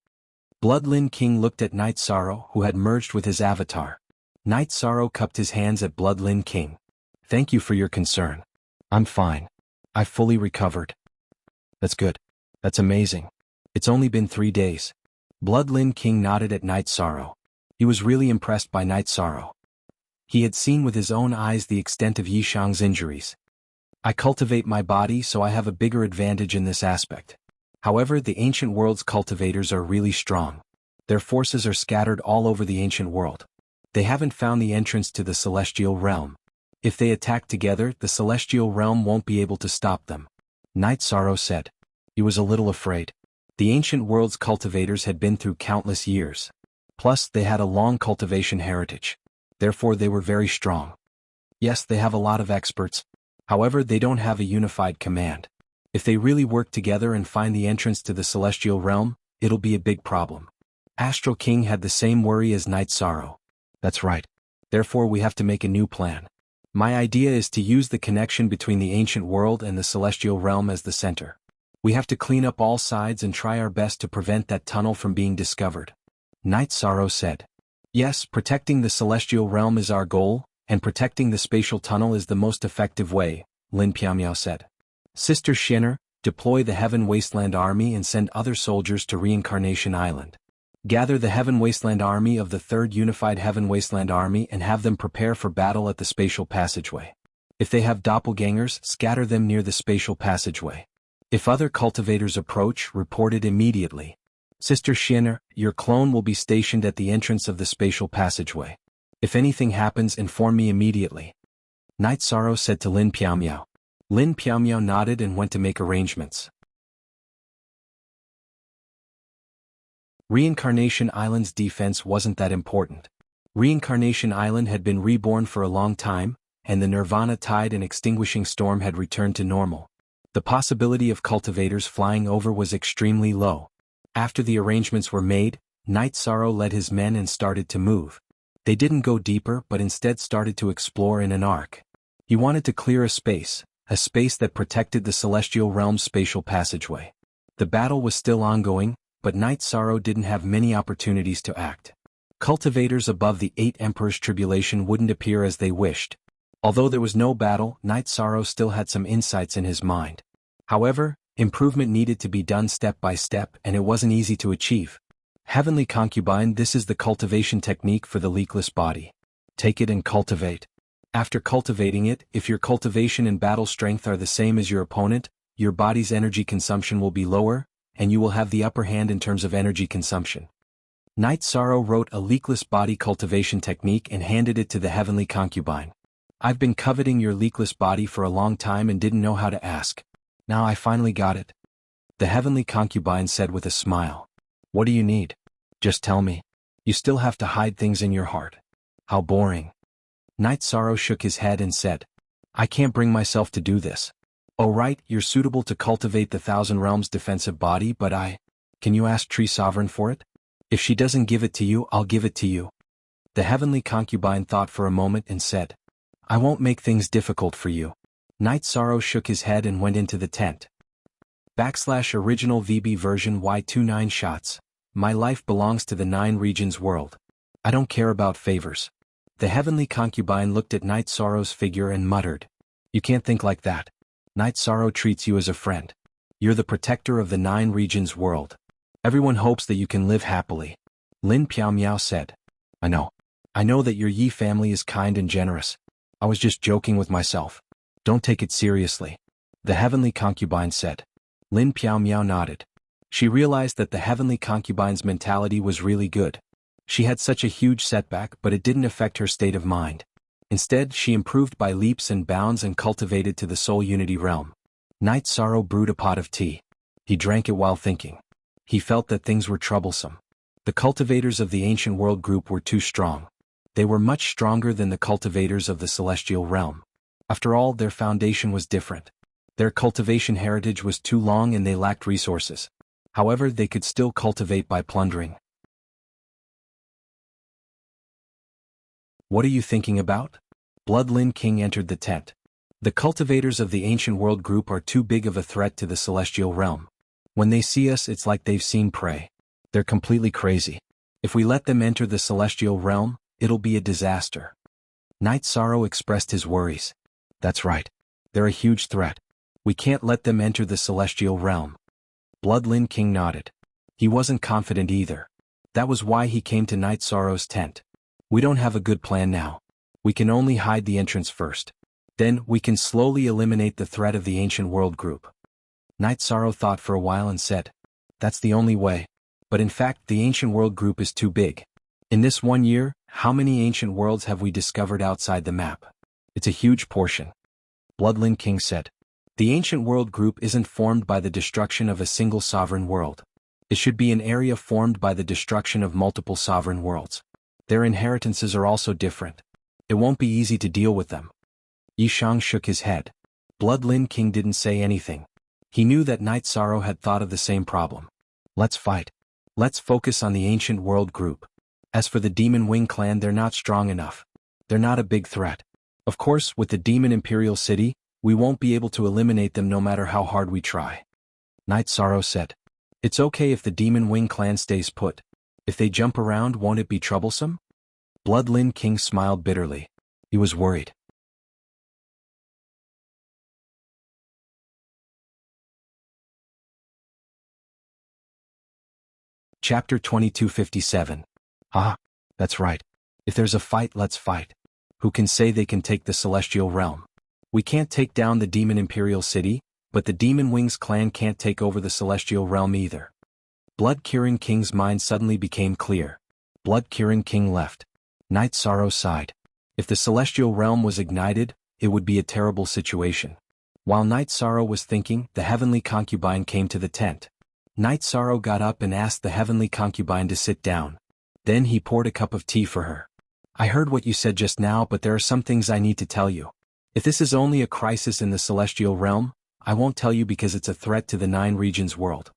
Bloodlin King looked at Night Sorrow, who had merged with his avatar. Night Sorrow cupped his hands at Bloodlin King. Thank you for your concern. I'm fine. I've fully recovered. That's good. That's amazing. It's only been 3 days. Bloodlin King nodded at Night Sorrow. He was really impressed by Night Sorrow. He had seen with his own eyes the extent of Yishang's injuries. I cultivate my body, so I have a bigger advantage in this aspect. However, the ancient world's cultivators are really strong. Their forces are scattered all over the ancient world. They haven't found the entrance to the celestial realm. If they attack together, the celestial realm won't be able to stop them. Night Sorrow said. He was a little afraid. The ancient world's cultivators had been through countless years. Plus, they had a long cultivation heritage. Therefore, they were very strong. Yes, they have a lot of experts. However, they don't have a unified command. If they really work together and find the entrance to the celestial realm, it'll be a big problem. Astral King had the same worry as Night Sorrow. That's right. Therefore, we have to make a new plan. My idea is to use the connection between the ancient world and the celestial realm as the center. We have to clean up all sides and try our best to prevent that tunnel from being discovered. Night Sorrow said. Yes, protecting the celestial realm is our goal, and protecting the spatial tunnel is the most effective way, Lin Piamiao said. Sister Shinner, deploy the Heaven Wasteland Army and send other soldiers to Reincarnation Island. Gather the Heaven Wasteland Army of the 3rd Unified Heaven Wasteland Army and have them prepare for battle at the spatial passageway. If they have doppelgangers, scatter them near the spatial passageway. If other cultivators approach, report it immediately. Sister Shinner, your clone will be stationed at the entrance of the spatial passageway. If anything happens, inform me immediately. Night Sorrow said to Lin Piamiao. Lin Piamiao nodded and went to make arrangements. Reincarnation Island's defense wasn't that important. Reincarnation Island had been reborn for a long time, and the Nirvana Tide and Extinguishing Storm had returned to normal. The possibility of cultivators flying over was extremely low. After the arrangements were made, Night Sorrow led his men and started to move. They didn't go deeper but instead started to explore in an arc. He wanted to clear a space that protected the celestial realm's spatial passageway. The battle was still ongoing, but Night Sorrow didn't have many opportunities to act. Cultivators above the 8 Emperor's Tribulation wouldn't appear as they wished. Although there was no battle, Night Sorrow still had some insights in his mind. However, improvement needed to be done step by step and it wasn't easy to achieve. Heavenly Concubine, this is the cultivation technique for the leakless body. Take it and cultivate. After cultivating it, if your cultivation and battle strength are the same as your opponent, your body's energy consumption will be lower, and you will have the upper hand in terms of energy consumption. Night Sorrow wrote a leakless body cultivation technique and handed it to the Heavenly Concubine. I've been coveting your leakless body for a long time and didn't know how to ask. Now I finally got it. The Heavenly Concubine said with a smile. What do you need? Just tell me. You still have to hide things in your heart. How boring. Night Sorrow shook his head and said, I can't bring myself to do this. Oh right, you're suitable to cultivate the Thousand Realms defensive body, but can you ask Tree Sovereign for it? If she doesn't give it to you, I'll give it to you. The Heavenly Concubine thought for a moment and said, I won't make things difficult for you. Night Sorrow shook his head and went into the tent. /original VB version Y29 shots. My life belongs to the 9 regions world. I don't care about favors. The Heavenly Concubine looked at Night Sorrow's figure and muttered. You can't think like that. Night Sorrow treats you as a friend. You're the protector of the 9 regions world. Everyone hopes that you can live happily. Lin Piao Miao said. I know. I know that your Yi family is kind and generous. I was just joking with myself. Don't take it seriously. The Heavenly Concubine said. Lin Piao Miao nodded. She realized that the Heavenly Concubine's mentality was really good. She had such a huge setback, but it didn't affect her state of mind. Instead, she improved by leaps and bounds and cultivated to the Soul Unity realm. Night Sorrow brewed a pot of tea. He drank it while thinking. He felt that things were troublesome. The cultivators of the Ancient World group were too strong. They were much stronger than the cultivators of the Celestial realm. After all, their foundation was different. Their cultivation heritage was too long and they lacked resources. However, they could still cultivate by plundering. What are you thinking about? Blood Lin King entered the tent. The cultivators of the Ancient World group are too big of a threat to the Celestial realm. When they see us, it's like they've seen prey. They're completely crazy. If we let them enter the Celestial realm, it'll be a disaster. Night Sorrow expressed his worries. That's right. They're a huge threat. We can't let them enter the Celestial realm. Blood Lin King nodded. He wasn't confident either. That was why he came to Night Sorrow's tent. We don't have a good plan now. We can only hide the entrance first. Then, we can slowly eliminate the threat of the Ancient World group. Night Sorrow thought for a while and said, that's the only way. But in fact, the Ancient World group is too big. In this 1 year, how many ancient worlds have we discovered outside the map? It's a huge portion. Bloodlin King said. The Ancient World group isn't formed by the destruction of a single sovereign world. It should be an area formed by the destruction of multiple sovereign worlds. Their inheritances are also different. It won't be easy to deal with them. Yishang shook his head. Bloodlin King didn't say anything. He knew that Night Sorrow had thought of the same problem. Let's fight. Let's focus on the Ancient World group. As for the Demon Wing clan, they're not strong enough. They're not a big threat. Of course, with the Demon Imperial City, we won't be able to eliminate them no matter how hard we try. Night Sorrow said. It's okay if the Demon Wing clan stays put. If they jump around, won't it be troublesome? Bloodlin King smiled bitterly. He was worried. Chapter 2257. Ah, that's right. If there's a fight, let's fight. Who can say they can take the Celestial Realm? We can't take down the Demon Imperial City, but the Demon Wings clan can't take over the Celestial Realm either. Blood Kirin King's mind suddenly became clear. Blood Kirin King left. Night Sorrow sighed. If the Celestial Realm was ignited, it would be a terrible situation. While Night Sorrow was thinking, the Heavenly Concubine came to the tent. Night Sorrow got up and asked the Heavenly Concubine to sit down. Then he poured a cup of tea for her. I heard what you said just now, but there are some things I need to tell you. If this is only a crisis in the Celestial Realm, I won't tell you because it's a threat to the 9 regions world.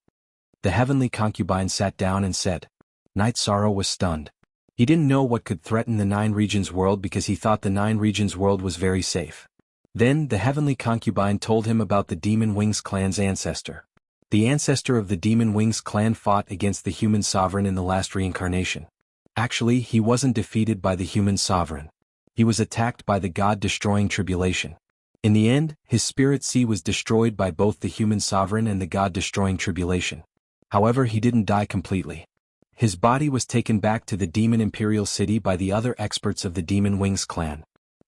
The Heavenly Concubine sat down and said. Night Sorrow was stunned. He didn't know what could threaten the 9 regions world because he thought the 9 regions world was very safe. Then, the Heavenly Concubine told him about the Demon Wings clan's ancestor. The ancestor of the Demon Wings clan fought against the human sovereign in the last reincarnation. Actually, he wasn't defeated by the human sovereign. He was attacked by the god-destroying tribulation. In the end, his spirit sea was destroyed by both the human sovereign and the god-destroying tribulation. However, he didn't die completely. His body was taken back to the demon imperial city by the other experts of the Demon Wings clan.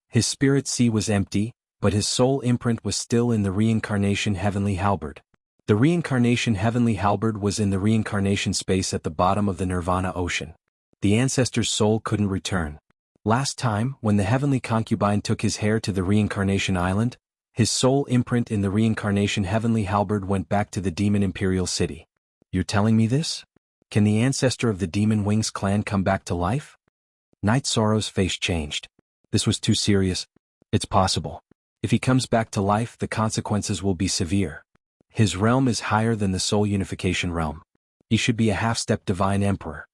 His spirit sea was empty, but his soul imprint was still in the reincarnation heavenly halberd. The reincarnation heavenly halberd was in the reincarnation space at the bottom of the Nirvana ocean. The ancestor's soul couldn't return. Last time, when the heavenly concubine took his heir to the reincarnation island, his soul imprint in the reincarnation heavenly halberd went back to the demon imperial city. You're telling me this? Can the ancestor of the Demon Wings clan come back to life? Night Sorrow's face changed. This was too serious. It's possible. If he comes back to life, the consequences will be severe. His realm is higher than the soul unification realm. He should be a half-step divine emperor.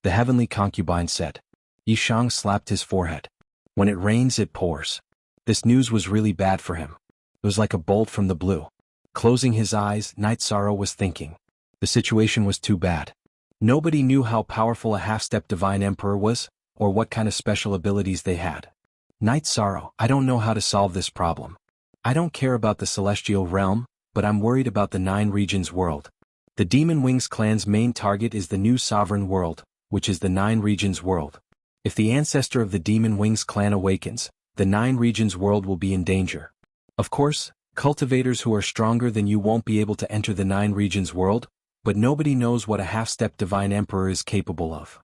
The heavenly concubine said. Yishang slapped his forehead. When it rains, it pours. This news was really bad for him. It was like a bolt from the blue. Closing his eyes, Night Sorrow was thinking. The situation was too bad. Nobody knew how powerful a half-step divine emperor was, or what kind of special abilities they had. Night Sorrow, I don't know how to solve this problem. I don't care about the celestial realm, but I'm worried about the 9 regions world. The Demon Wings clan's main target is the new sovereign world, which is the 9 regions world. If the ancestor of the Demon Wings clan awakens, the 9 regions world will be in danger. Of course, cultivators who are stronger than you won't be able to enter the 9 regions world, but nobody knows what a half-step divine emperor is capable of.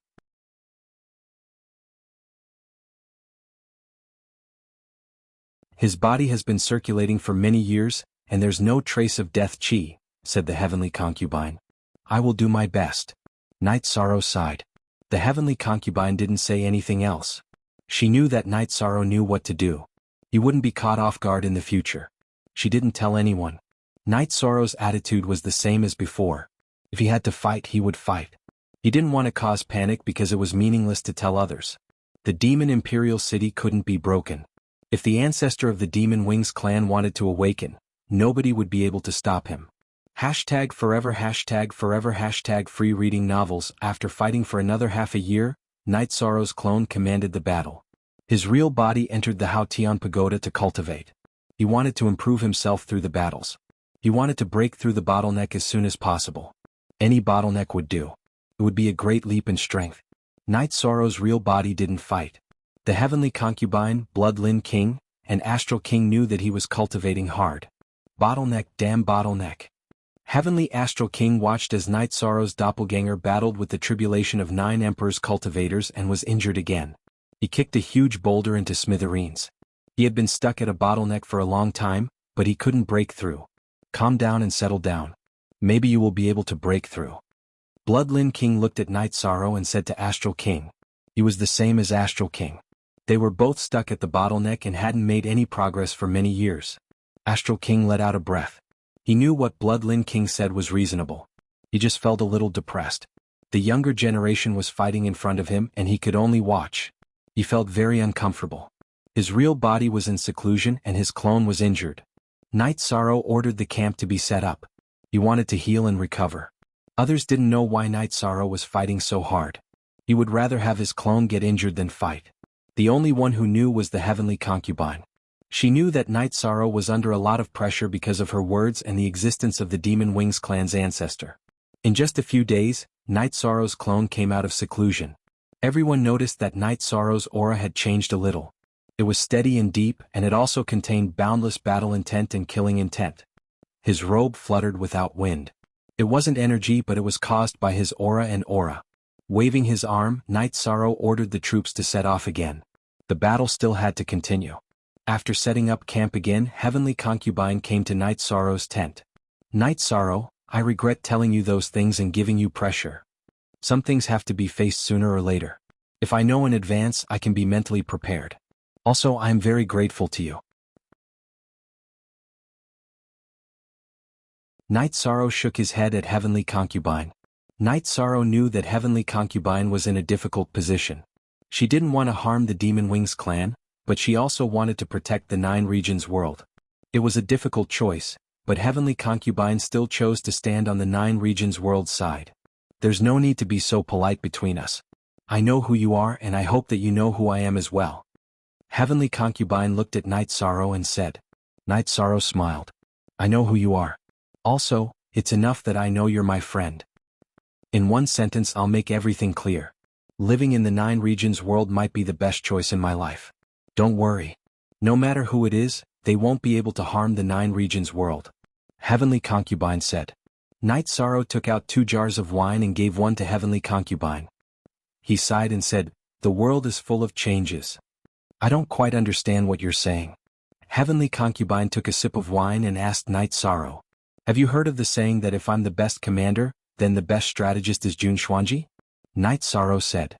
His body has been circulating for many years, and there's no trace of death chi, said the heavenly concubine. I will do my best. Night Sorrow sighed. The heavenly concubine didn't say anything else. She knew that Night Sorrow knew what to do. He wouldn't be caught off guard in the future. She didn't tell anyone. Night Sorrow's attitude was the same as before. If he had to fight, he would fight. He didn't want to cause panic because it was meaningless to tell others. The Demon Imperial City couldn't be broken. If the ancestor of the Demon Wings clan wanted to awaken, nobody would be able to stop him. #forever #free reading novels. After fighting for another half a year, Night Sorrow's clone commanded the battle. His real body entered the Haotian Pagoda to cultivate. He wanted to improve himself through the battles. He wanted to break through the bottleneck as soon as possible. Any bottleneck would do. It would be a great leap in strength. Night Sorrow's real body didn't fight. The heavenly concubine, Bloodlin King, and Astral King knew that he was cultivating hard. Bottleneck, damn bottleneck. Heavenly Astral King watched as Night Sorrow's doppelganger battled with the tribulation of 9 Emperor's cultivators and was injured again. He kicked a huge boulder into smithereens. He had been stuck at a bottleneck for a long time, but he couldn't break through. Calm down and settle down. Maybe you will be able to break through. Bloodlin King looked at Night Sorrow and said to Astral King. He was the same as Astral King. They were both stuck at the bottleneck and hadn't made any progress for many years. Astral King let out a breath. He knew what Bloodlin King said was reasonable. He just felt a little depressed. The younger generation was fighting in front of him and he could only watch. He felt very uncomfortable. His real body was in seclusion and his clone was injured. Night Sorrow ordered the camp to be set up. He wanted to heal and recover. Others didn't know why Night Sorrow was fighting so hard. He would rather have his clone get injured than fight. The only one who knew was the heavenly concubine. She knew that Night Sorrow was under a lot of pressure because of her words and the existence of the Demon Wings clan's ancestor. In just a few days, Night Sorrow's clone came out of seclusion. Everyone noticed that Night Sorrow's aura had changed a little. It was steady and deep, and it also contained boundless battle intent and killing intent. His robe fluttered without wind. It wasn't energy, but it was caused by his aura and aura. Waving his arm, Night Sorrow ordered the troops to set off again. The battle still had to continue. After setting up camp again, Heavenly Concubine came to Night Sorrow's tent. Night Sorrow, I regret telling you those things and giving you pressure. Some things have to be faced sooner or later. If I know in advance, I can be mentally prepared. Also, I am very grateful to you. Night Sorrow shook his head at Heavenly Concubine. Night Sorrow knew that Heavenly Concubine was in a difficult position. She didn't want to harm the Demon Wings clan, but she also wanted to protect the 9 regions world. It was a difficult choice, but Heavenly Concubine still chose to stand on the 9 regions world side. There's no need to be so polite between us. I know who you are and I hope that you know who I am as well. Heavenly Concubine looked at Night Sorrow and said. Night Sorrow smiled. I know who you are. Also, it's enough that I know you're my friend. In one sentence I'll make everything clear. Living in the 9 regions world might be the best choice in my life. Don't worry. No matter who it is, they won't be able to harm the 9 regions world. Heavenly Concubine said. Night Sorrow took out 2 jars of wine and gave one to Heavenly Concubine. He sighed and said, the world is full of changes. I don't quite understand what you're saying. Heavenly Concubine took a sip of wine and asked Night Sorrow. Have you heard of the saying that if I'm the best commander, then the best strategist is Jun Xuanji? Night Sorrow said.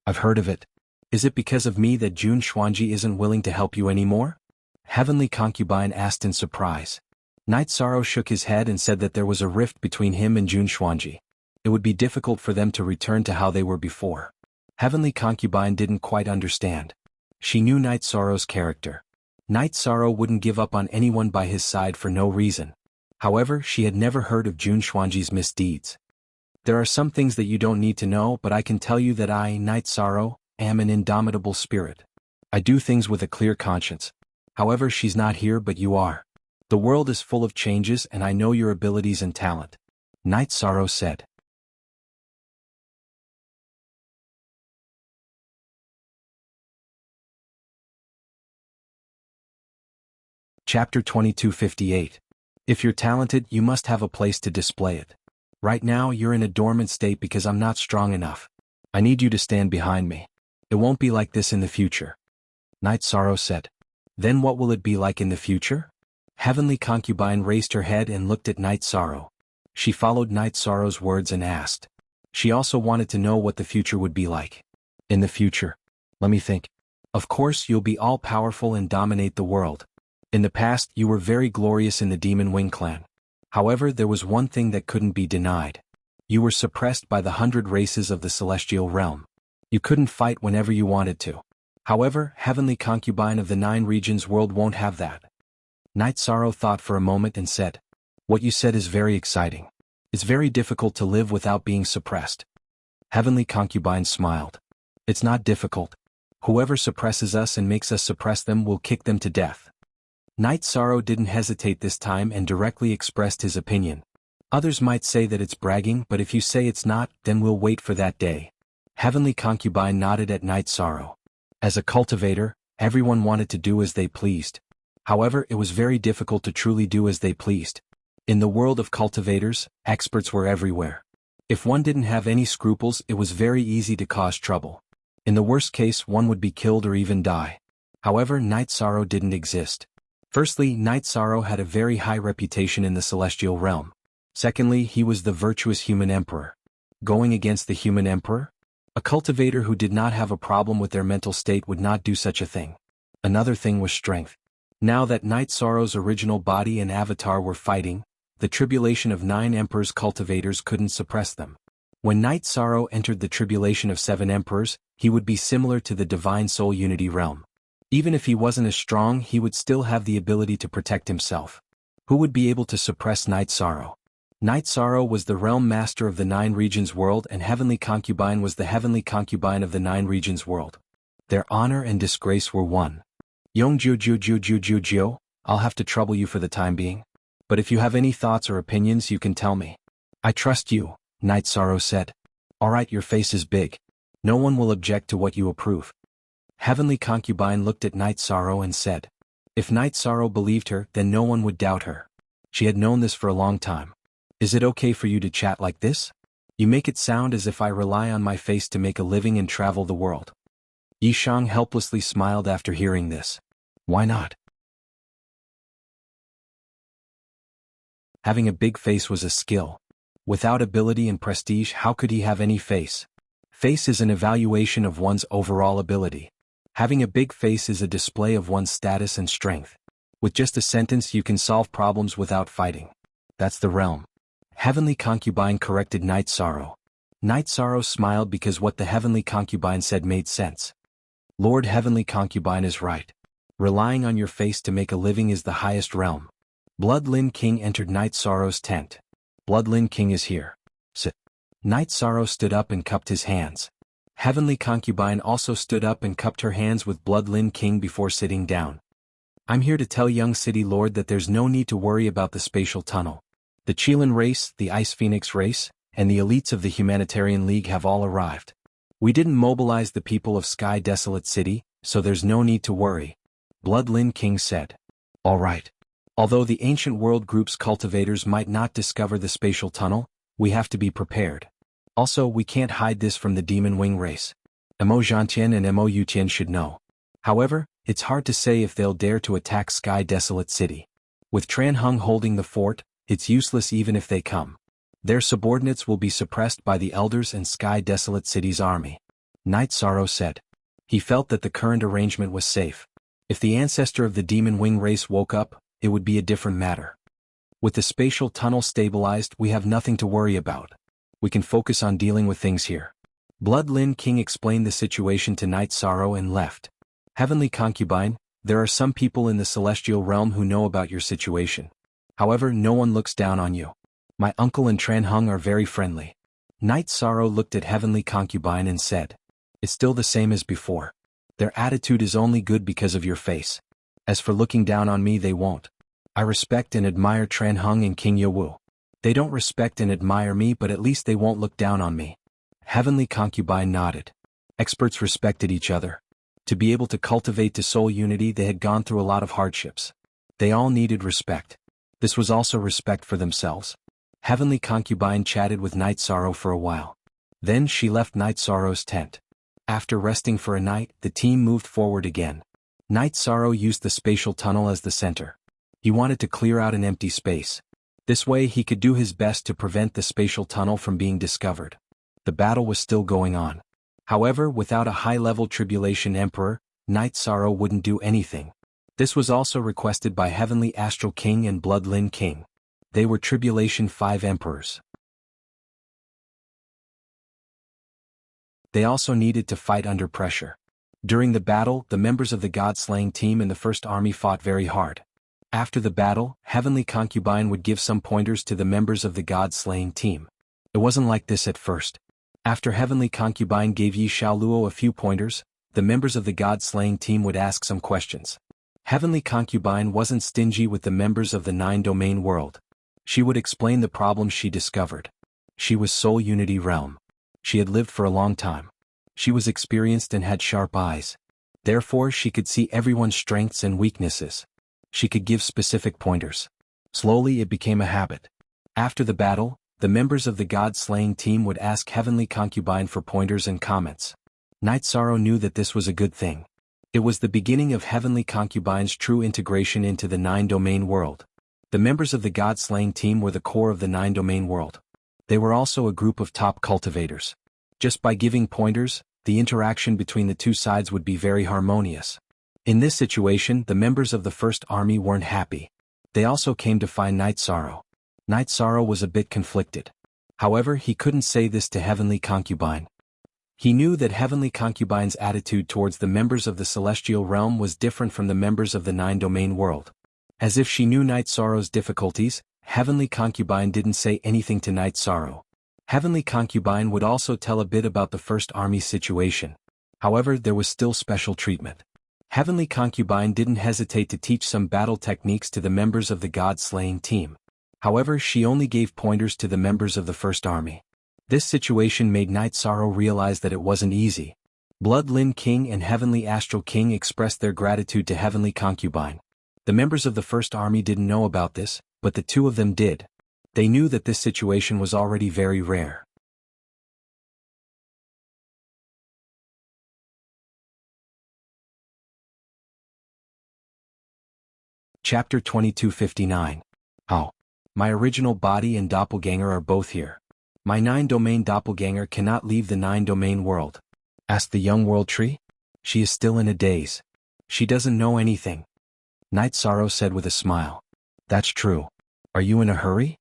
I've heard of it. Is it because of me that Jun Xuanji isn't willing to help you anymore? Heavenly Concubine asked in surprise. Night Sorrow shook his head and said that there was a rift between him and Jun Xuanji. It would be difficult for them to return to how they were before. Heavenly Concubine didn't quite understand. She knew Night Sorrow's character. Night Sorrow wouldn't give up on anyone by his side for no reason. However, she had never heard of Jun Xuanji's misdeeds. There are some things that you don't need to know, but I can tell you that I, Night Sorrow, am an indomitable spirit. I do things with a clear conscience. However, she's not here but you are. The world is full of changes and I know your abilities and talent. Night Sorrow said. Chapter 2258. If you're talented, you must have a place to display it. Right now, you're in a dormant state because I'm not strong enough. I need you to stand behind me. It won't be like this in the future. Night Sorrow said. Then what will it be like in the future? Heavenly Concubine raised her head and looked at Night Sorrow. She followed Night Sorrow's words and asked. She also wanted to know what the future would be like. In the future. Let me think. Of course, you'll be all-powerful and dominate the world. In the past, you were very glorious in the Demon Wing clan. However, there was one thing that couldn't be denied. You were suppressed by the 100 races of the celestial realm. You couldn't fight whenever you wanted to. However, Heavenly Concubine of the 9 regions world won't have that. Night Sorrow thought for a moment and said, what you said is very exciting. It's very difficult to live without being suppressed. Heavenly Concubine smiled. It's not difficult. Whoever suppresses us and makes us suppress them will kick them to death. Night Sorrow didn't hesitate this time and directly expressed his opinion. Others might say that it's bragging, but if you say it's not, then we'll wait for that day. Heavenly Concubine nodded at Night Sorrow. As a cultivator, everyone wanted to do as they pleased. However, it was very difficult to truly do as they pleased. In the world of cultivators, experts were everywhere. If one didn't have any scruples, it was very easy to cause trouble. In the worst case, one would be killed or even die. However, Night Sorrow didn't exist. Firstly, Night Sorrow had a very high reputation in the celestial realm. Secondly, he was the virtuous human emperor. Going against the human emperor? A cultivator who did not have a problem with their mental state would not do such a thing. Another thing was strength. Now that Night Sorrow's original body and avatar were fighting, the tribulation of 9 emperors cultivators couldn't suppress them. When Night Sorrow entered the tribulation of 7 emperors, he would be similar to the divine soul unity realm. Even if he wasn't as strong, he would still have the ability to protect himself. Who would be able to suppress Night Sorrow? Night Sorrow was the realm master of the 9 regions world and Heavenly Concubine was the Heavenly Concubine of the 9 regions world. Their honor and disgrace were one. Yongjiu, I'll have to trouble you for the time being. But if you have any thoughts or opinions you can tell me. I trust you, Night Sorrow said. Alright, your face is big. No one will object to what you approve. Heavenly Concubine looked at Night Sorrow and said. If Night Sorrow believed her, then no one would doubt her. She had known this for a long time. Is it okay for you to chat like this? You make it sound as if I rely on my face to make a living and travel the world. Yishang helplessly smiled after hearing this. Why not? Having a big face was a skill. Without ability and prestige, how could he have any face? Face is an evaluation of one's overall ability. Having a big face is a display of one's status and strength. With just a sentence you can solve problems without fighting. That's the realm. Heavenly Concubine corrected Night Sorrow. Night Sorrow smiled because what the Heavenly Concubine said made sense. Lord Heavenly Concubine is right. Relying on your face to make a living is the highest realm. Blood Lin King entered Night Sorrow's tent. Blood Lin King is here. Sit. Night Sorrow stood up and cupped his hands. Heavenly Concubine also stood up and cupped her hands with Blood Lin King before sitting down. I'm here to tell young City Lord that there's no need to worry about the spatial tunnel. The Qilin race, the Ice Phoenix race, and the elites of the Humanitarian League have all arrived. We didn't mobilize the people of Sky Desolate City, so there's no need to worry. Blood Lin King said. All right. Although the Ancient World Group's cultivators might not discover the spatial tunnel, we have to be prepared. Also, we can't hide this from the Demon Wing race. Mo Zhantian and Mo Yutian should know. However, it's hard to say if they'll dare to attack Sky Desolate City. With Tran Hung holding the fort, it's useless even if they come. Their subordinates will be suppressed by the Elders and Sky Desolate City's army. Night Sorrow said. He felt that the current arrangement was safe. If the ancestor of the Demon Wing race woke up, it would be a different matter. With the spatial tunnel stabilized, we have nothing to worry about. We can focus on dealing with things here. Blood Lin King explained the situation to Night Sorrow and left. Heavenly Concubine, there are some people in the celestial realm who know about your situation. However, no one looks down on you. My uncle and Tran Hung are very friendly. Night Sorrow looked at Heavenly Concubine and said. It's still the same as before. Their attitude is only good because of your face. As for looking down on me, they won't. I respect and admire Tran Hung and King Yowu. They don't respect and admire me, but at least they won't look down on me. Heavenly Concubine nodded. Experts respected each other. To be able to cultivate to soul unity, they had gone through a lot of hardships. They all needed respect. This was also respect for themselves. Heavenly Concubine chatted with Night Sorrow for a while. Then she left Night Sorrow's tent. After resting for a night, the team moved forward again. Night Sorrow used the spatial tunnel as the center. He wanted to clear out an empty space. This way he could do his best to prevent the spatial tunnel from being discovered. The battle was still going on. However, without a high-level Tribulation Emperor, Night Sorrow wouldn't do anything. This was also requested by Heavenly Astral King and Blood Lin King. They were Tribulation 5 Emperors. They also needed to fight under pressure. During the battle, the members of the God-slaying team and the First Army fought very hard. After the battle, Heavenly Concubine would give some pointers to the members of the God-slaying team. It wasn't like this at first. After Heavenly Concubine gave Yi Xiaoluo a few pointers, the members of the God-slaying team would ask some questions. Heavenly Concubine wasn't stingy with the members of the 9-domain world. She would explain the problems she discovered. She was Soul Unity Realm. She had lived for a long time. She was experienced and had sharp eyes. Therefore, she could see everyone's strengths and weaknesses. She could give specific pointers. Slowly it became a habit. After the battle, the members of the God-slaying team would ask Heavenly Concubine for pointers and comments. Night Sorrow knew that this was a good thing. It was the beginning of Heavenly Concubine's true integration into the 9-domain world. The members of the God-slaying team were the core of the 9-domain world. They were also a group of top cultivators. Just by giving pointers, the interaction between the two sides would be very harmonious. In this situation, the members of the First Army weren't happy. They also came to find Night Sorrow. Night Sorrow was a bit conflicted. However, he couldn't say this to Heavenly Concubine. He knew that Heavenly Concubine's attitude towards the members of the Celestial Realm was different from the members of the 9-domain world. As if she knew Night Sorrow's difficulties, Heavenly Concubine didn't say anything to Night Sorrow. Heavenly Concubine would also tell a bit about the First Army's situation. However, there was still special treatment. Heavenly Concubine didn't hesitate to teach some battle techniques to the members of the God-slaying team. However, she only gave pointers to the members of the First Army. This situation made Night Sorrow realize that it wasn't easy. Blood Lin King and Heavenly Astral King expressed their gratitude to Heavenly Concubine. The members of the First Army didn't know about this, but the two of them did. They knew that this situation was already very rare. Chapter 2259. Oh. My original body and doppelganger are both here. My 9-domain doppelganger cannot leave the 9-domain world. Asked the young world tree. She is still in a daze. She doesn't know anything. Night Sorrow said with a smile. That's true. Are you in a hurry?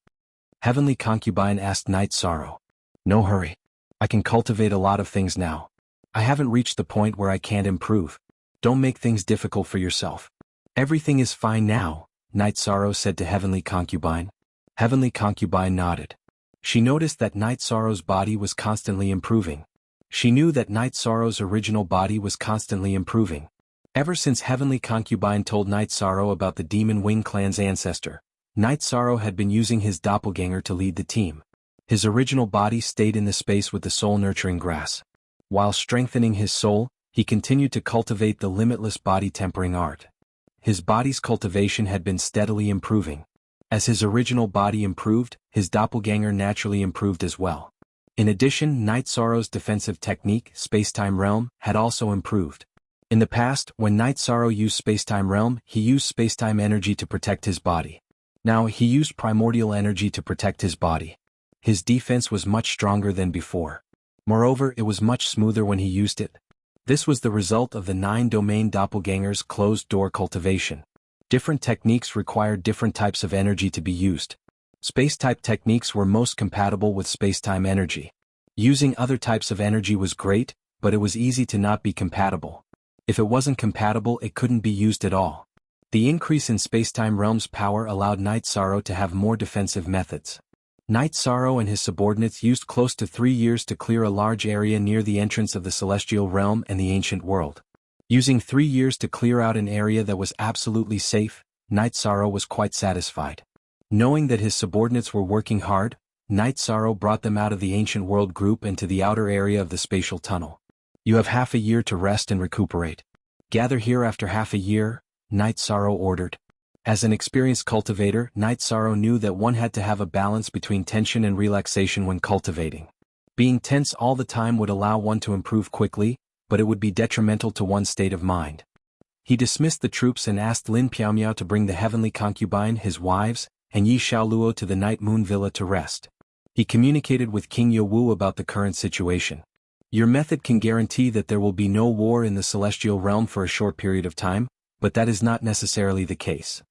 Heavenly Concubine asked Night Sorrow. No hurry. I can cultivate a lot of things now. I haven't reached the point where I can't improve. Don't make things difficult for yourself. Everything is fine now, Night Sorrow said to Heavenly Concubine. Heavenly Concubine nodded. She noticed that Night Sorrow's body was constantly improving. She knew that Night Sorrow's original body was constantly improving. Ever since Heavenly Concubine told Night Sorrow about the Demon Wing clan's ancestor, Night Sorrow had been using his doppelganger to lead the team. His original body stayed in the space with the soul-nurturing grass. While strengthening his soul, he continued to cultivate the limitless body-tempering art. His body's cultivation had been steadily improving. As his original body improved, his doppelganger naturally improved as well. In addition, Night Sorrow's defensive technique, Spacetime Realm, had also improved. In the past, when Night Sorrow used Spacetime Realm, he used Spacetime energy to protect his body. Now he used primordial energy to protect his body. His defense was much stronger than before. Moreover, it was much smoother when he used it. This was the result of the 9-domain doppelganger's closed-door cultivation. Different techniques required different types of energy to be used. Space-type techniques were most compatible with space-time energy. Using other types of energy was great, but it was easy to not be compatible. If it wasn't compatible, it couldn't be used at all. The increase in Spacetime Realm's power allowed Night Sorrow to have more defensive methods. Night Sorrow and his subordinates used close to 3 years to clear a large area near the entrance of the Celestial Realm and the Ancient World. Using 3 years to clear out an area that was absolutely safe, Night Sorrow was quite satisfied. Knowing that his subordinates were working hard, Night Sorrow brought them out of the Ancient World group into the outer area of the spatial tunnel. You have half a year to rest and recuperate. Gather here after half a year, Night Sorrow ordered. As an experienced cultivator, Night Sorrow knew that one had to have a balance between tension and relaxation when cultivating. Being tense all the time would allow one to improve quickly, but it would be detrimental to one's state of mind. He dismissed the troops and asked Lin Piaomiao to bring the Heavenly Concubine, his wives, and Yi Xiaoluo to the Night Moon Villa to rest. He communicated with King Yowu about the current situation. Your method can guarantee that there will be no war in the Celestial Realm for a short period of time, but that is not necessarily the case.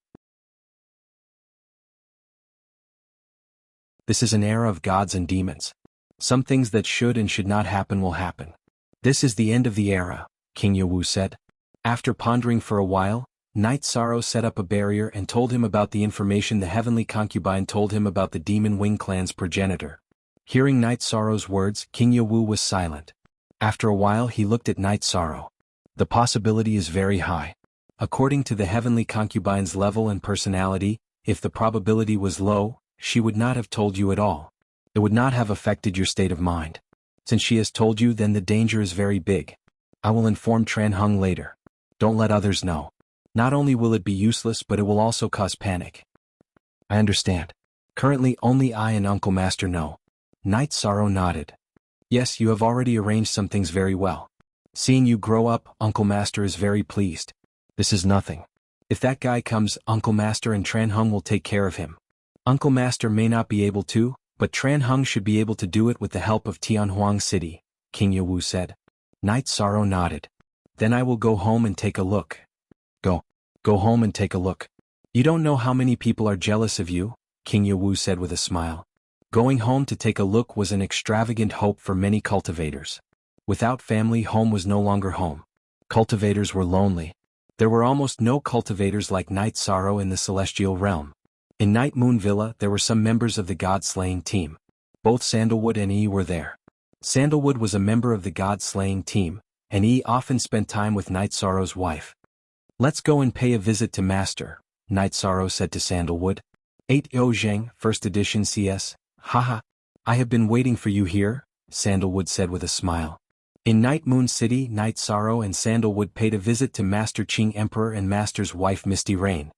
This is an era of gods and demons. Some things that should and should not happen will happen. This is the end of the era, King Yowu said. After pondering for a while, Night Sorrow set up a barrier and told him about the information the Heavenly Concubine told him about the Demon Wing clan's progenitor. Hearing Night Sorrow's words, King Yowu was silent. After a while he looked at Night Sorrow. The possibility is very high. According to the Heavenly Concubine's level and personality, if the probability was low, she would not have told you at all. It would not have affected your state of mind. Since she has told you, then the danger is very big. I will inform Tran Hung later. Don't let others know. Not only will it be useless, but it will also cause panic. I understand. Currently only I and Uncle Master know. Night Sorrow nodded. Yes, you have already arranged some things very well. Seeing you grow up, Uncle Master is very pleased. This is nothing. If that guy comes, Uncle Master and Tran Hung will take care of him. Uncle Master may not be able to, but Tran Hung should be able to do it with the help of Tianhuang City, King Yowu said. Night Sorrow nodded. Then I will go home and take a look. Go home and take a look. You don't know how many people are jealous of you, King Yowu said with a smile. Going home to take a look was an extravagant hope for many cultivators. Without family, home was no longer home. Cultivators were lonely. There were almost no cultivators like Night Sorrow in the Celestial Realm. In Night Moon Villa, there were some members of the God-slaying team. Both Sandalwood and Yi were there. Sandalwood was a member of the God-slaying team, and Yi often spent time with Night Sorrow's wife. Let's go and pay a visit to Master, Night Sorrow said to Sandalwood. 8 Yo Zheng, 1st edition CS. Haha. I have been waiting for you here, Sandalwood said with a smile. In Night Moon City, Night Sorrow and Sandalwood paid a visit to Master Qing Emperor and Master's wife Misty Rain.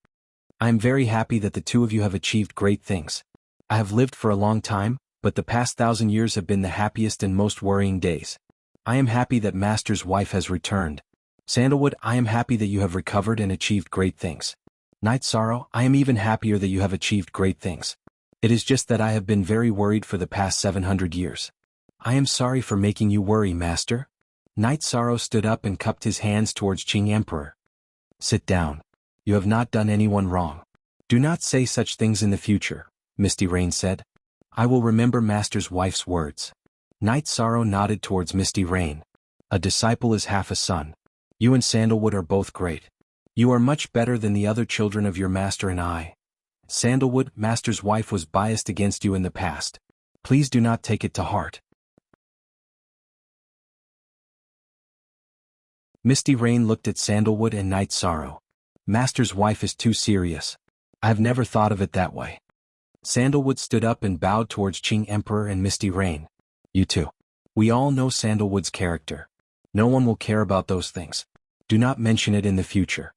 I am very happy that the two of you have achieved great things. I have lived for a long time, but the past 1,000 years have been the happiest and most worrying days. I am happy that Master's wife has returned. Sandalwood, I am happy that you have recovered and achieved great things. Night Sorrow, I am even happier that you have achieved great things. It is just that I have been very worried for the past 700 years. I am sorry for making you worry, Master. Night Sorrow stood up and cupped his hands towards Qing Emperor. Sit down. You have not done anyone wrong. Do not say such things in the future, Misty Rain said. I will remember Master's wife's words. Night Sorrow nodded towards Misty Rain. A disciple is half a son. You and Sandalwood are both great. You are much better than the other children of your master and I. Sandalwood, Master's wife was biased against you in the past. Please do not take it to heart. Misty Rain looked at Sandalwood and Night Sorrow. Master's wife is too serious. I've never thought of it that way. Sandalwood stood up and bowed towards Qing Emperor and Misty Rain. You too. We all know Sandalwood's character. No one will care about those things. Do not mention it in the future.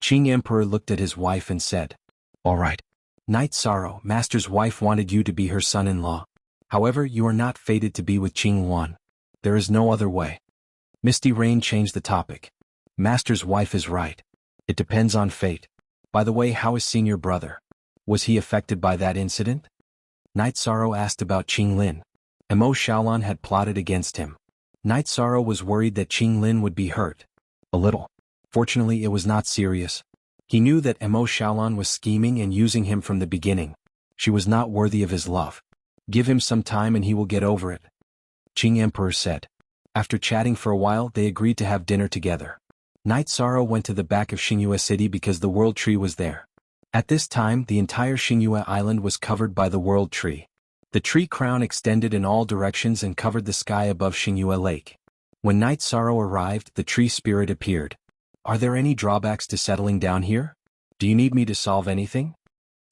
Qing Emperor looked at his wife and said, All right. Night Sorrow, Master's wife wanted you to be her son-in-law. However, you are not fated to be with Qing Wan. There is no other way. Misty Rain changed the topic. Master's wife is right. It depends on fate. By the way, how is senior brother? Was he affected by that incident? Night Sorrow asked about Qing Lin. Mo Xiaolan had plotted against him. Night Sorrow was worried that Qing Lin would be hurt. A little. Fortunately, it was not serious. He knew that Mo Xiaolan was scheming and using him from the beginning. She was not worthy of his love. Give him some time and he will get over it. Qing Emperor said. After chatting for a while, they agreed to have dinner together. Night Sorrow went to the back of Xingyue City because the World Tree was there. At this time, the entire Xingyue Island was covered by the World Tree. The tree crown extended in all directions and covered the sky above Xingyue Lake. When Night Sorrow arrived, the tree spirit appeared. Are there any drawbacks to settling down here? Do you need me to solve anything?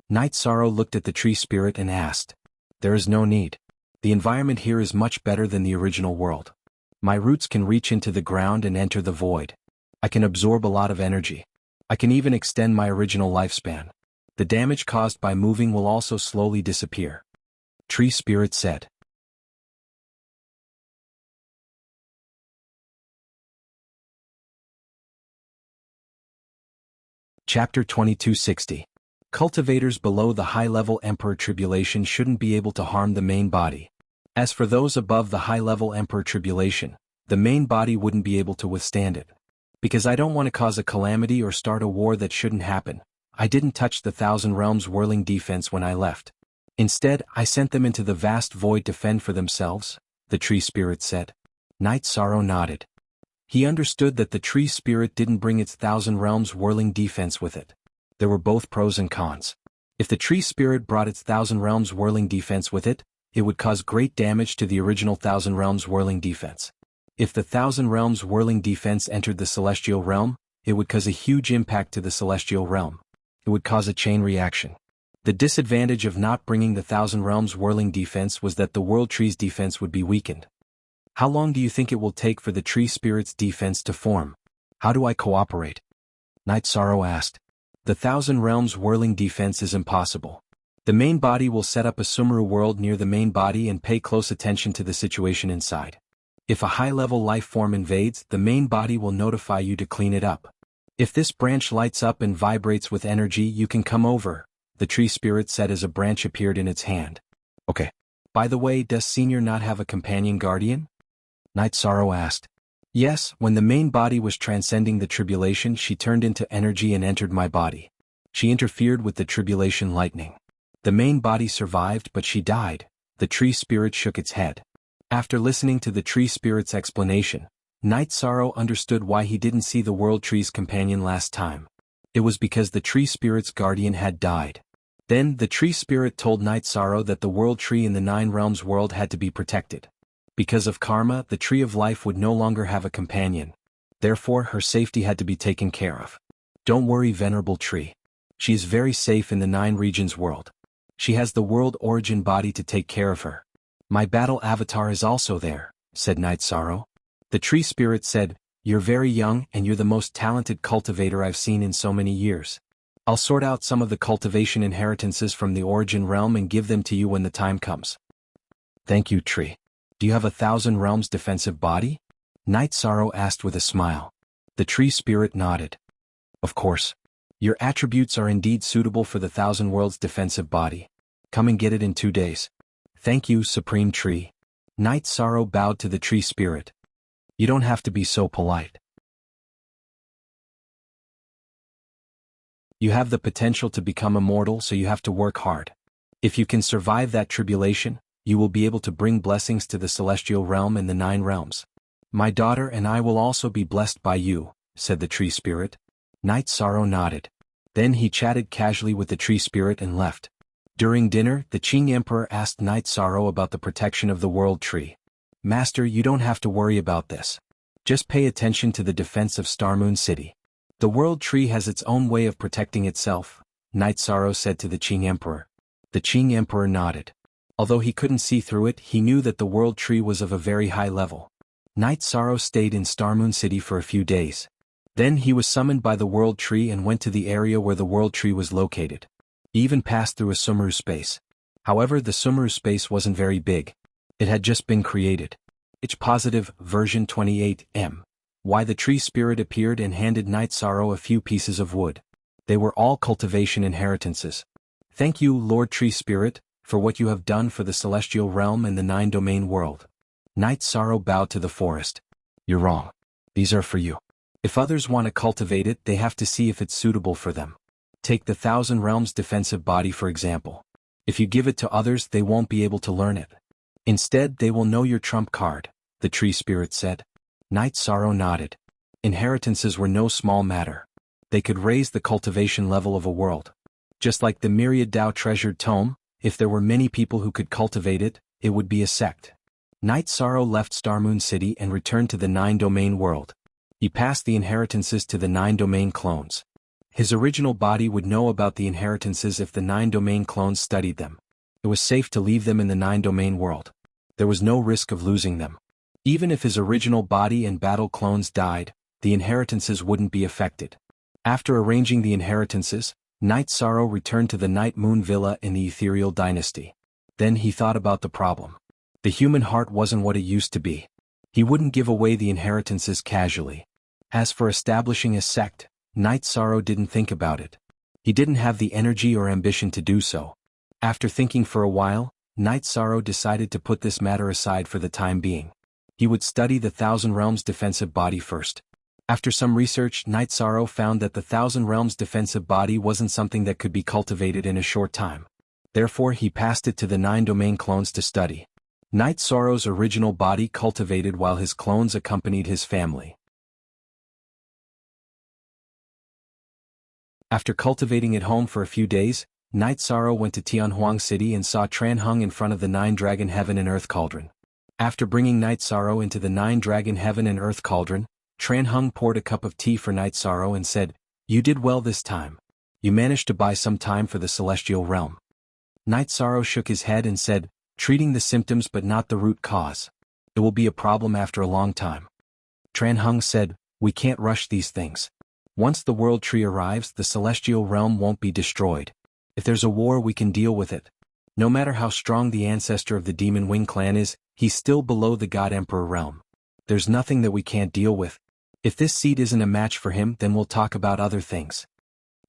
Night Sorrow looked at the tree spirit and asked. There is no need. The environment here is much better than the original world. My roots can reach into the ground and enter the void. I can absorb a lot of energy. I can even extend my original lifespan. The damage caused by moving will also slowly disappear. Tree Spirit said. Chapter 2260. Cultivators below the high-level Emperor Tribulation shouldn't be able to harm the main body. As for those above the high-level Emperor Tribulation, the main body wouldn't be able to withstand it. Because I don't want to cause a calamity or start a war that shouldn't happen, I didn't touch the Thousand Realms whirling defense when I left. Instead, I sent them into the vast void to fend for themselves, the Tree Spirit said. Night Sorrow nodded. He understood that the Tree Spirit didn't bring its Thousand Realms whirling defense with it. There were both pros and cons. If the Tree Spirit brought its Thousand Realms whirling defense with it, it would cause great damage to the original Thousand Realms whirling defense. If the Thousand Realms whirling defense entered the Celestial Realm, it would cause a huge impact to the Celestial Realm. It would cause a chain reaction. The disadvantage of not bringing the Thousand Realms whirling defense was that the World Tree's defense would be weakened. How long do you think it will take for the Tree Spirit's defense to form? How do I cooperate? Night Sorrow asked. The Thousand Realms whirling defense is impossible. The main body will set up a Sumeru world near the main body and pay close attention to the situation inside. If a high-level life form invades, the main body will notify you to clean it up. If this branch lights up and vibrates with energy, you can come over, the Tree Spirit said as a branch appeared in its hand. Okay. By the way, does Senior not have a companion guardian? Night Sorrow asked. Yes, when the main body was transcending the tribulation, she turned into energy and entered my body. She interfered with the tribulation lightning. The main body survived, but she died. The Tree Spirit shook its head. After listening to the Tree Spirit's explanation, Night Sorrow understood why he didn't see the World Tree's companion last time. It was because the Tree Spirit's guardian had died. Then, the Tree Spirit told Night Sorrow that the World Tree in the Nine Realms world had to be protected. Because of karma, the Tree of Life would no longer have a companion. Therefore, her safety had to be taken care of. Don't worry, Venerable Tree. She is very safe in the Nine Regions world. She has the world origin body to take care of her. My battle avatar is also there, said Night Sorrow. The Tree Spirit said, You're very young and you're the most talented cultivator I've seen in so many years. I'll sort out some of the cultivation inheritances from the origin realm and give them to you when the time comes. Thank you, Tree. Do you have a Thousand Realms defensive body? Night Sorrow asked with a smile. The Tree Spirit nodded. Of course. Your attributes are indeed suitable for the Thousand Worlds defensive body. Come and get it in 2 days. Thank you, Supreme Tree. Night Sorrow bowed to the Tree Spirit. You don't have to be so polite. You have the potential to become immortal, so you have to work hard. If you can survive that tribulation, you will be able to bring blessings to the Celestial Realm and the Nine Realms. My daughter and I will also be blessed by you, said the Tree Spirit. Night Sorrow nodded. Then he chatted casually with the Tree Spirit and left. During dinner, the Qing Emperor asked Night Sorrow about the protection of the World Tree. Master, you don't have to worry about this. Just pay attention to the defense of Star Moon City. The World Tree has its own way of protecting itself, Night Sorrow said to the Qing Emperor. The Qing Emperor nodded. Although he couldn't see through it, he knew that the World Tree was of a very high level. Night Sorrow stayed in Star Moon City for a few days. Then he was summoned by the World Tree and went to the area where the World Tree was located. He even passed through a Sumeru space. However, the Sumeru space wasn't very big. It had just been created. H positive, version 28, M. Why the tree spirit appeared and handed Night Sorrow a few pieces of wood. They were all cultivation inheritances. Thank you, Lord Tree Spirit, for what you have done for the celestial realm and the 9-domain world. Night Sorrow bowed to the forest. You're wrong. These are for you. If others want to cultivate it, they have to see if it's suitable for them. Take the 1,000 Realms defensive body for example. If you give it to others, they won't be able to learn it. Instead, they will know your trump card, the tree spirit said. Night Sorrow nodded. Inheritances were no small matter. They could raise the cultivation level of a world. Just like the myriad Dao treasured tome, if there were many people who could cultivate it, it would be a sect. Night Sorrow left Star Moon City and returned to the 9-domain world. He passed the inheritances to the 9-domain clones. His original body would know about the inheritances if the 9-domain clones studied them. It was safe to leave them in the 9-domain world. There was no risk of losing them. Even if his original body and battle clones died, the inheritances wouldn't be affected. After arranging the inheritances, Night Sorrow returned to the Night Moon Villa in the Ethereal Dynasty. Then he thought about the problem. The human heart wasn't what it used to be. He wouldn't give away the inheritances casually. As for establishing a sect, Night Sorrow didn't think about it. He didn't have the energy or ambition to do so. After thinking for a while, Night Sorrow decided to put this matter aside for the time being. He would study the 1,000 Realms defensive body first. After some research, Night Sorrow found that the 1,000 Realms defensive body wasn't something that could be cultivated in a short time. Therefore, he passed it to the 9-domain clones to study. Night Sorrow's original body cultivated while his clones accompanied his family. After cultivating at home for a few days, Night Sorrow went to Tianhuang City and saw Tranhung in front of the 9-dragon heaven and earth cauldron. After bringing Night Sorrow into the 9-dragon heaven and earth cauldron, Tranhung poured a cup of tea for Night Sorrow and said, "You did well this time. You managed to buy some time for the celestial realm." Night Sorrow shook his head and said, "Treating the symptoms but not the root cause. It will be a problem after a long time." Tranhung said, "We can't rush these things. Once the World Tree arrives, the celestial realm won't be destroyed. If there's a war, we can deal with it. No matter how strong the ancestor of the Demon Wing clan is, he's still below the God Emperor realm. There's nothing that we can't deal with. If this seed isn't a match for him, then we'll talk about other things."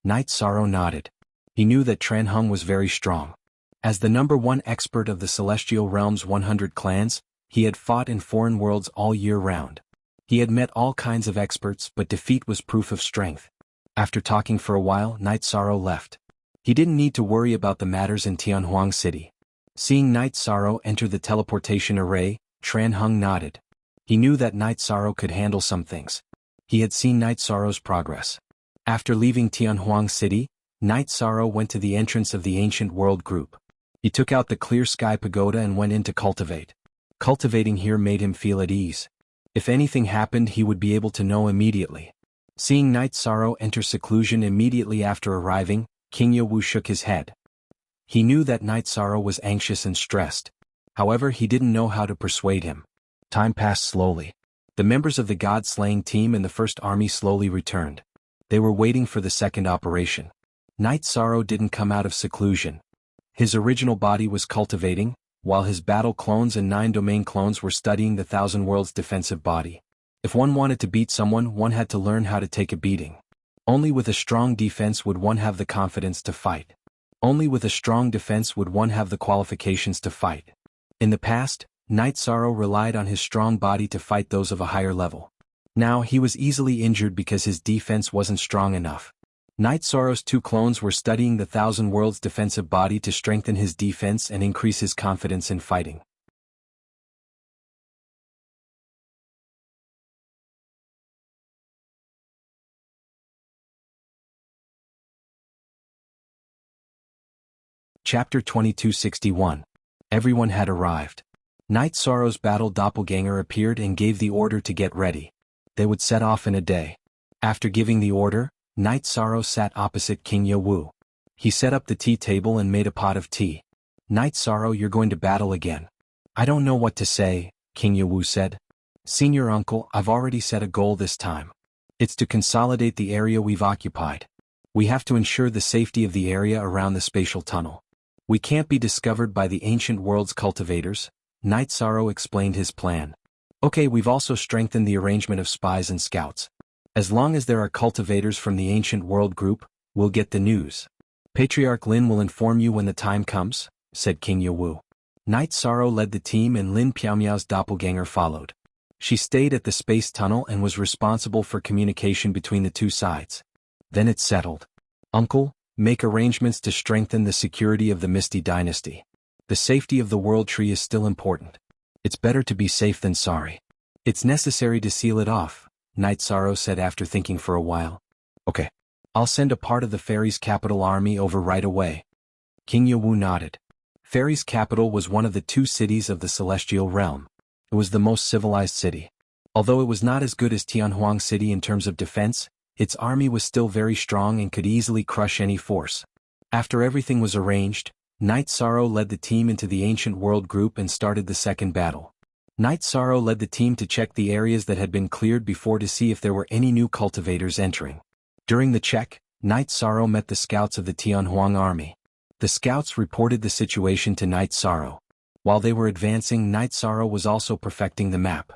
Night Sorrow nodded. He knew that Tranhung was very strong. As the #1 expert of the celestial realm's 100 clans, he had fought in foreign worlds all year round. He had met all kinds of experts, but defeat was proof of strength. After talking for a while, Night Sorrow left. He didn't need to worry about the matters in Tianhuang City. Seeing Night Sorrow enter the teleportation array, Tranhung nodded. He knew that Night Sorrow could handle some things. He had seen Night Sorrow's progress. After leaving Tianhuang City, Night Sorrow went to the entrance of the Ancient World Group. He took out the Clear Sky Pagoda and went in to cultivate. Cultivating here made him feel at ease. If anything happened, he would be able to know immediately. Seeing Night Sorrow enter seclusion immediately after arriving, King Yawu shook his head. He knew that Night Sorrow was anxious and stressed. However, he didn't know how to persuade him. Time passed slowly. The members of the God-slaying team and the First Army slowly returned. They were waiting for the second operation. Night Sorrow didn't come out of seclusion. His original body was cultivating, while his battle clones and 9-domain clones were studying the 1,000 Worlds defensive body. If one wanted to beat someone, one had to learn how to take a beating. Only with a strong defense would one have the confidence to fight. Only with a strong defense would one have the qualifications to fight. In the past, Night Sorrow relied on his strong body to fight those of a higher level. Now he was easily injured because his defense wasn't strong enough. Night Sorrow's 2 clones were studying the 1,000 Worlds defensive body to strengthen his defense and increase his confidence in fighting. Chapter 2261. Everyone had arrived. Night Sorrow's battle doppelganger appeared and gave the order to get ready. They would set off in a day. After giving the order, Night Sorrow sat opposite King Yewu. He set up the tea table and made a pot of tea. Night Sorrow, you're going to battle again. I don't know what to say, King Yewu said. Senior uncle, I've already set a goal this time. It's to consolidate the area we've occupied. We have to ensure the safety of the area around the spatial tunnel. We can't be discovered by the ancient world's cultivators. Night Sorrow explained his plan. Okay, we've also strengthened the arrangement of spies and scouts. As long as there are cultivators from the ancient world group, we'll get the news. Patriarch Lin will inform you when the time comes, said King Yewu. Night Sorrow led the team and Lin Piaomiao's doppelganger followed. She stayed at the space tunnel and was responsible for communication between the two sides. Then it settled. Uncle, make arrangements to strengthen the security of the Misty Dynasty. The safety of the World Tree is still important. It's better to be safe than sorry. It's necessary to seal it off, Night Sorrow said after thinking for a while. Okay. I'll send a part of the fairies' capital army over right away. King Yewu nodded. Fairies' capital was one of the 2 cities of the Celestial Realm. It was the most civilized city. Although it was not as good as Tianhuang City in terms of defense, its army was still very strong and could easily crush any force. After everything was arranged, Night Sorrow led the team into the ancient world group and started the second battle. Night Sorrow led the team to check the areas that had been cleared before to see if there were any new cultivators entering. During the check, Night Sorrow met the scouts of the Tianhuang army. The scouts reported the situation to Night Sorrow. While they were advancing, Night Sorrow was also perfecting the map.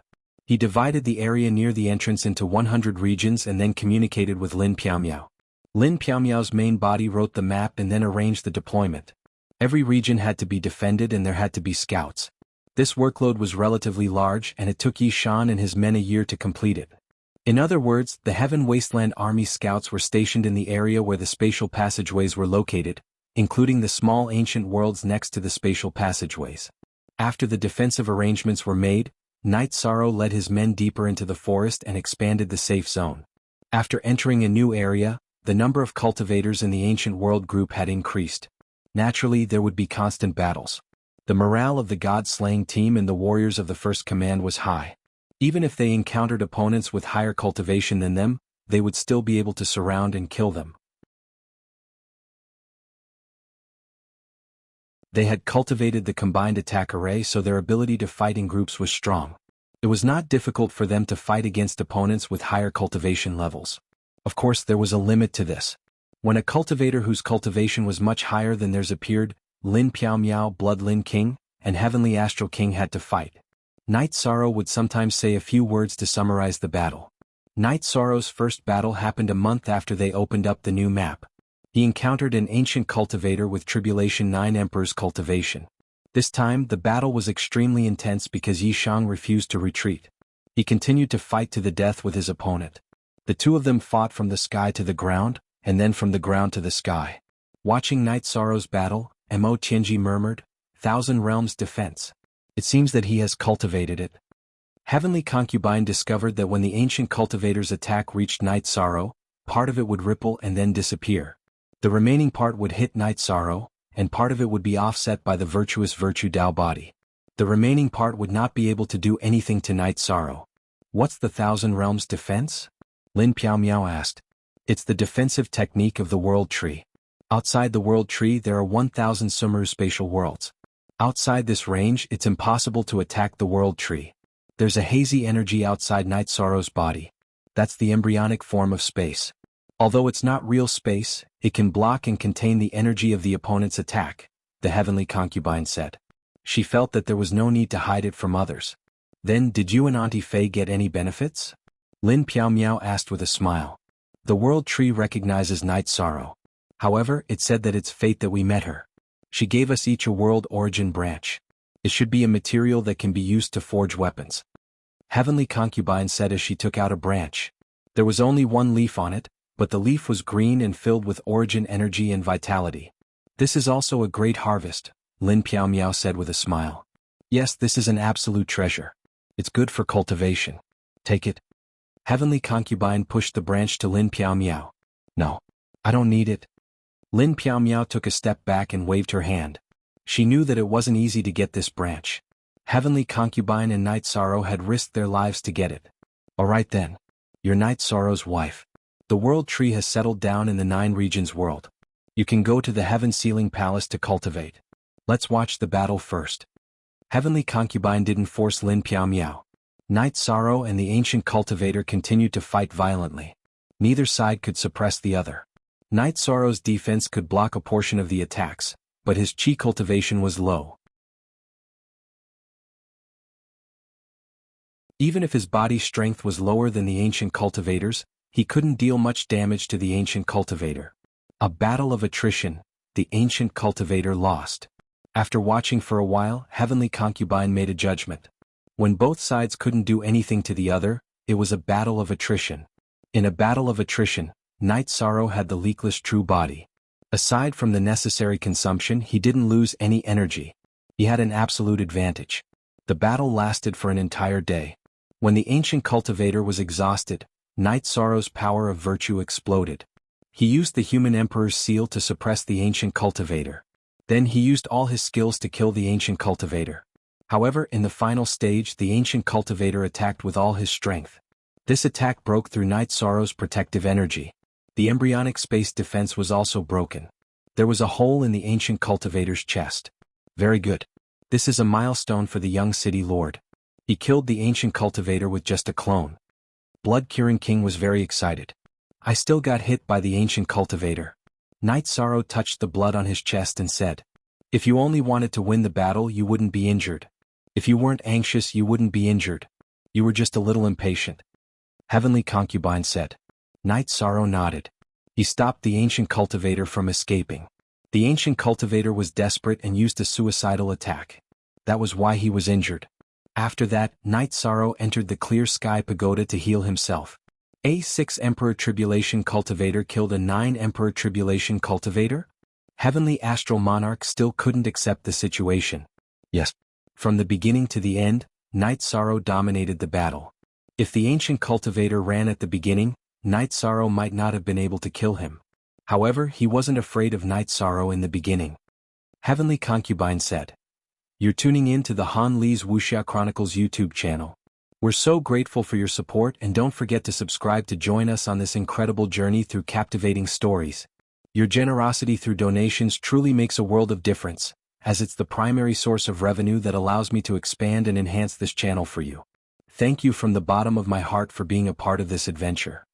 He divided the area near the entrance into 100 regions and then communicated with Lin Piaomiao. Lin Piaomiao's main body wrote the map and then arranged the deployment. Every region had to be defended and there had to be scouts. This workload was relatively large and it took Yi Shan and his men a year to complete it. In other words, the Heaven Wasteland Army scouts were stationed in the area where the spatial passageways were located, including the small ancient worlds next to the spatial passageways. After the defensive arrangements were made, Night Sorrow led his men deeper into the forest and expanded the safe zone. After entering a new area, the number of cultivators in the ancient world group had increased. Naturally, there would be constant battles. The morale of the god-slaying team and the warriors of the first command was high. Even if they encountered opponents with higher cultivation than them, they would still be able to surround and kill them. They had cultivated the combined attack array, so their ability to fight in groups was strong. It was not difficult for them to fight against opponents with higher cultivation levels. Of course, there was a limit to this. When a cultivator whose cultivation was much higher than theirs appeared, Lin Piaomiao, Blood Lin King, and Heavenly Astral King had to fight. Night Sorrow would sometimes say a few words to summarize the battle. Night Sorrow's first battle happened a month after they opened up the new map. He encountered an ancient cultivator with Tribulation 9 Emperor's cultivation. This time, the battle was extremely intense because Yi Shang refused to retreat. He continued to fight to the death with his opponent. The two of them fought from the sky to the ground, and then from the ground to the sky. Watching Night Sorrow's battle, Mo Tianji murmured, "Thousand Realms Defense. It seems that he has cultivated it." Heavenly Concubine discovered that when the ancient cultivator's attack reached Night Sorrow, part of it would ripple and then disappear. The remaining part would hit Night Sorrow, and part of it would be offset by the virtuous Virtue Dao body. The remaining part would not be able to do anything to Night Sorrow. "What's the Thousand Realms Defense?" Lin Piaomiao asked. "It's the defensive technique of the World Tree. Outside the World Tree there are 1,000 Sumeru spatial worlds. Outside this range it's impossible to attack the World Tree. There's a hazy energy outside Night Sorrow's body. That's the embryonic form of space. Although it's not real space, it can block and contain the energy of the opponent's attack," the Heavenly Concubine said. She felt that there was no need to hide it from others. "Then did you and Auntie Fei get any benefits?" Lin Piaomiao asked with a smile. "The World Tree recognizes Night Sorrow. However, it said that it's fate that we met her. She gave us each a world origin branch. It should be a material that can be used to forge weapons." Heavenly Concubine said as she took out a branch. There was only one leaf on it, but the leaf was green and filled with origin energy and vitality. "This is also a great harvest," Lin Piaomiao said with a smile. "Yes, this is an absolute treasure. It's good for cultivation. Take it." Heavenly Concubine pushed the branch to Lin Piaomiao. "No. I don't need it." Lin Piaomiao took a step back and waved her hand. She knew that it wasn't easy to get this branch. Heavenly Concubine and Night Sorrow had risked their lives to get it. "All right then. You're Night Sorrow's wife. The world tree has settled down in the 9 regions world. You can go to the Heaven Sealing Palace to cultivate. Let's watch the battle first. Heavenly Concubine didn't force Lin Piao Miao. Night Sorrow and the Ancient Cultivator continued to fight violently. Neither side could suppress the other. Night Sorrow's defense could block a portion of the attacks, but his chi cultivation was low. Even if his body strength was lower than the Ancient Cultivator's, he couldn't deal much damage to the Ancient Cultivator. A battle of attrition, the Ancient Cultivator lost. After watching for a while, Heavenly Concubine made a judgment. When both sides couldn't do anything to the other, it was a battle of attrition. In a battle of attrition, Night Sorrow had the leakless true body. Aside from the necessary consumption, he didn't lose any energy. He had an absolute advantage. The battle lasted for an entire day. When the Ancient Cultivator was exhausted, Night Sorrow's power of virtue exploded. He used the Human Emperor's seal to suppress the Ancient Cultivator. Then he used all his skills to kill the Ancient Cultivator. However, in the final stage, the Ancient Cultivator attacked with all his strength. This attack broke through Night Sorrow's protective energy. The embryonic space defense was also broken. There was a hole in the Ancient Cultivator's chest. Very good. This is a milestone for the young city lord. He killed the Ancient Cultivator with just a clone. Blood-Curing King was very excited. I still got hit by the Ancient Cultivator. Night Sorrow touched the blood on his chest and said, "If you only wanted to win the battle, you wouldn't be injured. If you weren't anxious, you wouldn't be injured. You were just a little impatient." Heavenly Concubine said. Night Sorrow nodded. He stopped the Ancient Cultivator from escaping. The Ancient Cultivator was desperate and used a suicidal attack. That was why he was injured. After that, Night Sorrow entered the Clear Sky Pagoda to heal himself. A 6 Emperor Tribulation Cultivator killed a 9 Emperor Tribulation Cultivator? Heavenly Astral Monarch still couldn't accept the situation. Yes. From the beginning to the end, Night Sorrow dominated the battle. If the Ancient Cultivator ran at the beginning, Night Sorrow might not have been able to kill him. However, he wasn't afraid of Night Sorrow in the beginning. Heavenly Concubine said. You're tuning in to the Han Li's Wuxia Chronicles YouTube channel. We're so grateful for your support, and don't forget to subscribe to join us on this incredible journey through captivating stories. Your generosity through donations truly makes a world of difference, as it's the primary source of revenue that allows me to expand and enhance this channel for you. Thank you from the bottom of my heart for being a part of this adventure.